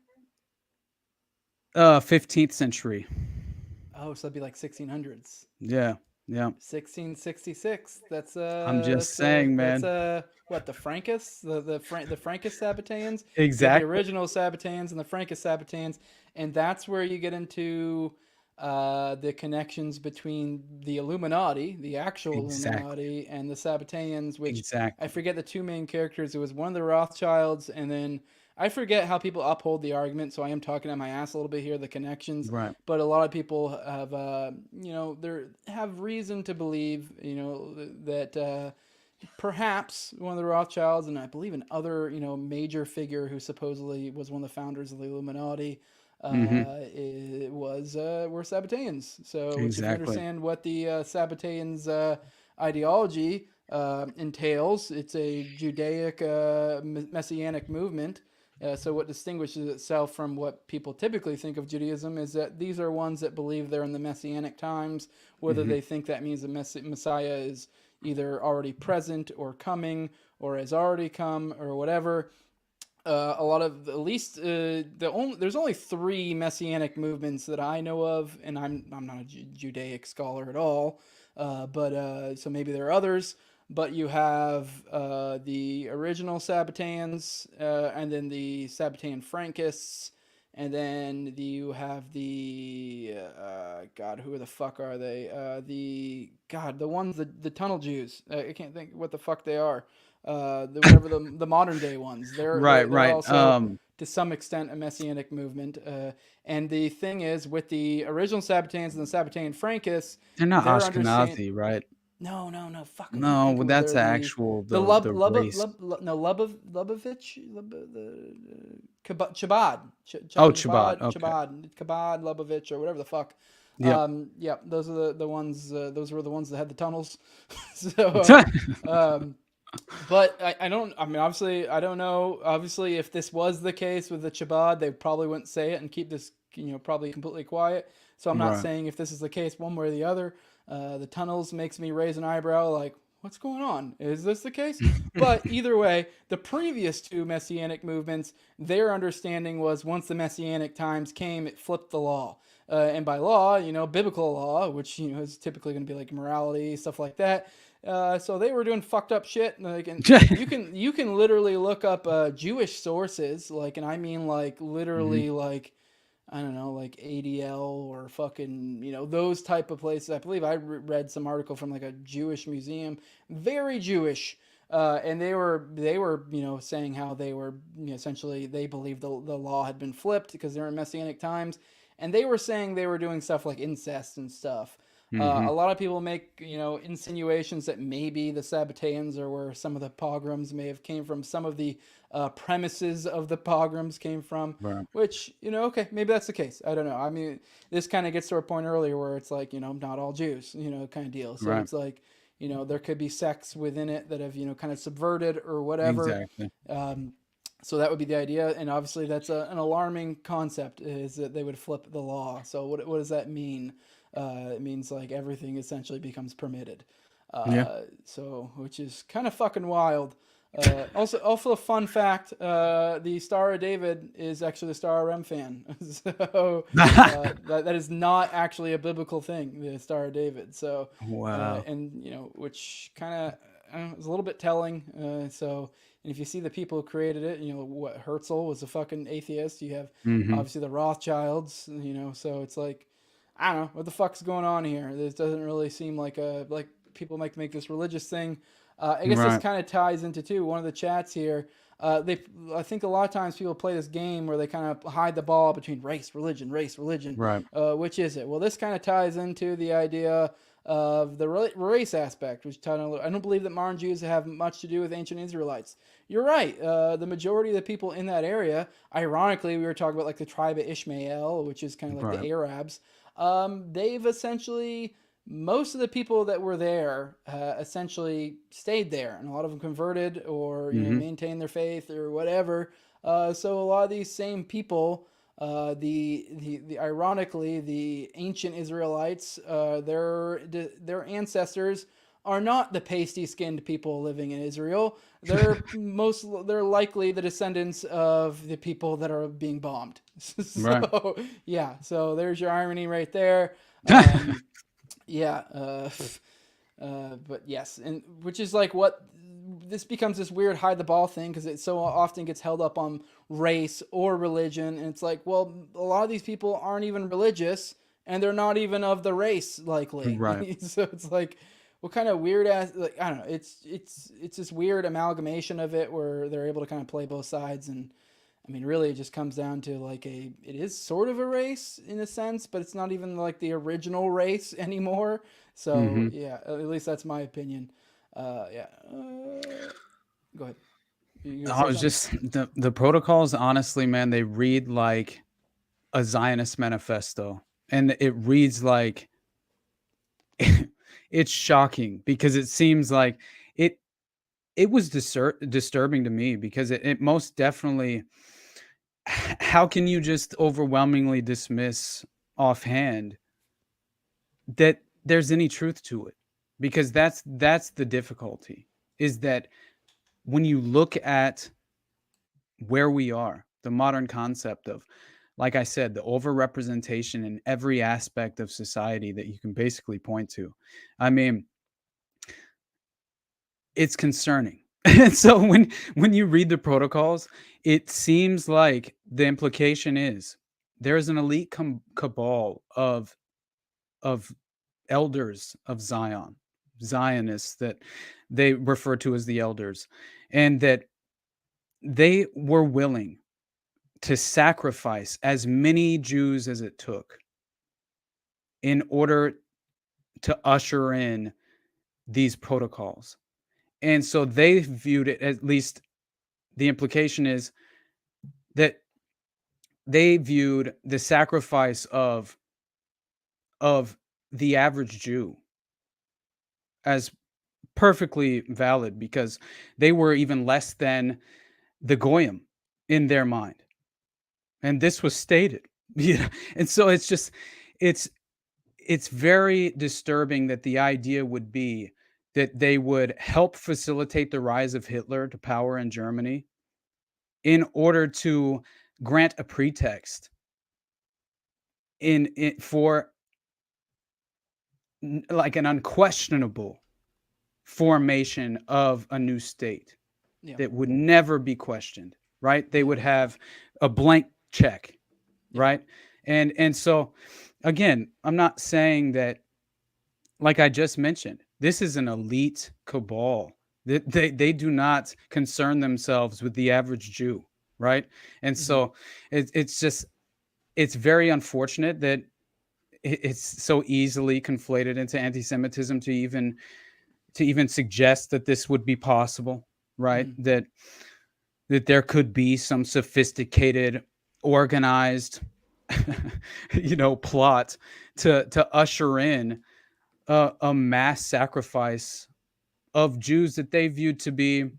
15th century. Oh, so that'd be like 1600s. Yeah. 1666. That's I'm just saying, man. That's what, the Frankists, the Frankist Sabbateans? Exactly. The original Sabbateans and the Frankist Sabbateans, and that's where you get into the connections between the Illuminati, the actual Illuminati, and the Sabbateans, which I forget the two main characters. It was one of the Rothschilds, and then I forget how people uphold the argument, so I am talking on my ass a little bit here, the connections. Right. But a lot of people have, have reason to believe, that perhaps one of the Rothschilds, and I believe another, major figure who supposedly was one of the founders of the Illuminati, were Sabbateans. So if you understand what the Sabbateans ideology entails, it's a Judaic messianic movement. So what distinguishes itself from what people typically think of Judaism is that these are ones that believe they're in the Messianic times, whether they think that means the Messiah is either already present or coming or has already come or whatever. A lot of, at least there's only 3 messianic movements that I know of, and I'm not a Judaic scholar at all, but so maybe there are others. But you have the original Sabbateans, and then the Sabbatean Frankists, and then you have the God, who the fuck are they? The ones, the tunnel Jews. I can't think what the fuck they are. Whatever the modern day ones. They're also to some extent a messianic movement. And the thing is, with the original Sabbateans and the Sabbatean Frankists, they're not Ashkenazi, right? No, fuck. No, well, that's the race. Lubavitch, Chabad. Chabad. Okay. Chabad, Lubavitch, or whatever the fuck. Yeah. Those are the ones. Those were the ones that had the tunnels. So, but I don't. I mean, obviously, I don't know. Obviously, if this was the case with the Chabad, they probably wouldn't say it and keep this, probably completely quiet. So I'm not saying if this is the case one way or the other. The tunnels makes me raise an eyebrow like, what's going on? Is this the case? But either way, the previous 2 messianic movements, their understanding was once the messianic times came, it flipped the law. And by law, biblical law, which, is typically going to be like morality, stuff like that. So they were doing fucked up shit. Like, and you can literally look up Jewish sources, like, and I mean like literally like, I don't know, like ADL or fucking, those type of places. I believe I read some article from like a Jewish museum, very Jewish. And they were, saying how they were, essentially they believed the law had been flipped because they were in Messianic times. And they were saying they were doing stuff like incest and stuff. A lot of people make, insinuations that maybe the Sabbateans are where some of the pogroms may have came from. Some of the premises of the pogroms came from, which, okay, maybe that's the case. I don't know. I mean, this kind of gets to our point earlier where it's like, not all Jews, kind of deal. So it's like, there could be sects within it that have, kind of subverted or whatever. Exactly. So that would be the idea. And obviously that's an alarming concept, is that they would flip the law. So what does that mean? It means like everything essentially becomes permitted. So, which is kind of fucking wild. Also a fun fact, the Star of David is actually the Star of Rem fan. So that is not actually a biblical thing, the Star of David. So, wow. And, which kind of is a little bit telling. So, and if you see the people who created it, what Herzl was a fucking atheist. You have obviously the Rothschilds, so it's like, I don't know what the fuck's going on here. This doesn't really seem like people make this religious thing. I guess this kind of ties into too one of the chats here. I think a lot of times people play this game where they kind of hide the ball between race, religion. Right. Which is it? Well, this kind of ties into the idea of the race aspect, which I don't believe that modern Jews have much to do with ancient Israelites. You're right. The majority of the people in that area, ironically, we were talking about like the tribe of Ishmael, which is kind of like the Arabs. They've essentially, most of the people that were there essentially stayed there, and a lot of them converted or maintained their faith or whatever. So a lot of these same people, ironically, the ancient Israelites, their ancestors are not the pasty-skinned people living in Israel. They're likely the descendants of the people that are being bombed. So, so there's your irony right there. But yes, and which is like what this becomes this weird hide the ball thing, because it so often gets held up on race or religion, and it's like, well, a lot of these people aren't even religious, and they're not even of the race, likely. Right. So it's like, what kind of weird ass, like, I don't know, it's this weird amalgamation of it where they're able to kind of play both sides. And I mean, really it just comes down to like it is sort of a race in a sense, but it's not even like the original race anymore. So yeah, at least that's my opinion. Go ahead. I was just the protocols, honestly, man, they read like a Zionist manifesto, and it reads like it's shocking, because it seems like it was disturbing to me, because it most definitely how can you just overwhelmingly dismiss offhand that there's any truth to it? Because that's the difficulty, is that when you look at where we are, the modern concept of, like I said, the overrepresentation in every aspect of society that you can basically point to. I mean, it's concerning. And so when you read the protocols, it seems like the implication is there's an elite cabal of elders of Zion, Zionists that they refer to as the elders, and that they were willing to sacrifice as many Jews as it took in order to usher in these protocols. And so they viewed it, at least the implication is that they viewed the sacrifice of the average Jew as perfectly valid, because they were even less than the goyim in their mind. And this was stated. Yeah. And so it's just it's very disturbing that the idea would be that they would help facilitate the rise of Hitler to power in Germany in order to grant a pretext for like an unquestionable formation of a new state that would never be questioned, right? They would have a blank check, right? And so again, I'm not saying that, like I just mentioned, this is an elite cabal. They do not concern themselves with the average Jew, right? And so it's very unfortunate that it's so easily conflated into anti-Semitism to even suggest that this would be possible, right? That there could be some sophisticated, organized, plot to usher in a mass sacrifice of Jews that they viewed to be,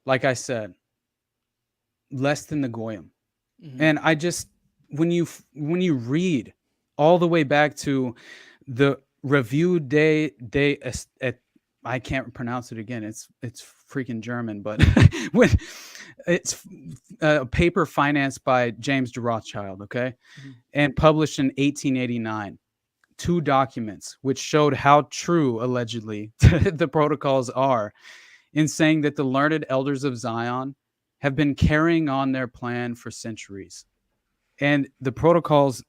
like I said, less than the goyim. And I just, when you read all the way back to the Revue des I can't pronounce it again. It's freaking German, but when it's a paper financed by James de Rothschild, okay, and published in 1889. 2 documents which showed how true, allegedly, the protocols are in saying that the learned elders of Zion have been carrying on their plan for centuries. And the protocols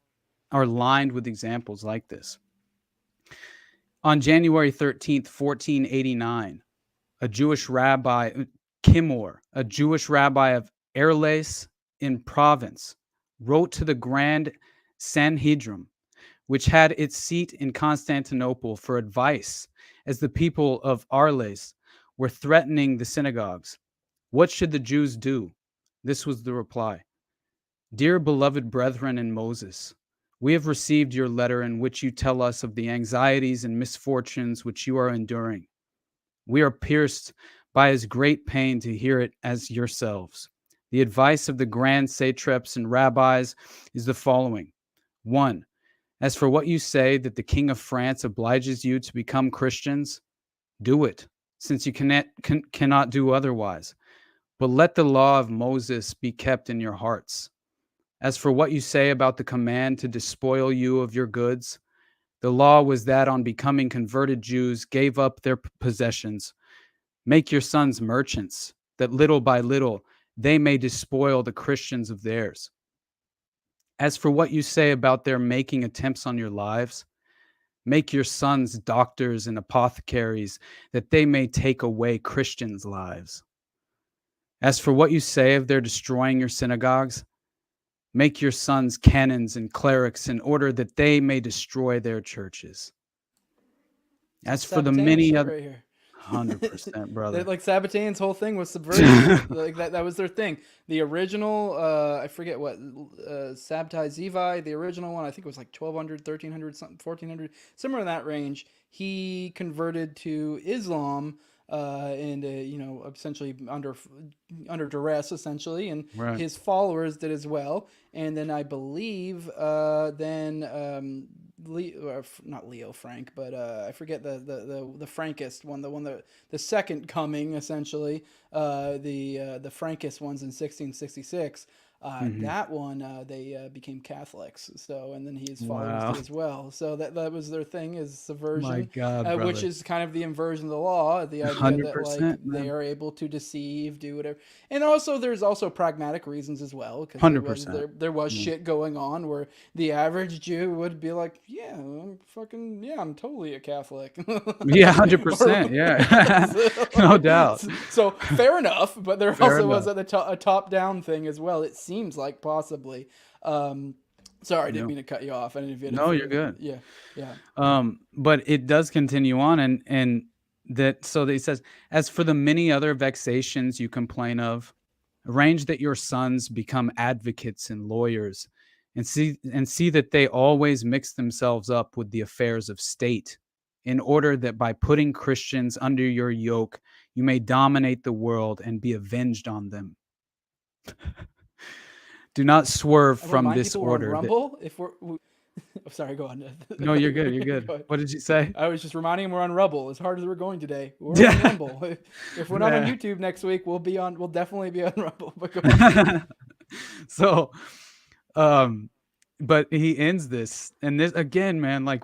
are lined with examples like this. On January 13th, 1489, a Jewish rabbi, Kimor, a Jewish rabbi of Erles in Provence, wrote to the Grand Sanhedrin, which had its seat in Constantinople, for advice, as the people of Arles were threatening the synagogues. What should the Jews do? This was the reply. Dear beloved brethren in Moses, we have received your letter in which you tell us of the anxieties and misfortunes which you are enduring. We are pierced by as great pain to hear it as yourselves. The advice of the grand satraps and rabbis is the following. 1. As for what you say that the King of France obliges you to become Christians, do it, since you cannot do otherwise. But let the law of Moses be kept in your hearts. As for what you say about the command to despoil you of your goods, the law was that on becoming converted Jews gave up their possessions. Make your sons merchants, that little by little they may despoil the Christians of theirs. As for what you say about their making attempts on your lives, make your sons doctors and apothecaries, that they may take away Christians' lives. As for what you say of their destroying your synagogues, make your sons canons and clerics, in order that they may destroy their churches. As for the many other... Right 100%, brother. Like Sabbatean's whole thing was subversion. Like that was their thing. The original, I forget what, Sabbatai Zevi, the original one, I think it was like 1200, 1300, something, 1400, somewhere in that range. He converted to Islam and essentially under duress, essentially, and Right. his followers did as well. And then I believe not Leo Frank, but I forget the Frankist one, the second coming, essentially, the Frankist ones in 1666. That one, they became Catholics. So, and then his followers Wow. did as well. So that was their thing, is subversion, My God, which brother. is kind of the inversion of the law, the idea that 100%, like they man. are able to deceive, do whatever. And also, there's also pragmatic reasons as well, because 100%. there was shit going on where the average Jew would be like, I'm totally a Catholic. Yeah, 100%. Yeah, no doubt. So fair enough, but there Fair also was enough. a top-down thing as well. It seems like possibly. Sorry, I didn't mean to cut you off. I didn't know if you had No, you're good. Yeah. But it does continue on, and that so that he says, as for the many other vexations you complain of, arrange that your sons become advocates and lawyers, and see that they always mix themselves up with the affairs of state, in order that by putting Christians under your yoke, you may dominate the world and be avenged on them. Do not swerve from Remind this people we're on order. Rumble. Sorry, go on. No, you're good. You're good. Go ahead. What did you say? I was just reminding them we're on Rumble. As hard as we're going today, we're Yeah. on Rumble. If we're not on Nah. YouTube next week, we'll definitely be on Rumble. But go on. So, but he ends this, and this again, man, like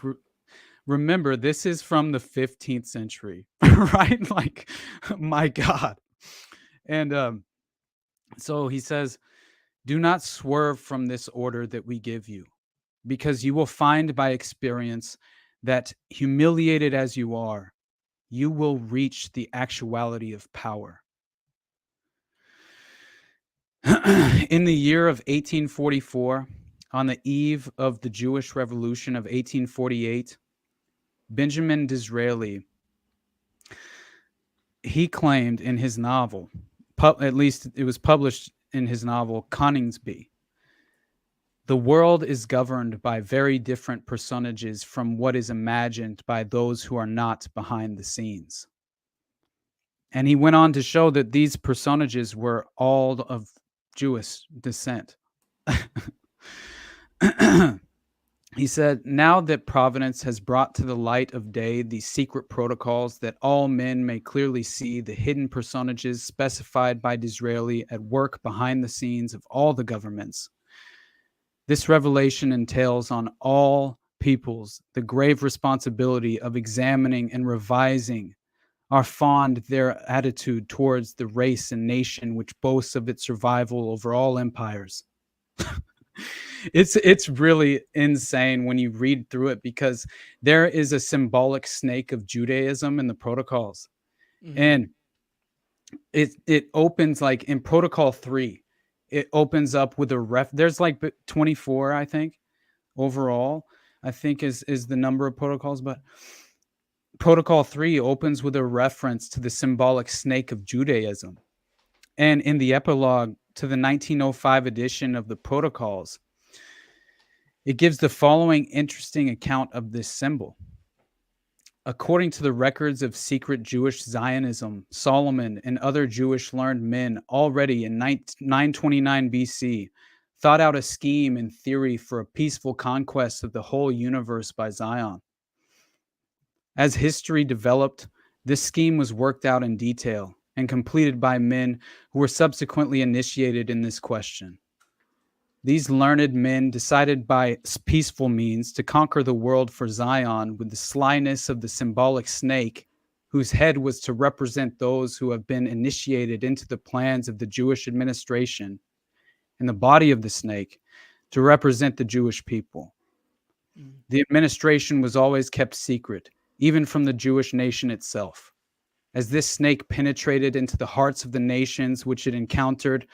remember, this is from the 15th century, right? Like, my God. And so he says, do not swerve from this order that we give you, because you will find by experience that, humiliated as you are, you will reach the actuality of power. In the year of 1844, on the eve of the Jewish Revolution of 1848, Benjamin Disraeli, he claimed in his novel, at least it was published in his novel Coningsby, the world is governed by very different personages from what is imagined by those who are not behind the scenes. And he went on to show that these personages were all of Jewish descent. He said, now that Providence has brought to the light of day these secret protocols, that all men may clearly see the hidden personages specified by Disraeli at work behind the scenes of all the governments, this revelation entails on all peoples the grave responsibility of examining and revising our fond their attitude towards the race and nation which boasts of its survival over all empires. It's really insane when you read through it, because there is a symbolic snake of Judaism in the protocols. Mm-hmm. And it opens, like in Protocol 3, it opens up with a there's like 24, I think, overall, I think is the number of protocols, but Protocol 3 opens with a reference to the symbolic snake of Judaism. And in the epilogue to the 1905 edition of the protocols, it gives the following interesting account of this symbol. According to the records of secret Jewish Zionism, Solomon and other Jewish learned men already in 929 BC thought out a scheme and theory for a peaceful conquest of the whole universe by Zion. As history developed, this scheme was worked out in detail and completed by men who were subsequently initiated in this question. These learned men decided by peaceful means to conquer the world for Zion with the slyness of the symbolic snake, whose head was to represent those who have been initiated into the plans of the Jewish administration, and the body of the snake to represent the Jewish people. The administration was always kept secret, even from the Jewish nation itself. As this snake penetrated into the hearts of the nations which it encountered,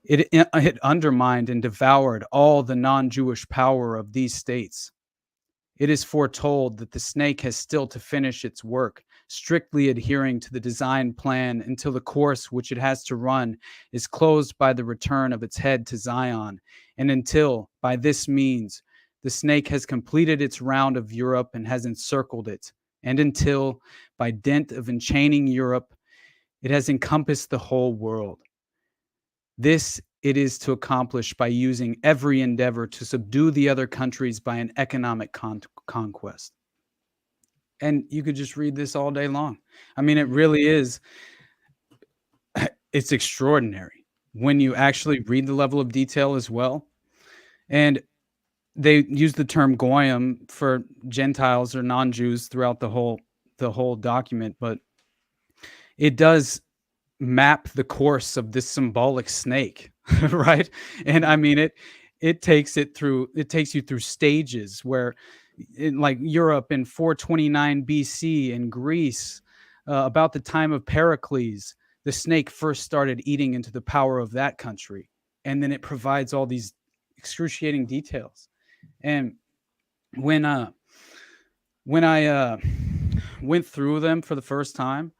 it undermined and devoured all the non-Jewish power of these states. It is foretold that the snake has still to finish its work, strictly adhering to the design plan until the course which it has to run is closed by the return of its head to Zion, and until, by this means, the snake has completed its round of Europe and has encircled it, and until, by dint of enchaining Europe, it has encompassed the whole world. This it is to accomplish by using every endeavor to subdue the other countries by an economic conquest. And you could just read this all day long. I mean, it really is. It's extraordinary when you actually read the level of detail as well. And they use the term goyim for Gentiles or non-Jews throughout the whole document, but it does map the course of this symbolic snake, right? And I mean, it takes you through stages where, in like Europe in 429 BC and Greece, about the time of Pericles, the snake first started eating into the power of that country, and then it provides all these excruciating details. And when I went through them for the first time,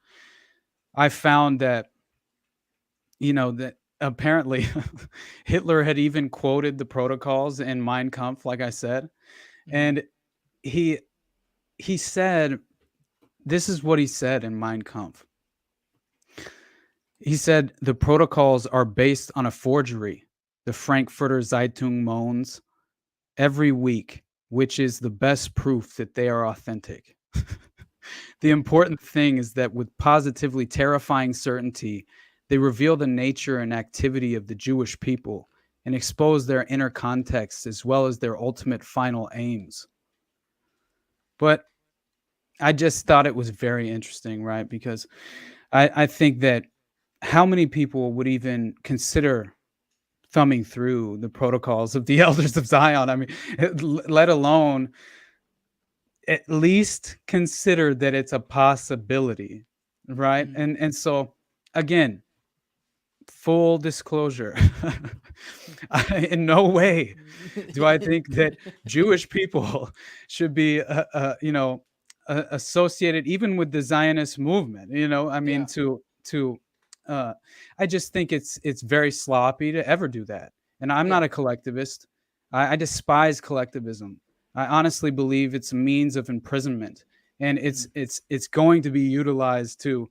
I found that, that apparently Hitler had even quoted the protocols in Mein Kampf, like I said. And he said, this is what he said in Mein Kampf. He said, the protocols are based on a forgery, the Frankfurter Zeitung moans, every week, which is the best proof that they are authentic. The important thing is that with positively terrifying certainty, they reveal the nature and activity of the Jewish people and expose their inner context as well as their ultimate final aims. But I just thought it was very interesting, right? Because I think that how many people would even consider thumbing through the protocols of the elders of Zion? I mean, let alone at least consider that it's a possibility, right? And so, again, full disclosure, in no way do I think that Jewish people should be, associated even with the Zionist movement. I mean, I just think it's very sloppy to ever do that. And I'm not a collectivist. I despise collectivism. I honestly believe it's a means of imprisonment, and it's going to be utilized to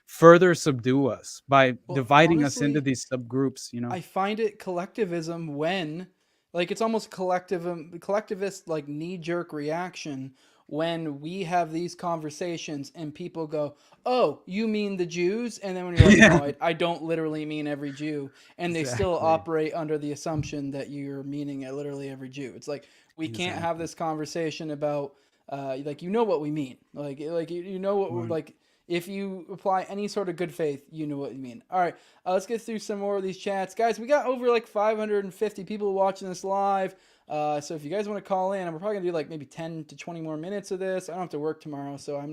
further subdue us by dividing us into these subgroups. I find it collectivism when, like, it's almost collectivist, like, knee-jerk reaction when we have these conversations and people go, oh, you mean the Jews? And then when you're like, no, I don't literally mean every Jew. And they still operate under the assumption that you're meaning literally every Jew. It's like, we can't have this conversation about, what we mean. Like what, like, if you apply any sort of good faith, you know what you mean. All right, let's get through some more of these chats. Guys, we got over like 550 people watching this live. So if you guys want to call in, we're probably gonna do like maybe 10 to 20 more minutes of this. I don't have to work tomorrow, so I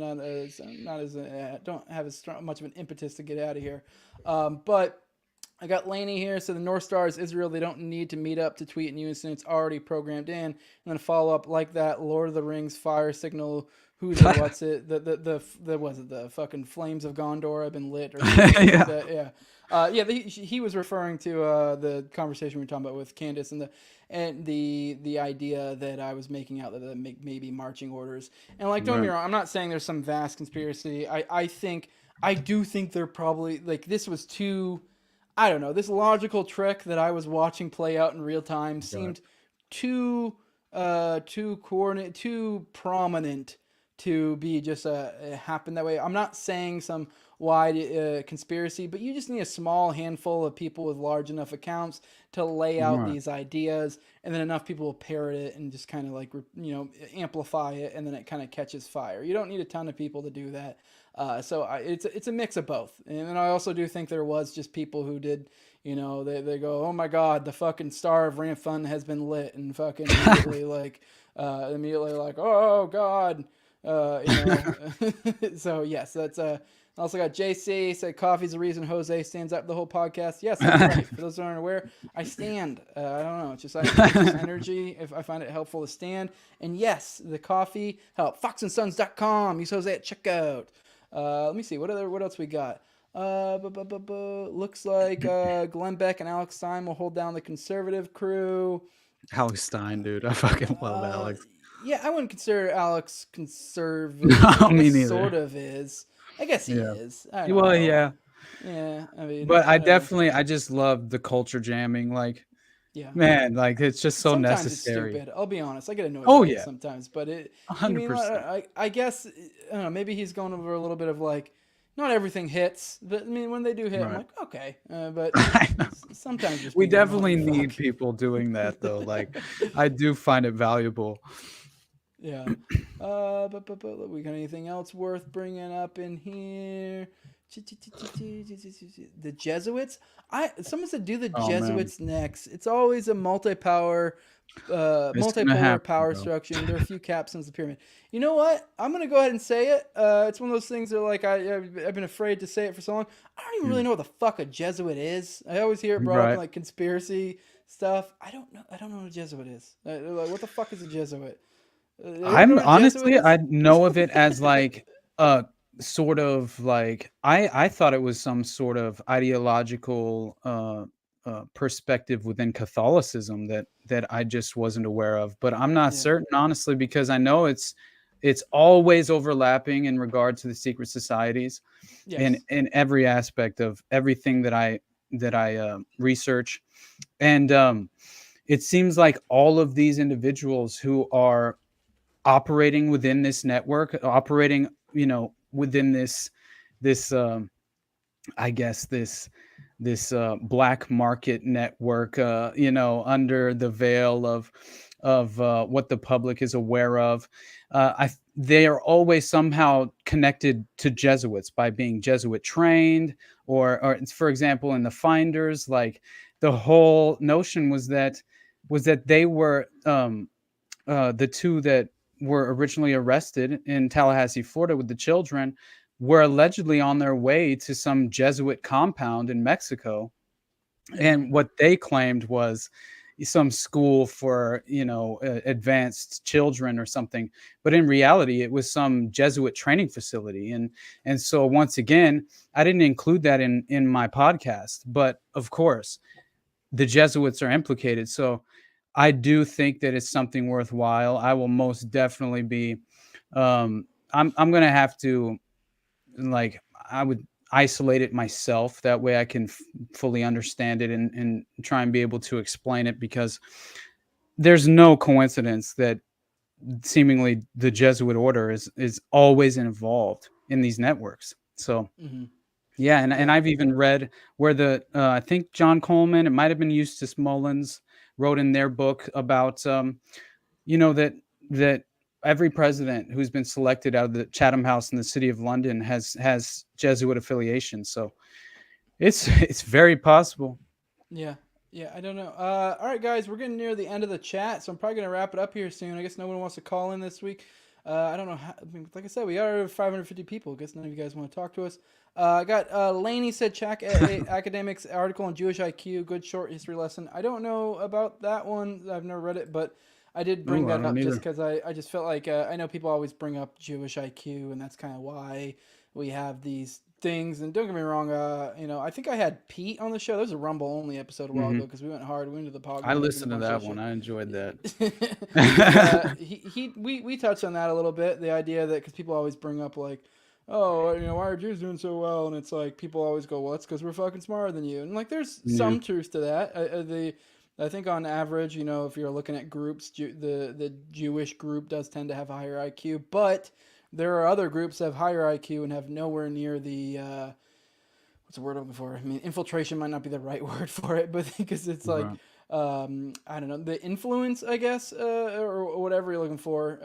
don't have as much of an impetus to get out of here. But I got Laney here. So the North Star is Israel. They don't need to meet up to tweet in unison. It's already programmed in. And then follow up like that. Lord of the Rings fire signal. Who's it? What's it? The fucking flames of Gondor have been lit. Or he was referring to the conversation we were talking about with Candace and the idea that I was making out that maybe marching orders. And like, don't get me wrong, I'm not saying there's some vast conspiracy. I do think they're probably like, this was too, I don't know, this logical trick that I was watching play out in real time seemed too coordinated, too prominent to be just happen that way. I'm not saying some wide conspiracy, but you just need a small handful of people with large enough accounts to lay out these ideas, and then enough people will parrot it and just kind of like, amplify it, and then it kind of catches fire. You don't need a ton of people to do that. So it's a mix of both. And then I also do think there was just people who did, they go, oh my God, the fucking star of Ramp Fun has been lit, and fucking immediately like, oh God. So yes, that's also got JC said coffee's the reason Jose stands up the whole podcast. Yes, that's right. For those who aren't aware, I stand. I don't know, it's just energy. If I find it helpful to stand, and yes, the coffee help. FoxandSons.com. Use Jose at checkout. Let me see what else we got. Looks like Glenn Beck and Alex Stein will hold down the conservative crew. Alex Stein, dude, I fucking love Alex. Yeah, I wouldn't consider Alex conservative. No, I me guess neither. sort of is. I guess he Yeah. is. I don't Well, know. yeah. Yeah, I mean, But I I don't know. definitely, I just love the culture jamming. Like, Yeah. man, like it's just so Sometimes it's necessary. stupid. I'll be honest. I get annoyed Oh by it yeah, sometimes, but I mean, 100%. I guess I don't know. Maybe he's going over a little bit of like, not everything hits, but I mean, when they do hit, I'm Right. like, okay. But I know. sometimes just We being a definitely need motherfucker. people doing that though. Like, I do find it valuable. Yeah. But we got anything else worth bringing up in here? The Jesuits. Someone said do the Oh man, Jesuits next. It's always a multi-power, it's gonna multipolar happen, power bro. structure. And there are a few capstones of the pyramid. You know what? I'm gonna go ahead and say it. It's one of those things that like I've been afraid to say it for so long. I don't even really know what the fuck a Jesuit is. I always hear it brought up in Right. like conspiracy stuff. I don't know. I don't know what a Jesuit is. Like, what the fuck is a Jesuit? Anyone know I'm what a Jesuit honestly, is? I know of it as like a sort of like I thought it was some sort of ideological perspective within Catholicism that I just wasn't aware of. But I'm not Yeah. certain, honestly, because I know it's always overlapping in regard to the secret societies Yes. in every aspect of everything that I research, and it seems like all of these individuals who are operating within this network, operating, within this I guess this black market network, under the veil of what the public is aware of. They are always somehow connected to Jesuits by being Jesuit trained, or for example, in the Finders, like the whole notion was that they were the two that were originally arrested in Tallahassee, Florida, with the children, were allegedly on their way to some Jesuit compound in Mexico. And what they claimed was some school for, advanced children or something. But in reality, it was some Jesuit training facility. And so once again, I didn't include that in my podcast. But of course, the Jesuits are implicated. So I do think that it's something worthwhile. I will most definitely be. I'm gonna have to, like, I would isolate it myself. That way, I can fully understand it and try and be able to explain it, because there's no coincidence that seemingly the Jesuit order is always involved in these networks. So Mm-hmm. yeah, and I've even read where I think John Coleman, it might have been Eustace Mullins, wrote in their book about that every president who's been selected out of the Chatham House in the City of London has Jesuit affiliation. So it's very possible. Yeah. Yeah, I don't know. All right, guys, we're getting near the end of the chat, so I'm probably going to wrap it up here soon. I guess no one wants to call in this week. I don't know. I mean, like I said, we got over 550 people. I guess none of you guys want to talk to us. I got Laney said, check academics article on Jewish IQ, good short history lesson. I don't know about that one. I've never read it, but I did bring Ooh, I that don't up just either. because I just felt like I know people always bring up Jewish IQ, and that's kind of why we have these things. And don't get me wrong, I think I had Pete on the show. There was a Rumble only episode a while ago because we went hard. We went into the podcast. I listened to that one. I enjoyed that. We touched on that a little bit. The idea that because people always bring up like, oh, why are Jews doing so well? And it's like people always go, well, it's because we're fucking smarter than you. And like, there's some truth to that. I think on average, if you're looking at groups, the Jewish group does tend to have a higher IQ, but there are other groups that have higher IQ and have nowhere near the what's the word I'm looking for? I mean, infiltration might not be the right word for it, but because it's like Right. I don't know, the influence, I guess, or whatever you're looking for.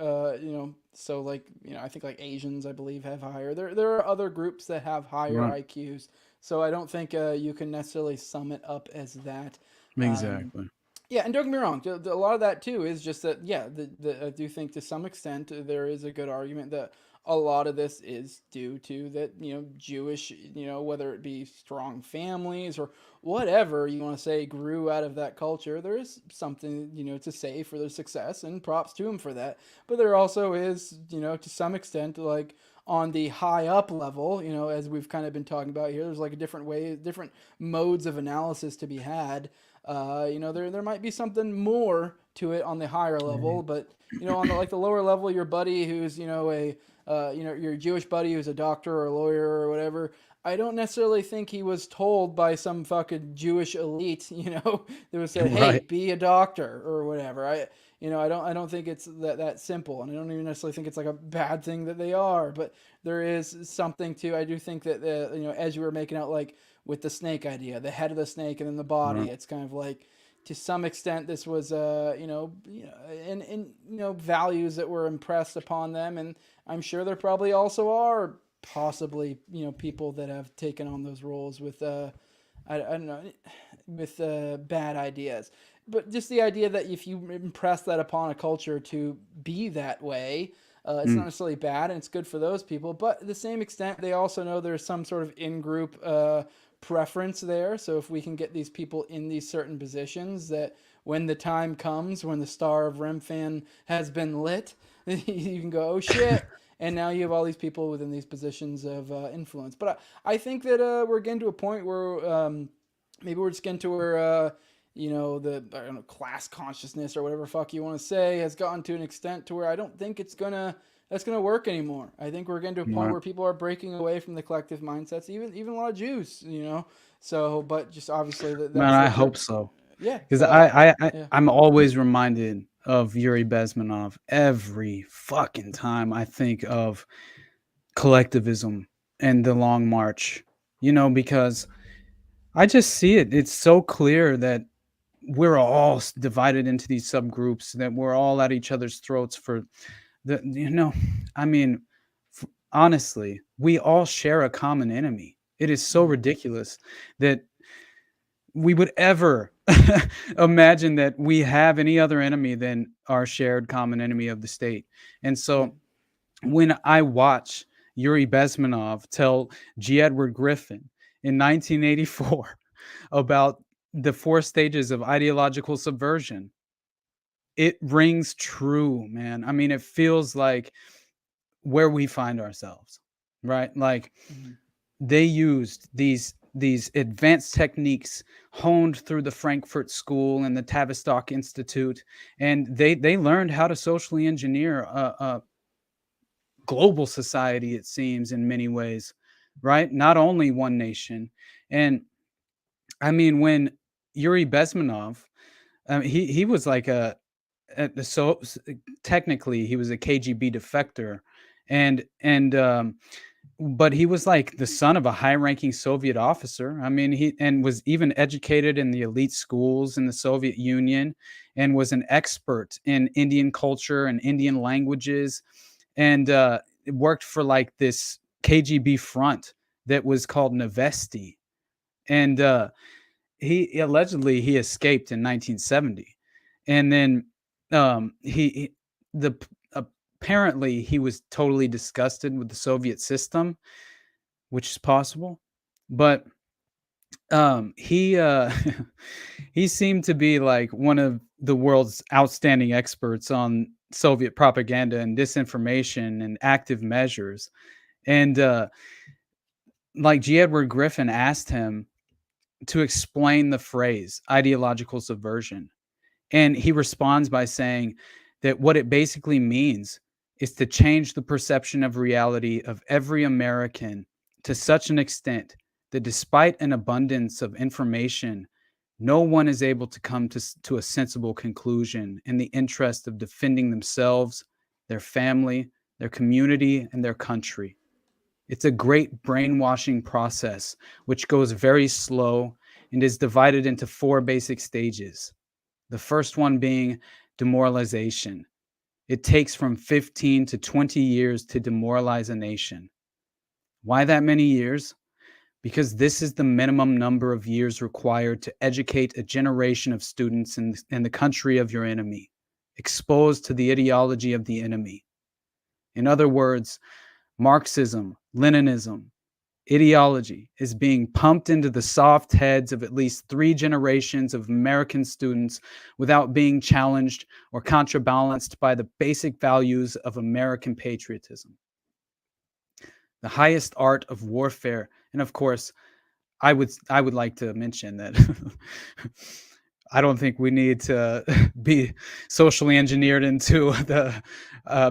So like I think like Asians, I believe, have higher. There are other groups that have higher Right. IQs. So I don't think you can necessarily sum it up as that. Exactly. Yeah, and don't get me wrong. A lot of that too is just that. Yeah, I do think to some extent there is a good argument that a lot of this is due to that. Jewish. Whether it be strong families or whatever you want to say grew out of that culture. There is something to say for their success, and props to them for that. But there also is to some extent like on the high up level, as we've kind of been talking about here. There's like a different way, different modes of analysis to be had. There might be something more to it on the higher level, but on the lower level, your buddy who's your Jewish buddy who's a doctor or a lawyer or whatever. I don't necessarily think he was told by some fucking Jewish elite, that was said, "Hey, Right. be a doctor" or whatever. I don't think it's that simple, and I don't even necessarily think it's like a bad thing that they are. But there is something to. I do think that as you were making out, like with the snake idea, the head of the snake and then the body, it's kind of like, to some extent, this was values that were impressed upon them, and I'm sure there probably also are possibly people that have taken on those roles with I don't know, with bad ideas. But just the idea that if you impress that upon a culture to be that way, it's not necessarily bad, and it's good for those people. But to the same extent, they also know there's some sort of in-group preference there. So if we can get these people in these certain positions, that when the time comes, when the star of Remphan has been lit, you can go, oh shit. And now you have all these people within these positions of influence. But I think that we're getting to a point where maybe we're just getting to where, the class consciousness or whatever fuck you want to say has gotten to an extent to where I don't think that's gonna work anymore. I think we're getting to a point where people are breaking away from the collective mindsets, even a lot of Jews, So, but just obviously Man, I hope so. Yeah, because I'm always reminded of Yuri Bezmenov every fucking time I think of collectivism and the Long March, because I just see it. It's so clear that we're all divided into these subgroups, that we're all at each other's throats for honestly, we all share a common enemy. It is so ridiculous that we would ever imagine that we have any other enemy than our shared common enemy of the state. And so when I watch Yuri Bezmenov tell G. Edward Griffin in 1984 about the 4 stages of ideological subversion, it rings true, man. I mean, it feels like where we find ourselves, right? Like they used these advanced techniques honed through the Frankfurt School and the Tavistock Institute, and they learned how to socially engineer a global society, it seems, in many ways, right? Not only one nation. And I mean, when Yuri Bezmenov, he was like so technically he was a KGB defector, but he was like the son of a high-ranking Soviet officer. I mean, he was even educated in the elite schools in the Soviet Union, and was an expert in Indian culture and Indian languages, and worked for like this KGB front that was called Nevesty, and he allegedly escaped in 1970, and then apparently he was totally disgusted with the Soviet system, which is possible, but he he seemed to be like one of the world's outstanding experts on Soviet propaganda and disinformation and active measures. And like G. Edward Griffin asked him to explain the phrase ideological subversion. And he responds by saying that what it basically means is to change the perception of reality of every American to such an extent that despite an abundance of information, no one is able to come to a sensible conclusion in the interest of defending themselves, their family, their community, and their country. It's a great brainwashing process which goes very slow and is divided into 4 basic stages. The first one being demoralization. It takes from 15 to 20 years to demoralize a nation. Why that many years? Because this is the minimum number of years required to educate a generation of students in the country of your enemy, exposed to the ideology of the enemy. In other words, Marxism, Leninism, ideology is being pumped into the soft heads of at least 3 generations of American students without being challenged or counterbalanced by the basic values of American patriotism. The highest art of warfare. And of course, I would like to mention that I don't think we need to be socially engineered into the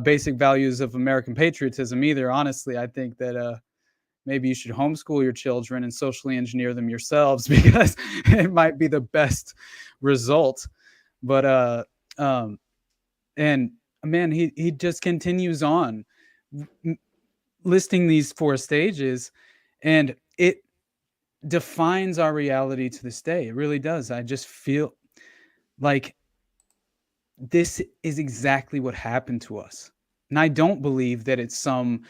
basic values of American patriotism either. Honestly, I think that maybe you should homeschool your children and socially engineer them yourselves because it might be the best result. But and man, he just continues on listing these 4 stages, and it defines our reality to this day. It really does. I just feel like this is exactly what happened to us. And I don't believe that it's some,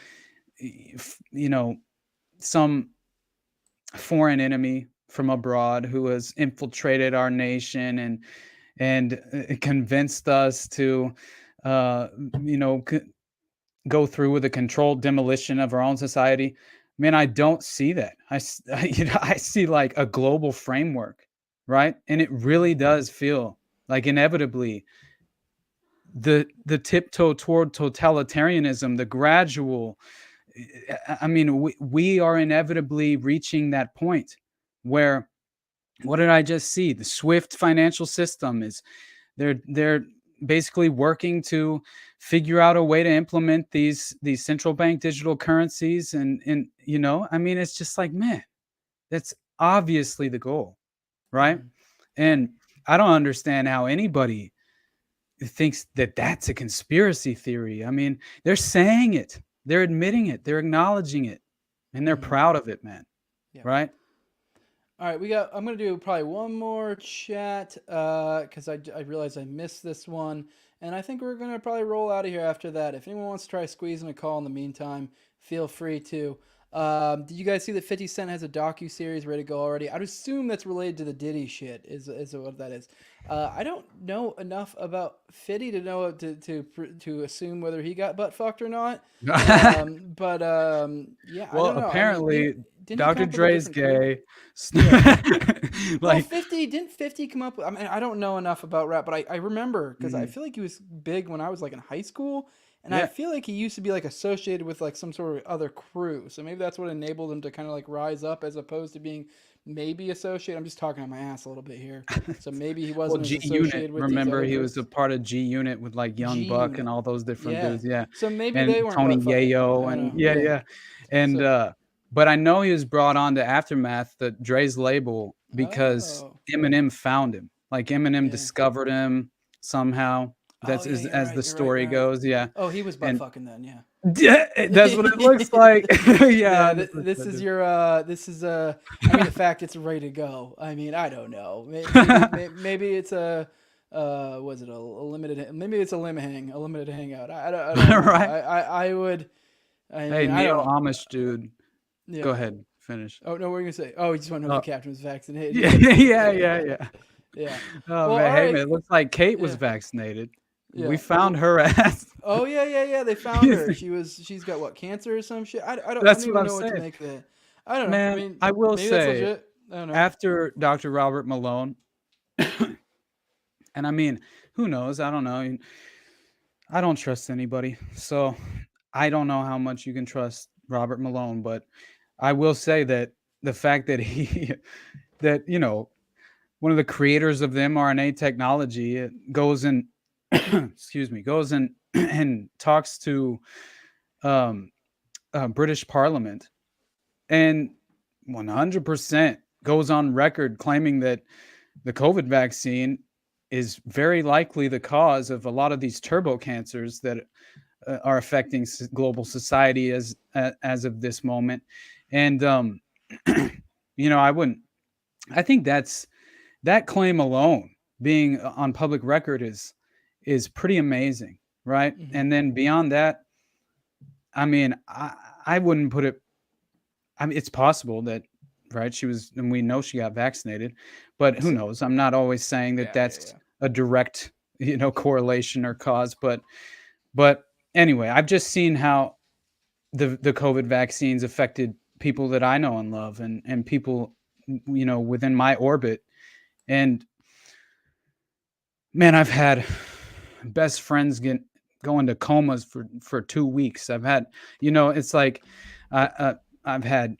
some foreign enemy from abroad who has infiltrated our nation and convinced us to, uh, you know, go through with a controlled demolition of our own society. Man, I don't see that. I see like a global framework, right? And it really does feel like inevitably the tiptoe toward totalitarianism, the gradual. I mean, we are inevitably reaching that point where, what did I just see? The SWIFT financial system is they're basically working to figure out a way to implement these central bank digital currencies, and I mean, it's just like, man, that's obviously the goal, right? And I don't understand how anybody thinks that that's a conspiracy theory. I mean, they're saying it, they're admitting it, they're acknowledging it, and they're proud of it, man. Yeah. Right? All right, I'm gonna do probably one more chat because I realized I missed this one, and I think we're gonna probably roll out of here after that. If anyone wants to try squeezing a call in the meantime, feel free to. Did you guys see that 50 Cent has a docu-series ready to go already? I'd assume that's related to the Diddy shit, is what that is. I don't know enough about 50 to know to assume whether he got butt fucked or not. Yeah, Well, I don't know. apparently, I mean, didn't he Dr. come up with a Dre's different gay. well, 50 didn't 50 come up with, I mean, I don't know enough about rap, but I remember because I feel like he was big when I was like in high school, and I feel like he used to be like associated with like some sort of other crew, so maybe that's what enabled him to kind of like rise up as opposed to being maybe associated. I'm just talking on my ass a little bit here, so maybe he wasn't as associated with Remember, these he other was a groups. part of G Unit with like Young Buck G-Unit. and all those different dudes. Yeah, So maybe and they weren't Tony butt fucking. I Yayo don't and know. yeah. And So, but I know he was brought on to Aftermath, the Dre's label, because Eminem found him. Like Eminem discovered him somehow. That's you're as right, the you're story right. goes. Yeah. Oh, he was butt And fucking then. Yeah. that's what it looks like. Yeah. This is your I mean, the fact it's ready to go. I mean, I don't know. Maybe it's a was it a limited? Maybe it's a limited hangout. I don't know. Right. I would. I Hey, mean, I Neo don't know. Amish dude. Yeah. Go ahead, finish. Oh no, what were you gonna say? Oh, you just want to know if the captain was vaccinated. Yeah. Yeah. Oh Well, man, all hey right. man, it looks like Kate was Yeah. vaccinated. Yeah. We found her ass. Oh yeah. They found her. She's got what, cancer or some shit. I don't That's even what I'm know what to saying. make of that. I don't know. Man, I mean, I will maybe that's say, legit. I don't know. after Dr. Robert Malone, and I mean, who knows? I don't know. I don't trust anybody, so I don't know how much you can trust Robert Malone, but I will say that the fact that that one of the creators of the mRNA technology goes and goes and talks to British Parliament and 100% goes on record claiming that the COVID vaccine is very likely the cause of a lot of these turbo cancers that are affecting global society as of this moment. And I think that claim alone, being on public record, is pretty amazing, right? Mm-hmm. And then beyond that, I mean, I wouldn't put it. I mean, it's possible that, right? She was, and we know she got vaccinated, but who knows? I'm not always saying that that's a direct, correlation or cause, but anyway, I've just seen how the COVID vaccines affected people that I know and love, and people, within my orbit. And man, I've had best friends go into comas for 2 weeks. I've had, it's like, I've had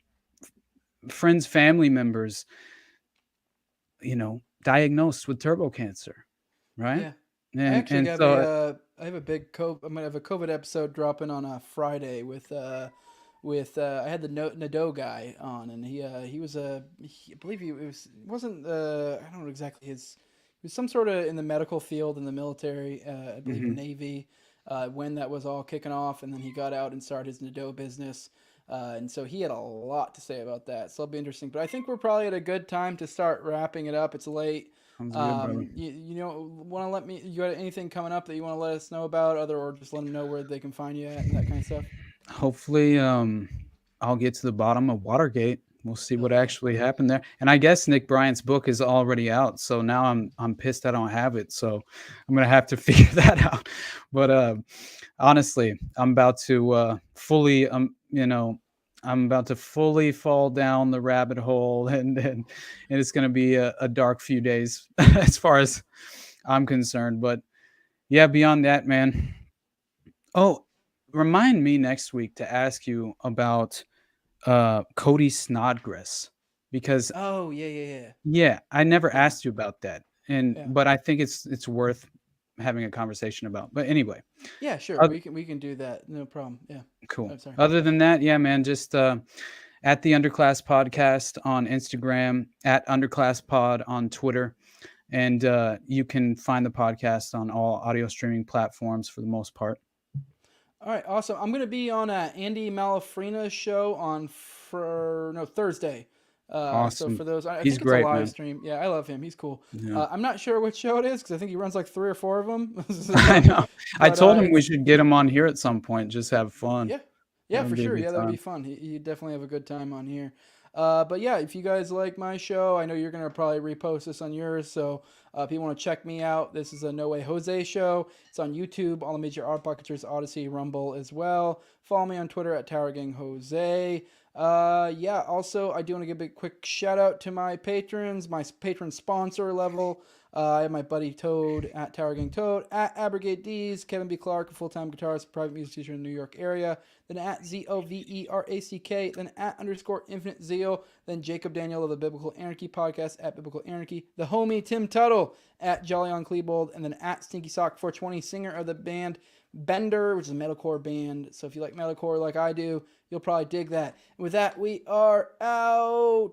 friends, family members, diagnosed with turbo cancer, right? Yeah. I And actually and have so I have a big COVID. I'm gonna have a COVID episode dropping on a Friday with I had the Nadeau guy on, and he was I believe he was wasn't I don't know exactly his he was some sort of in the medical field in the military, I believe mhm. Navy, when that was all kicking off, and then he got out and started his Nadeau business. And so he had a lot to say about that. So it'll be interesting. But I think we're probably at a good time to start wrapping it up. It's late. Sounds good, brother. You know, want to let me? You got anything coming up that you want to let us know about, other, or just let them know where they can find you at and that kind of stuff? Hopefully, I'll get to the bottom of Watergate. We'll see Hell what yeah. actually happened there. And I guess Nick Bryant's book is already out, so now I'm pissed I don't have it. So I'm gonna have to figure that out. But honestly, I'm about to fully I'm about to fully fall down the rabbit hole, and it's gonna be a dark few days as far as I'm concerned. But yeah, beyond that, man. Oh, remind me next week to ask you about Cody Snodgrass, because Oh yeah, yeah, yeah, yeah, I never yeah, asked you about that, and yeah. but I think it's worth having a conversation about. But anyway, Yeah, sure. oth- We can do that. No problem. Yeah. cool. I'm sorry. Other than that, yeah, man, just at the Underclass Podcast on Instagram, at Underclass Pod on Twitter, and you can find the podcast on all audio streaming platforms for the most part. All right, awesome. I'm gonna be on Andy Malafrina's show on Thursday. So Awesome. for those, I He's think it's a great, live man. stream. Yeah, I love him. He's cool. Yeah. I'm not sure which show it is because I think he runs like 3 or 4 of them. I know. I But told him we it's should get him on here at some point. Just have fun. yeah, That yeah, would for be a sure. good Yeah, that would be time. fun. He definitely have a good time on here. But yeah, if you guys like my show, I know you're gonna probably repost this on yours. So if you want to check me out, this is a No Way Jose show. It's on YouTube, all the major art pocketers, Odyssey, Rumble as well. Follow me on Twitter at TowerGangJose. Yeah, also I do want to give a quick shout out to my patrons, my patron sponsor level. I have my buddy Toad at Tower Gang Toad, at Abrogate D's, Kevin B. Clark, a full-time guitarist, private music teacher in the New York area, then at ZOVERACK, then at _Infinite Zeal, then Jacob Daniel of the Biblical Anarchy podcast at Biblical Anarchy, the homie Tim Tuttle at Jolly on Klebold, and then at Stinky Sock 420, singer of the band Bender, which is a metalcore band. So if you like metalcore like I do, you'll probably dig that. And with that, we are out.